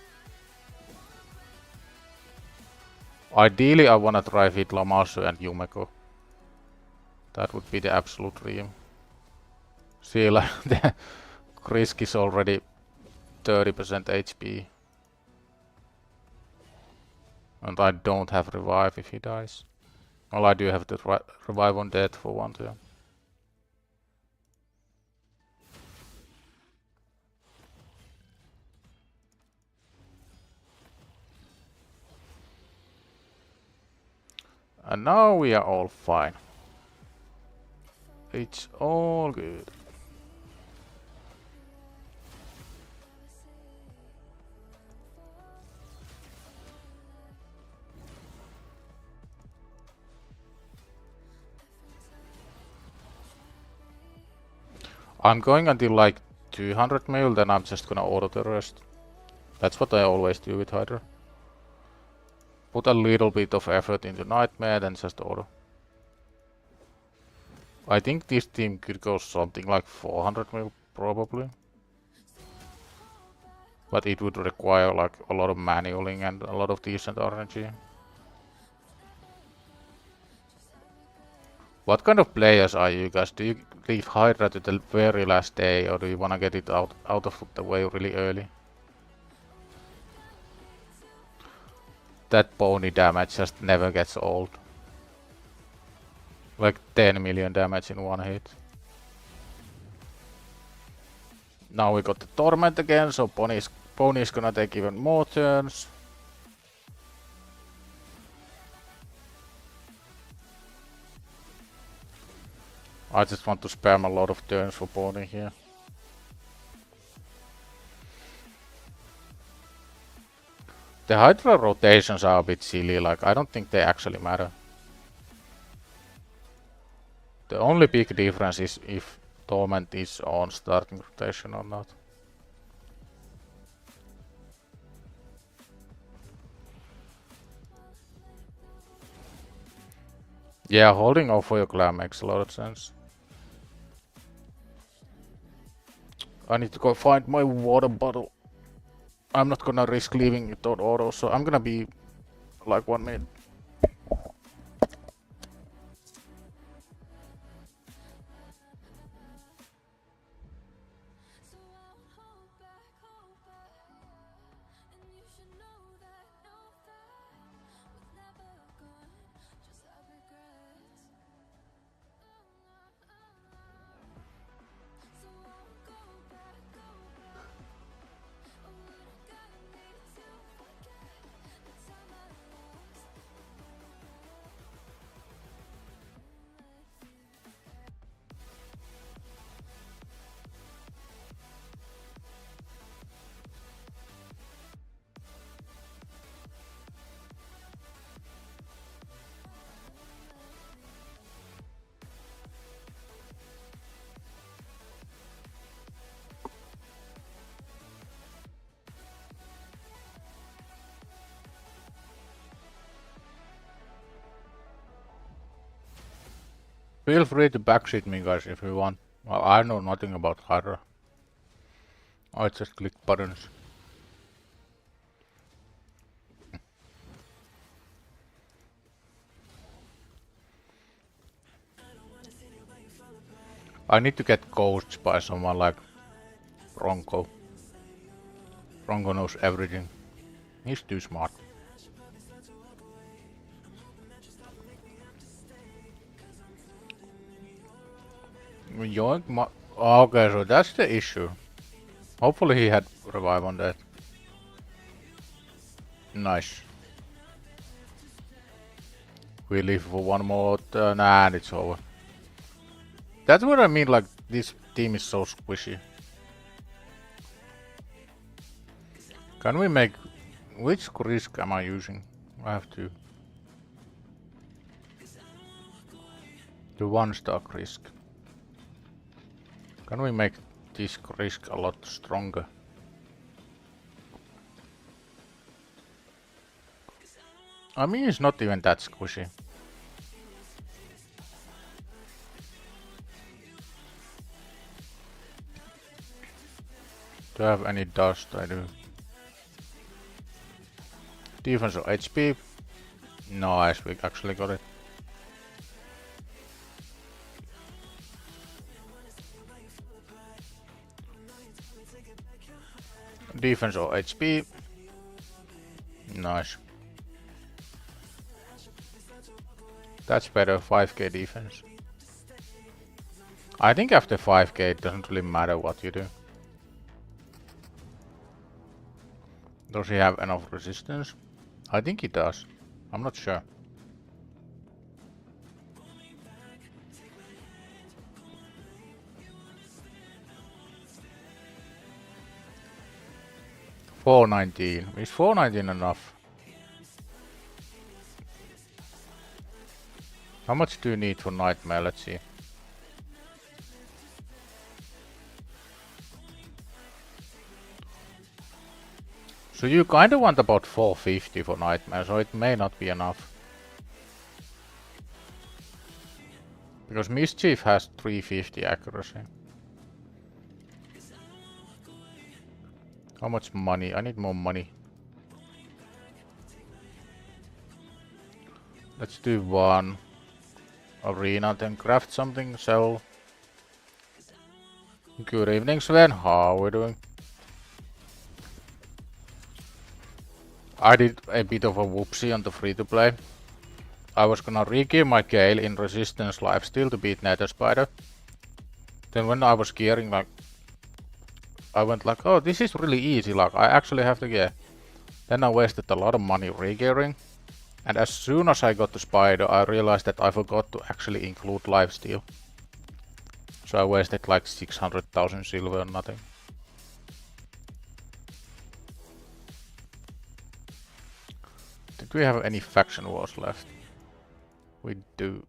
Ideally, I wanna try hit Lamassu and Yumeko. That would be the absolute dream. See, like, the Krisk is already 30% HP. And I don't have revive if he dies. Well, I do have to revive on death for one turn. And now we are all fine. It's all good. I'm going until like 200 mil, then I'm just gonna auto the rest. That's what I always do with Hydra. Put a little bit of effort into Nightmare, then just auto. I think this team could go something like 400 mil, probably. But it would require like a lot of manualing and a lot of decent RNG. What kind of players are you guys? Do you leave Hydra to the very last day, or do you wanna get it out of the way really early? That pony damage just never gets old. Like 10 million damage in one hit. Now we got the Torment again, so Pony is gonna take even more turns. I just want to spam a lot of turns for Pony here. The Hydra rotations are a bit silly, like I don't think they actually matter. The only big difference is if Torment is on starting rotation or not. Yeah, holding off for your clan makes a lot of sense. I need to go find my water bottle. I'm not gonna risk leaving it on auto, so I'm gonna be like 1 minute. Feel free to backseat me, guys, if you want. Well, I know nothing about Hydra. I just click buttons. I need to get coached by someone like Bronco. Bronco knows everything. He's too smart. Yoink my... Okay, so that's the issue. Hopefully he had revive on that. Nice. We live for one more turn and it's over. That's what I mean, like, this team is so squishy. Can we make... Which risk am I using? I have to... The 1-stock risk. Can we make this risk a lot stronger? I mean, it's not even that squishy. Do I have any dust? I do. Defense or HP? Nice, we actually got it. Defense or HP? Nice. That's better, 5k defense. I think after 5k it doesn't really matter what you do. Does he have enough resistance? I think he does. I'm not sure. $419. Is $419 enough? How much do you need for Nightmare? Let's see. So you kinda want about 450 for Nightmare, so it may not be enough. Because Mischief has 350 accuracy. How much money? I need more money. Let's do one arena, then craft something, sell. Good evening, Sven. How are we doing? I did a bit of a whoopsie on the free-to-play. I was gonna re-gear my Gale in resistance lifesteal to beat Nether Spider. Then when I was gearing, like, I went like, oh, this is really easy, like, I actually have to gear. Then I wasted a lot of money re-gearing. And as soon as I got to Spider, I realized that I forgot to actually include lifesteal. So I wasted like 600,000 silver and nothing. Did we have any faction wars left? We do.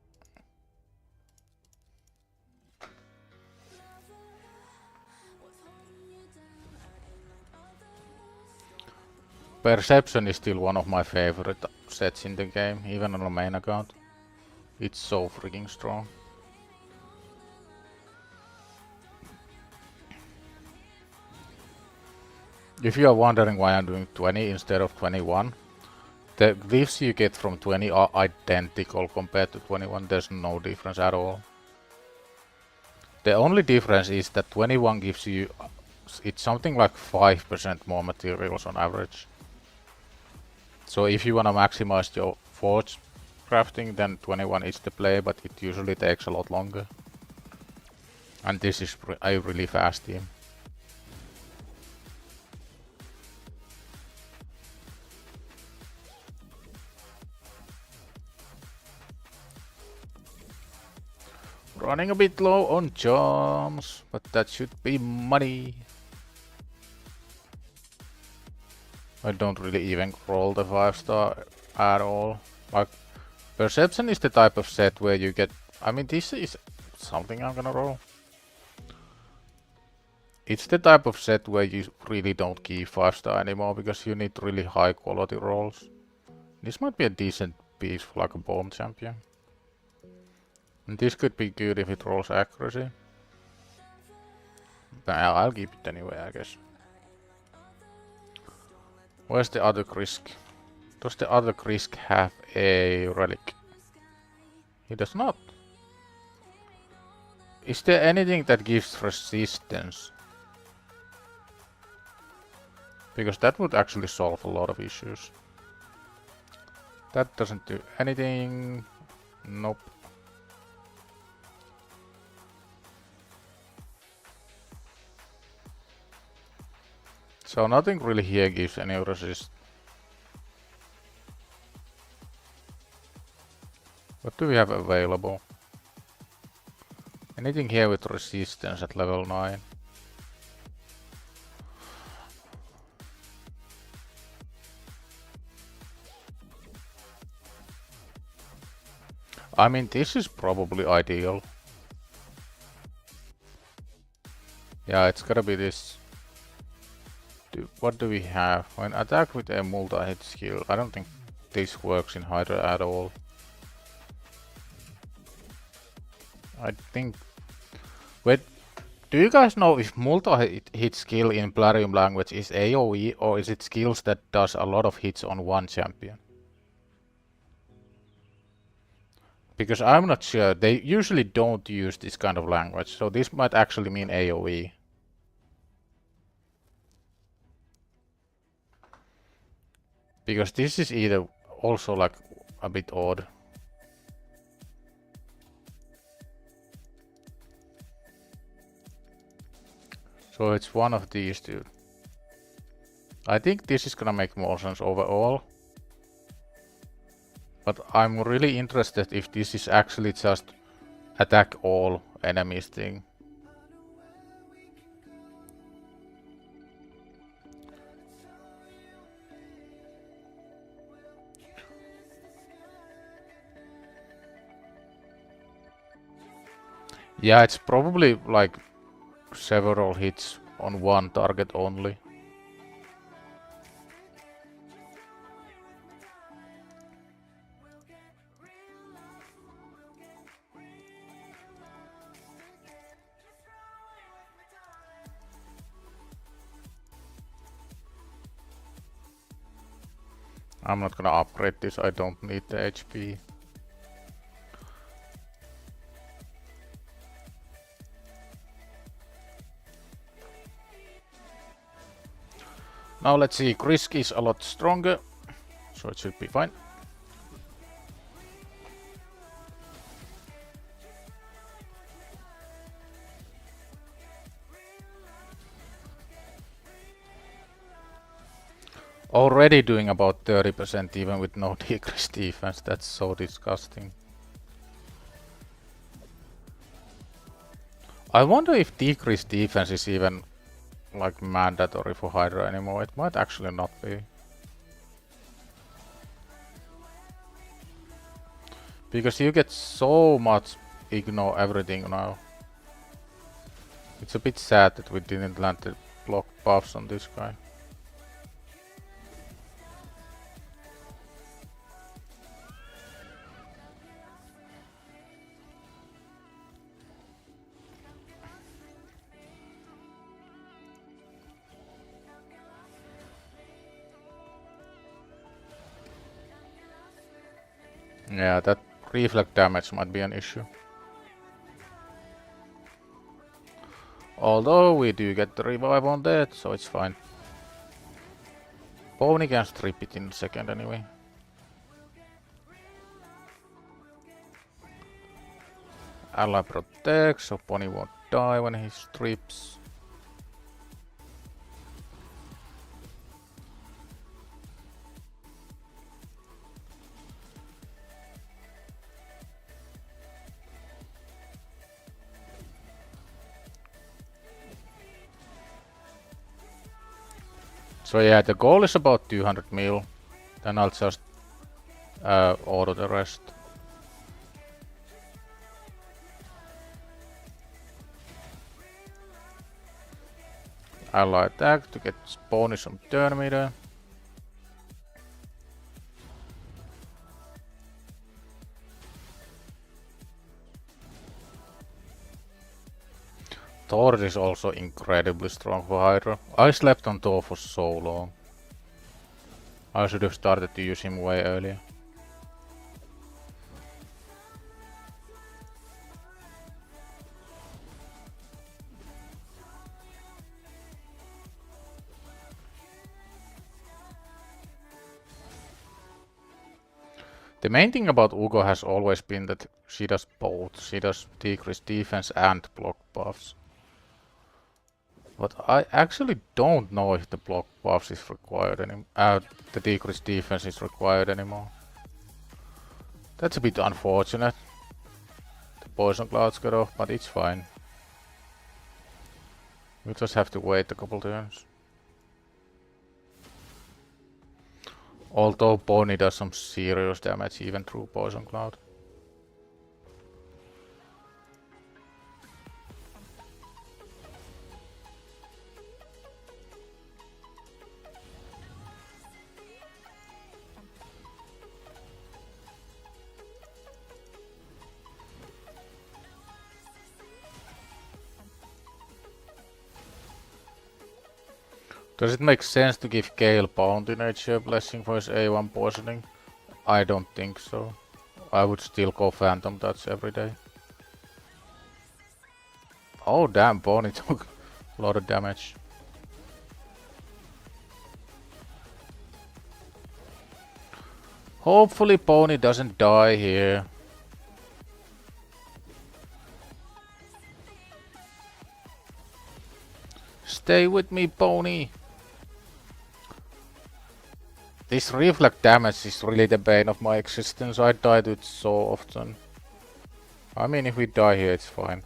Perception is still one of my favorite sets in the game, even on the main account. It's so freaking strong. If you are wondering why I'm doing 20 instead of 21, the glyphs you get from 20 are identical compared to 21. There's no difference at all. The only difference is that 21 gives you, it's something like 5% more materials on average. So if you want to maximize your forge crafting, then 21 is the play, but it usually takes a lot longer. And this is a really fast team. Running a bit low on charms, but that should be money. I don't really even roll the 5-star at all. Like, Perception is the type of set where you get... I mean, this is something I'm gonna roll. It's the type of set where you really don't keep 5-star anymore because you need really high quality rolls. This might be a decent piece for like a bomb champion. And this could be good if it rolls accuracy. But I'll keep it anyway, I guess. Where's the other Krisk? Does the other Krisk have a relic? He does not. Is there anything that gives resistance? Because that would actually solve a lot of issues. That doesn't do anything. Nope. So nothing really here gives any resist. What do we have available? Anything here with resistance at level 9? I mean, this is probably ideal. Yeah, it's gotta be this. What do we have? When attacked with a multi-hit skill, I don't think this works in Hydra at all. I think... Wait, do you guys know if multi-hit skill in Plarium language is AoE or is it skills that does a lot of hits on one champion? Because I'm not sure, they usually don't use this kind of language, so this might actually mean AoE. Because this is either also like a bit odd. So it's one of these two. I think this is gonna make more sense overall. But I'm really interested if this is actually just attack all enemies thing. Yeah, it's probably like several hits on one target only. I'm not gonna upgrade this, I don't need the HP. Now let's see, Krisk is a lot stronger, so it should be fine. Already doing about 30% even with no decreased defense, that's so disgusting. I wonder if decreased defense is even like mandatory for Hydra anymore. It might actually not be. Because you get so much ignore everything now. It's a bit sad that we didn't land the block buffs on this guy. Yeah, that reflect damage might be an issue. Although we do get the revive on that, so it's fine. Pony can strip it in a second anyway. Ally protects, so Pony won't die when he strips. So yeah, the goal is about 200 mil. Then I'll just auto the rest. Ally attack to get Pony some turn meter. Thor is also incredibly strong for Hydra. I slept on Thor for so long. I should have started to use him way earlier. The main thing about Ugo has always been that she does both. She does decrease defense and block buffs. But I actually don't know if the block buffs is required anymore. The decreased defense is required anymore. That's a bit unfortunate. The poison clouds got off, but it's fine. We just have to wait a couple turns. Although Pony does some serious damage even through poison cloud. Does it make sense to give Gale Bounty Nature Blessing for his A1 poisoning? I don't think so. I would still go Phantom Touch every day. Oh damn, Pony took a lot of damage. Hopefully Pony doesn't die here. Stay with me, Pony. This reflect damage is really the bane of my existence. I die to it so often. I mean, if we die here, it's fine.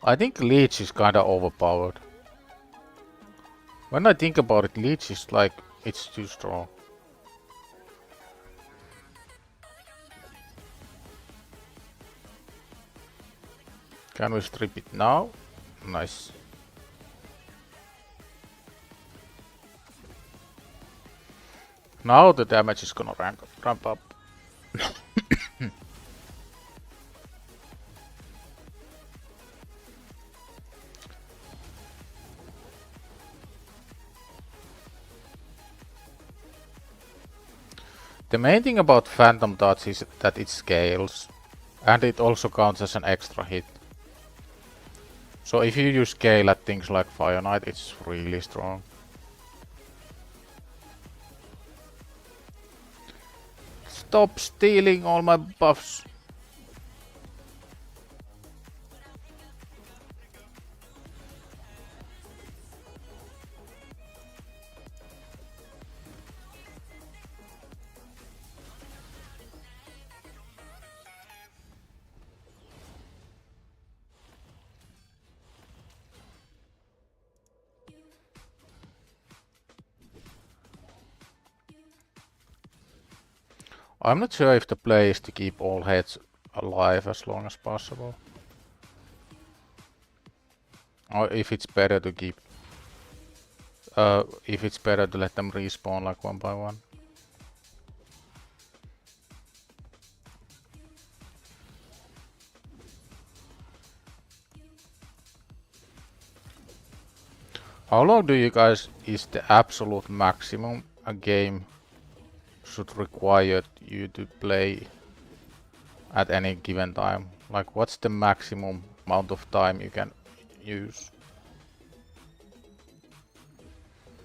I think Leech is kinda overpowered. When I think about it, Leech is like, it's too strong. Can we strip it now? Nice. Now the damage is gonna ramp up. The main thing about Phantom Touch is that it scales, and it also counts as an extra hit. So if you use scale at things like Fire Knight, it's really strong. Stop stealing all my buffs! I'm not sure if the play is to keep all heads alive as long as possible. Or if it's better to keep... if it's better to let them respawn like one by one. How long do you guys is the absolute maximum a game should require you to play at any given time? Like what's the maximum amount of time you can use?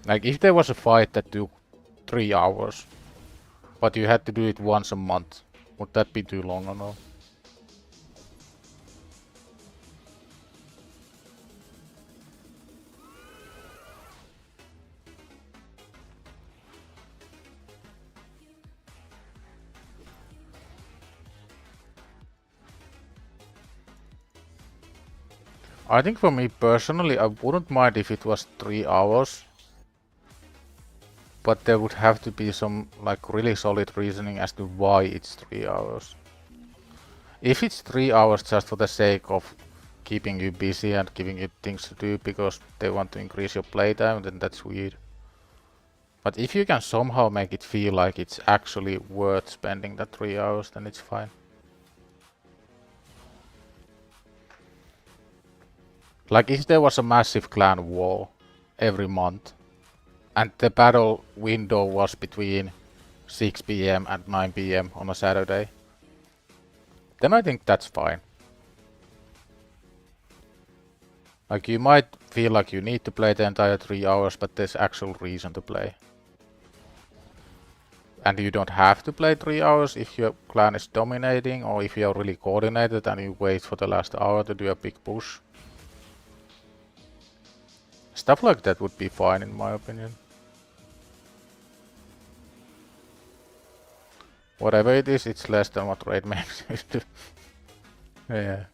Like if there was a fight that took 3 hours, but you had to do it once a month, would that be too long or no? I think for me personally, I wouldn't mind if it was 3 hours. But there would have to be some like really solid reasoning as to why it's 3 hours. If it's 3 hours just for the sake of keeping you busy and giving you things to do because they want to increase your playtime, then that's weird. But if you can somehow make it feel like it's actually worth spending that 3 hours, then it's fine. Like if there was a massive clan war every month, and the battle window was between 6 PM and 9 PM on a Saturday, then I think that's fine. Like you might feel like you need to play the entire 3 hours, but there's actual reason to play. And you don't have to play 3 hours if your clan is dominating, or if you're really coordinated and you wait for the last hour to do a big push. Stuff like that would be fine in my opinion. Whatever it is, it's less than what raid makes used to. Yeah.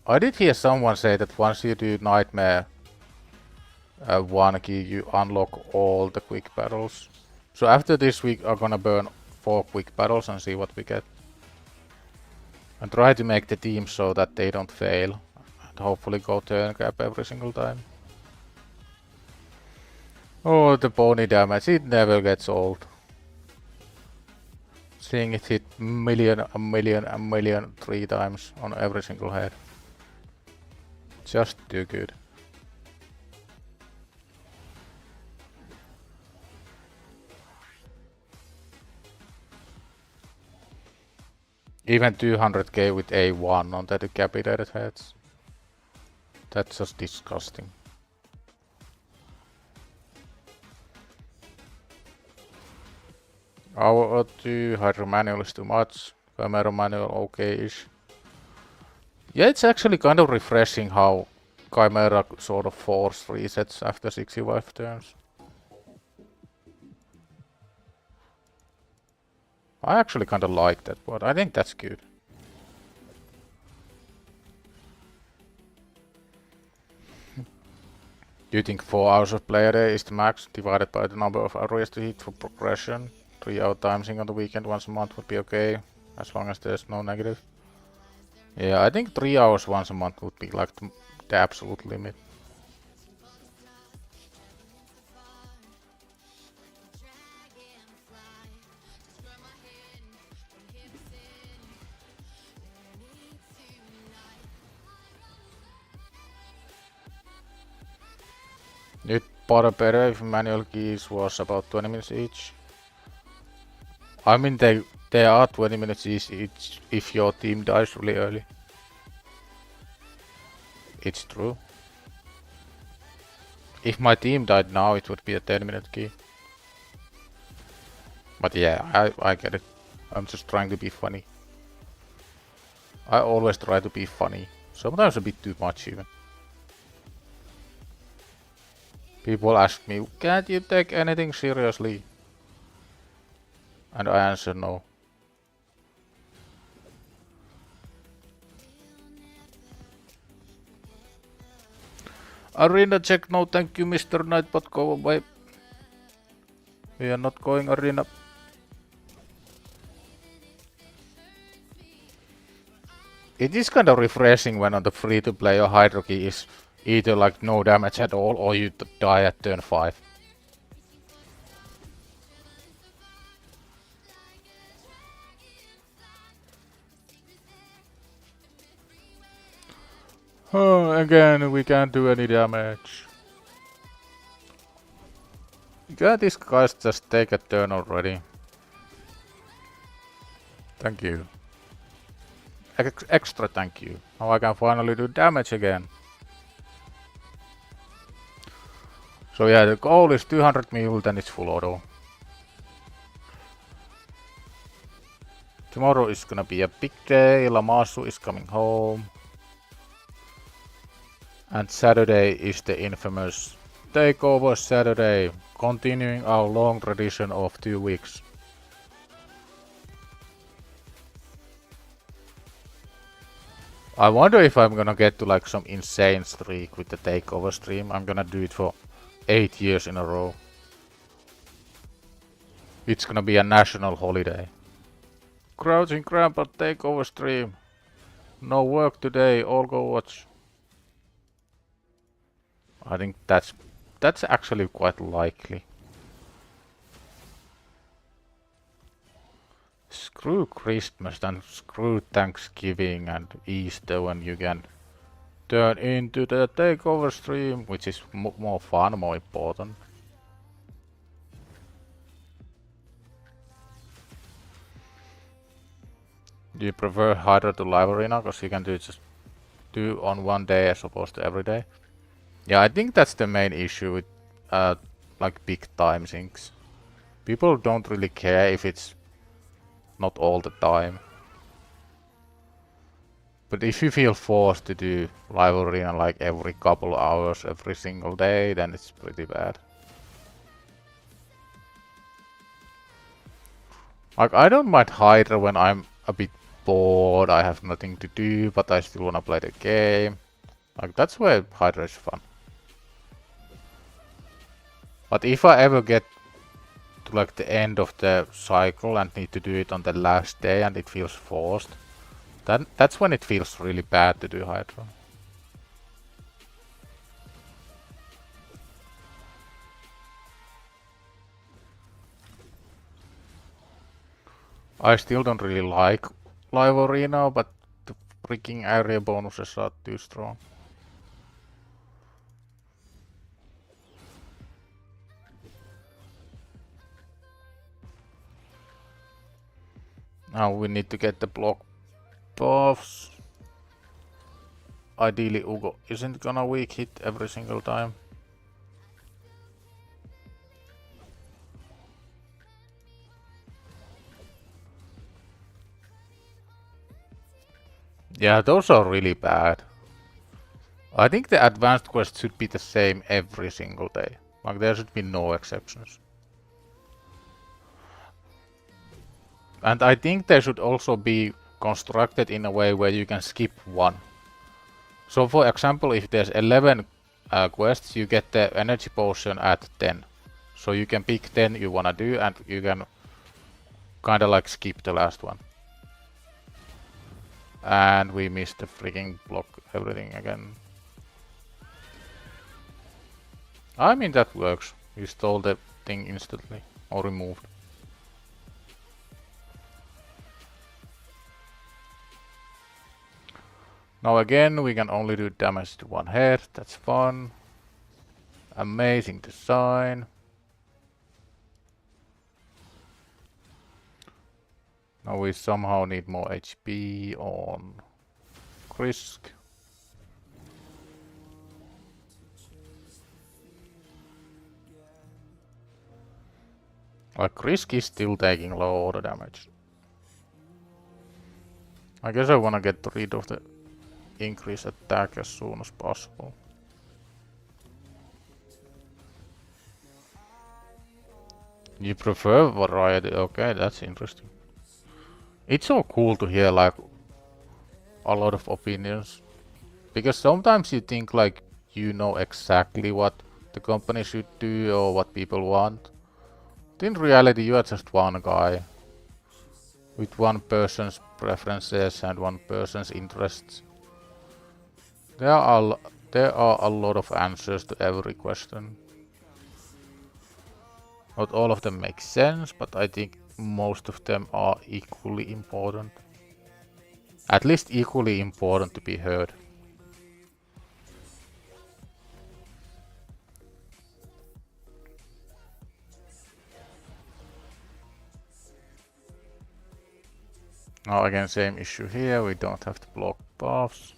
I did hear someone say that once you do Nightmare 1 key, you unlock all the quick battles. So after this we are gonna burn 4 quick battles and see what we get. And try to make the team so that they don't fail. And hopefully go turn cap every single time. Oh, the pony damage, it never gets old. Seeing it hit a million 3 times on every single head. Just too good. Even 200k with A1 on the decapitated heads. That's just disgusting. Our 2 Hydro manual is too much. Chimera manual okay-ish. Yeah, it's actually kind of refreshing how Chimera sort of force resets after 65 turns. I actually kind of like that, but I think that's good. Do you think 4 hours of player day is the max divided by the number of areas to hit for progression? 3 hour timesing on the weekend once a month would be okay, as long as there's no negative. Yeah, I think 3 hours once a month would be like the absolute limit. Nyt better if manual keys was about 20 minutes each. I mean they are 20 minutes each if your team dies really early. It's true. If my team died now, it would be a 10-minute key. But yeah, I get it. I'm just trying to be funny. I always try to be funny. Sometimes a bit too much even. People ask me, can't you take anything seriously? And I answer no. Arena check, no thank you Mr. Nightbot, go away. We are not going arena. It is kind of refreshing when on the free-to-play your hierarchy is either like no damage at all or you die at turn 5. Oh, again, we can't do any damage. Yeah, these guys just take a turn already. Thank you. Extra thank you. Now I can finally do damage again. So yeah, the goal is 200 mil, then it's full auto. Tomorrow is gonna be a big day, Lamasu is coming home. And Saturday is the infamous Takeover Saturday, continuing our long tradition of 2 weeks. I wonder if I'm gonna get to like some insane streak with the Takeover stream. I'm gonna do it for 8 years in a row. It's gonna be a national holiday. CrouchingGrandpa Takeover stream. No work today, all go watch. I think that's actually quite likely. Screw Christmas and screw Thanksgiving and Easter when you can turn into the Takeover stream, which is more fun, more important. Do you prefer Hydra to live arena? Because you can just do on one day as opposed to every day. Yeah, I think that's the main issue with like big time things. People don't really care if it's not all the time. But if you feel forced to do live arena like every couple hours, every single day, then it's pretty bad. Like, I don't mind Hydra when I'm a bit bored, I have nothing to do, but I still wanna play the game. Like, that's where Hydra is fun. But if I ever get to like the end of the cycle and need to do it on the last day and it feels forced, then that's when it feels really bad to do Hydra. I still don't really like live arena, but the freaking area bonuses are too strong. Now we need to get the block buffs. Ideally Ugo isn't gonna weak hit every single time. Yeah, those are really bad. I think the advanced quest should be the same every single day. Like, there should be no exceptions. And I think they should also be constructed in a way where you can skip one. So for example, if there's 11 quests, you get the energy potion at 10. So you can pick 10 you wanna do and you can kinda like skip the last one. And we missed the freaking block everything again. I mean, that works. You stole the thing instantly or removed. Now again, we can only do damage to one head. That's fun. Amazing design. Now we somehow need more HP on Krisk. Like, Krisk is still taking low auto damage. I guess I wanna get rid of the increased attack as soon as possible. You prefer variety? Okay, that's interesting. It's so cool to hear like a lot of opinions, because sometimes you think like you know exactly what the company should do or what people want. But in reality you are just one guy with one person's preferences and one person's interests. There are a lot of answers to every question. Not all of them make sense, but I think most of them are equally important. At least equally important to be heard. Now again, same issue here, we don't have to block paths.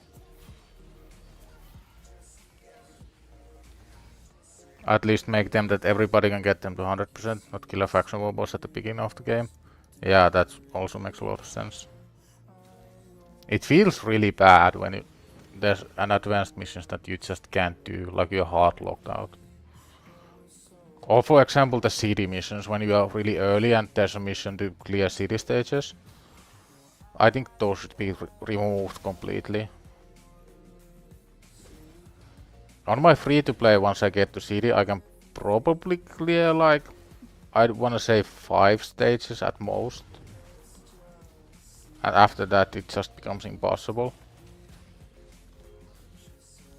At least make them that everybody can get them to 100%, not kill a faction war boss at the beginning of the game. Yeah, that also makes a lot of sense. It feels really bad when there's an advanced missions that you just can't do, like you're hard locked out. Or for example the city missions, when you are really early and there's a mission to clear city stages. I think those should be removed completely. On my free-to-play, once I get to city, I can probably clear like, I'd wanna say 5 stages at most. And after that it just becomes impossible.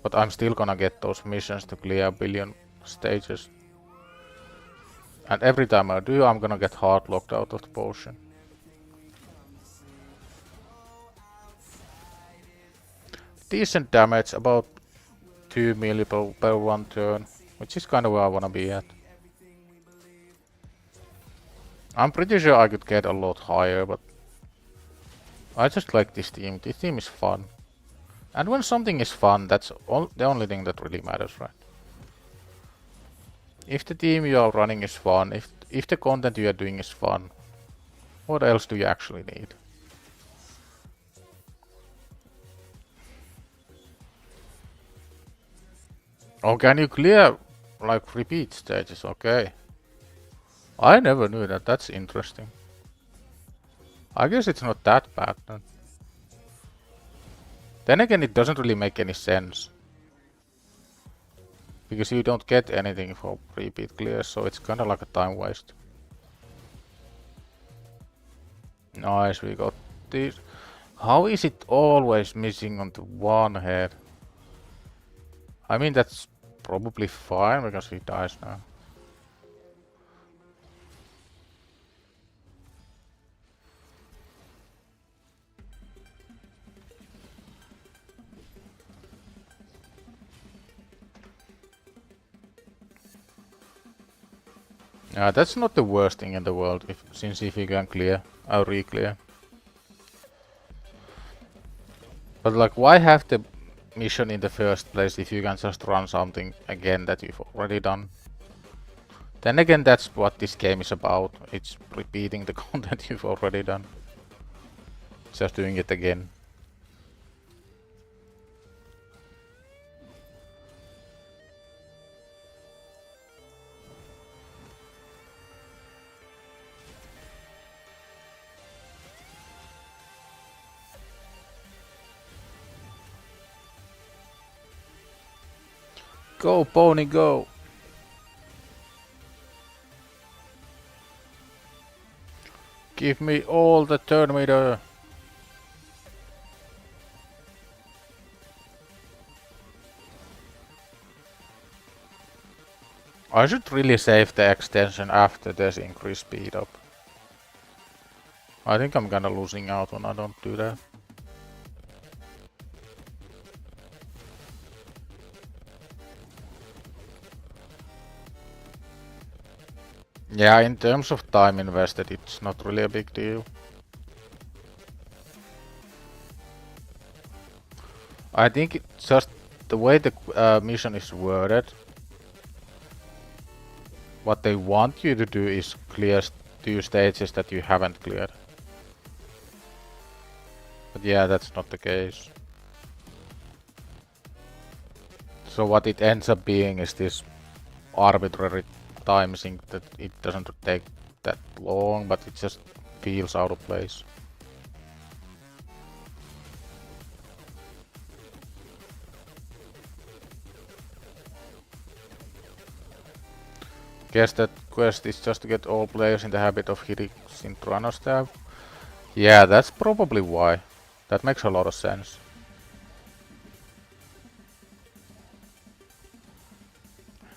But I'm still gonna get those missions to clear a billion stages. And every time I do, I'm gonna get hard locked out of the potion. Decent damage, about 2 melee per one turn, which is kinda where I wanna be at. I'm pretty sure I could get a lot higher, but I just like this team. This team is fun. And when something is fun, that's the only thing that really matters, right? If the team you are running is fun, if the content you are doing is fun, what else do you actually need? Oh, can you clear like repeat stages? Okay. I never knew that. That's interesting. I guess it's not that bad then. Then again, it doesn't really make any sense. Because you don't get anything for repeat clears, so it's kinda like a time waste. Nice, we got this. How is it always missing on the one head? I mean, that's probably fine because he dies now. Yeah, that's not the worst thing in the world, since if you can clear, or re-clear. But like, why have the mission in the first place if you can just run something again that you've already done? Then again, that's what this game is about. It's repeating the content you've already done. Just doing it again. Go, pony, go! Give me all the turn meter! I should really save the extension after there's increased speed up. I think I'm kinda losing out when I don't do that. Yeah, in terms of time invested, it's not really a big deal. I think it's just the way the mission is worded. What they want you to do is clear 2 stages that you haven't cleared. But yeah, that's not the case. So what it ends up being is this arbitrary time sync that it doesn't take that long, but it just feels out of place. Guess that quest is just to get all players in the habit of hitting Sintrano stab. Yeah, that's probably why. That makes a lot of sense.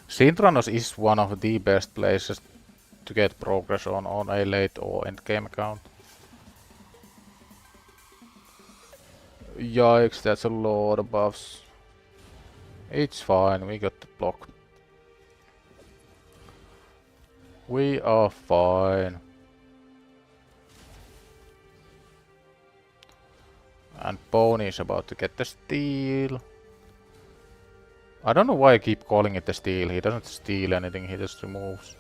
Sintranos is one of the best places to get progress on a late or endgame account. Yikes, that's a lot of buffs. It's fine, we got the block. We are fine. And Pony is about to get the steal. I don't know why I keep calling it the steal. He doesn't steal anything, he just removes.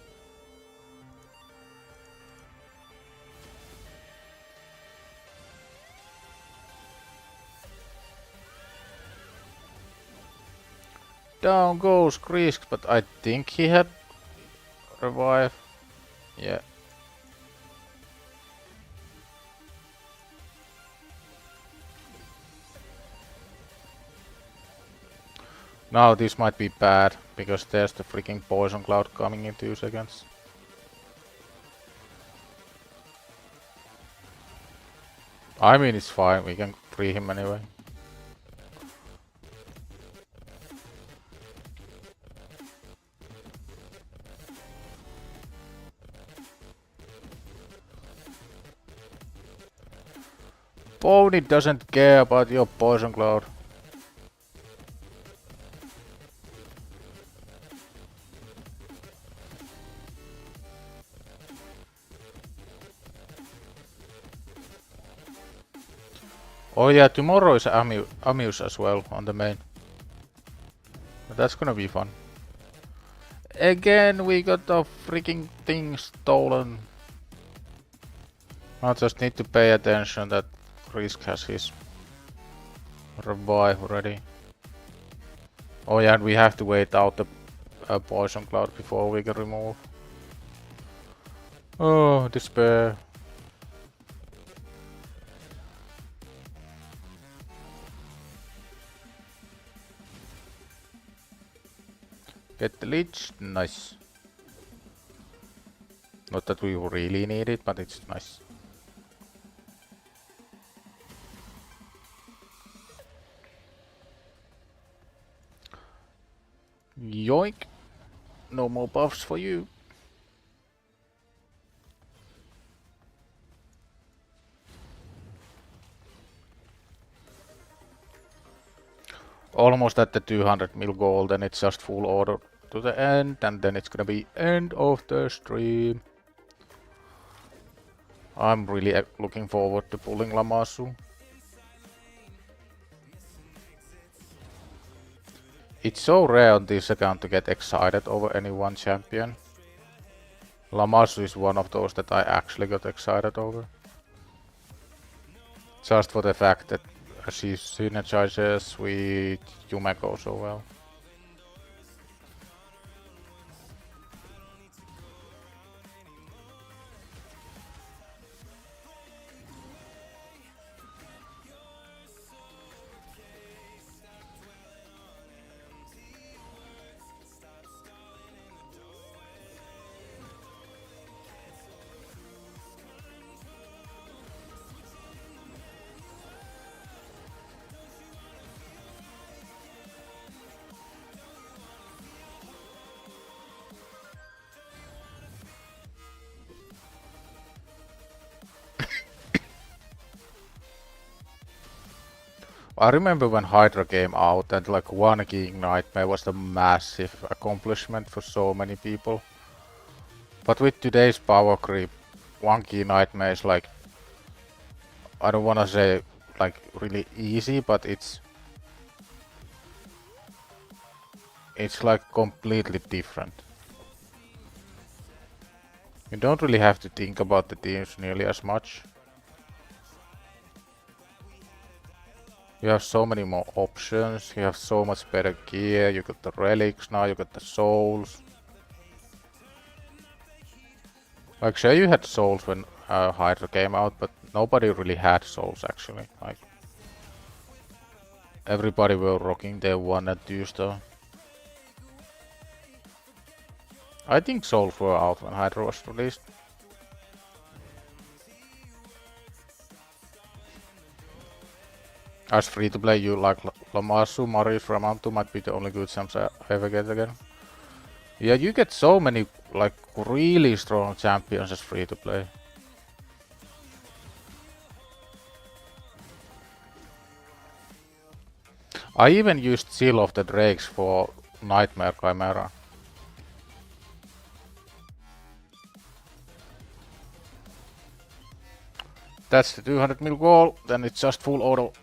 Down goes Krisk, but I think he had revive. Yeah. Now this might be bad, because there's the freaking poison cloud coming in 2 seconds. I mean, it's fine, we can free him anyway. Pony doesn't care about your poison cloud. Oh yeah, tomorrow is Amuse as well on the main. But that's gonna be fun. Again, we got the freaking thing stolen. I just need to pay attention that Risk has his revive ready. Oh yeah, and we have to wait out the poison cloud before we can remove. Oh, despair. Get the leech, nice. Not that we really need it, but it's nice. Yoink! No more buffs for you. Almost at the 200 mil goal, then it's just full order to the end, and then it's gonna be end of the stream. I'm really looking forward to pulling Lamasu. It's so rare on this account to get excited over any one champion. Lamasu is one of those that I actually got excited over. Just for the fact that she synergizes with Yumeko so well. I remember when Hydra came out and like one key nightmare was a massive accomplishment for so many people. But with today's power creep, one key nightmare is like, I don't wanna say like really easy, but it's like completely different. You don't really have to think about the teams nearly as much. You have so many more options, you have so much better gear, you got the relics now, you got the souls. Like, sure, you had souls when Hydra came out, but nobody really had souls actually. Like, everybody were rocking their 1 and 2 star. I think souls were out when Hydra was released. As free to play, you like Lamasu, Marius, Ramantu might be the only good champs I ever get again. Yeah, you get so many like really strong champions as free to play. I even used Seal of the Drakes for Nightmare Chimera. That's the 200 mil goal, then it's just full auto.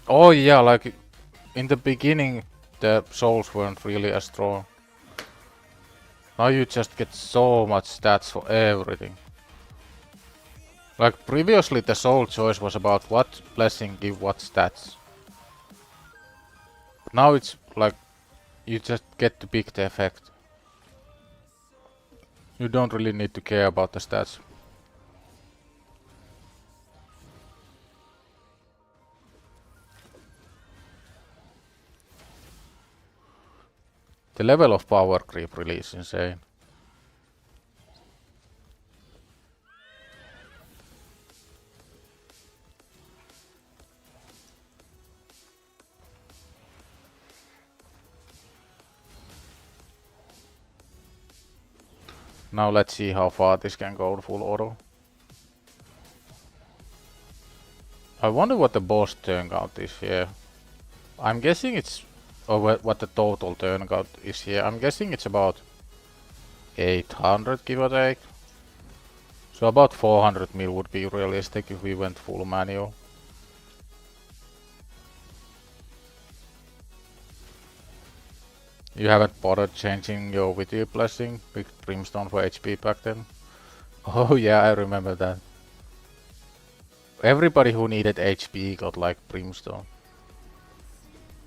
Oh yeah, like in the beginning the souls weren't really as strong. Now you just get so much stats for everything. Like previously the soul choice was about what blessing give what stats. Now it's like you just get to pick the effect. You don't really need to care about the stats. The level of power creep really is insane. Now let's see how far this can go full auto. I wonder what the boss turn count is here. I'm guessing it's... or what the total turn count is here. I'm guessing it's about 800 give or take. So about 400 mil would be realistic if we went full manual. You haven't bothered changing your video blessing with Brimstone for HP back then? Oh yeah, I remember that. Everybody who needed HP got like Brimstone.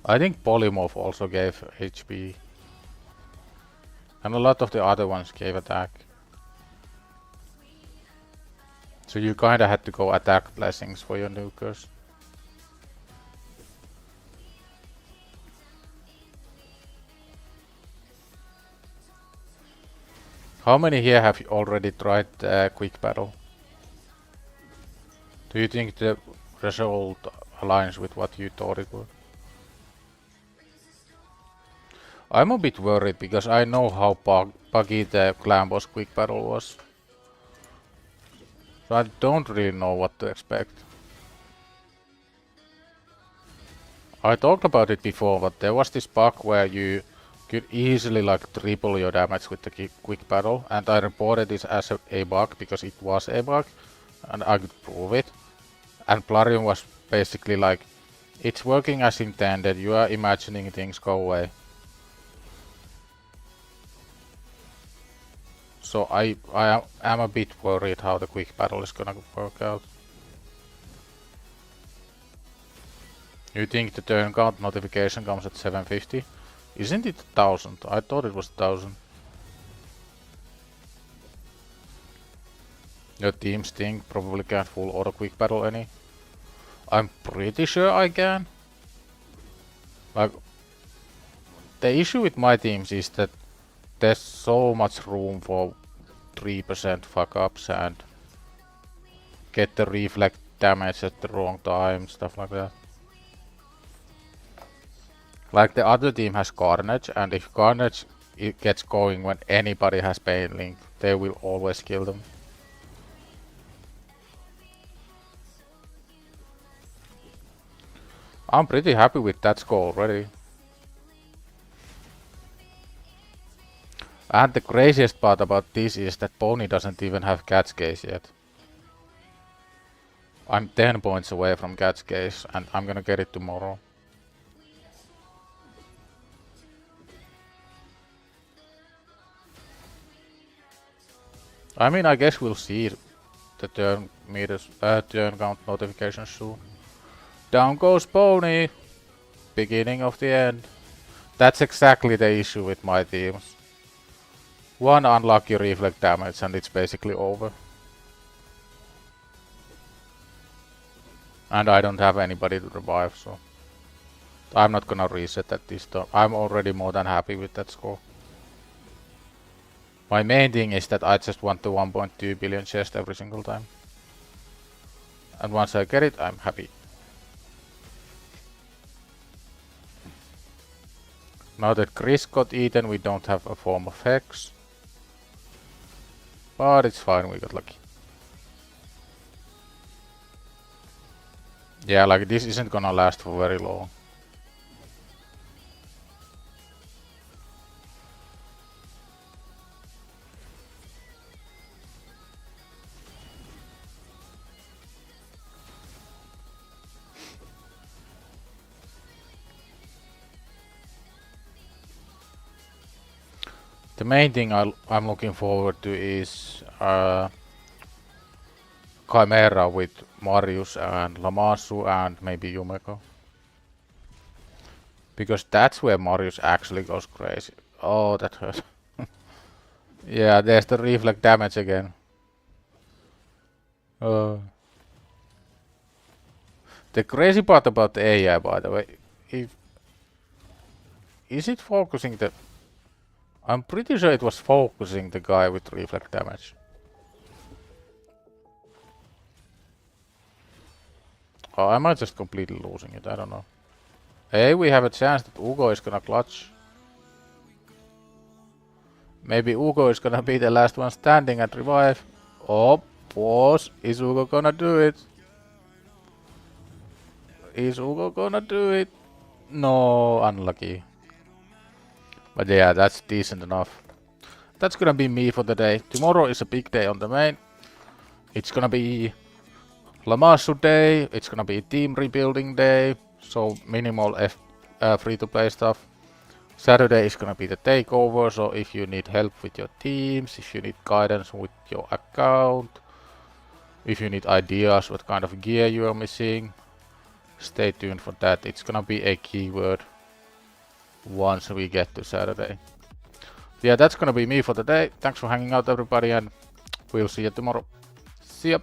I think Polymorph also gave HP. And a lot of the other ones gave attack. So you kinda had to go attack blessings for your nukers. How many here have already tried quick battle? Do you think the result aligns with what you thought it would? I'm a bit worried because I know how buggy the clan boss quick battle was. So I don't really know what to expect. I talked about it before, but there was this bug where you could easily like triple your damage with the quick battle, and I reported this as a bug because it was a bug and I could prove it. And Plarium was basically like, it's working as intended, you are imagining things, go away. So I am a bit worried how the quick battle is gonna work out. You think the turn count notification comes at 750? Isn't it 1000? I thought it was 1000. Your team Sting probably can't full auto quick battle any. I'm pretty sure I can. Like, the issue with my teams is that there's so much room for 3% fuck ups and get the reflect damage at the wrong time, stuff like that. Like the other team has Carnage, and if Carnage gets going when anybody has Pain Link, they will always kill them. I'm pretty happy with that score already. And the craziest part about this is that Pony doesn't even have catch case yet. I'm 10 points away from catch case and I'm gonna get it tomorrow. I mean, I guess we'll see the turn meters, turn count notifications soon. Down goes Pony! Beginning of the end. That's exactly the issue with my teams. One unlucky reflect damage and it's basically over. And I don't have anybody to revive, so I'm not gonna reset at this time. I'm already more than happy with that score. My main thing is that I just want the 1.2 billion chest every single time. And once I get it, I'm happy. Now that Chris got eaten, we don't have a form of Hex. But it's fine, we got lucky. Yeah, like this isn't gonna last for very long. The main thing I'm looking forward to is Chimera with Marius and Lamassu and maybe Yumeko. Because that's where Marius actually goes crazy. Oh, that hurt. Yeah, there's the reflect damage again. The crazy part about the AI, by the way, is it focusing the... I'm pretty sure it was focusing the guy with reflect damage. Oh, am I just completely losing it? I don't know. Hey, we have a chance that Ugo is gonna clutch. Maybe Ugo is gonna be the last one standing and revive. Oh, pause. Is Ugo gonna do it? Is Ugo gonna do it? No, unlucky. But yeah, that's decent enough. That's gonna be me for the day. Tomorrow is a big day on the main. It's gonna be Lamassu day. It's gonna be team rebuilding day. So minimal free-to-play stuff. Saturday is gonna be the takeover. So if you need help with your teams, if you need guidance with your account, if you need ideas what kind of gear you are missing, stay tuned for that. It's gonna be a keyword once we get to Saturday. Yeah, that's gonna be me for the day. Thanks for hanging out, everybody, and we'll see you tomorrow. See ya.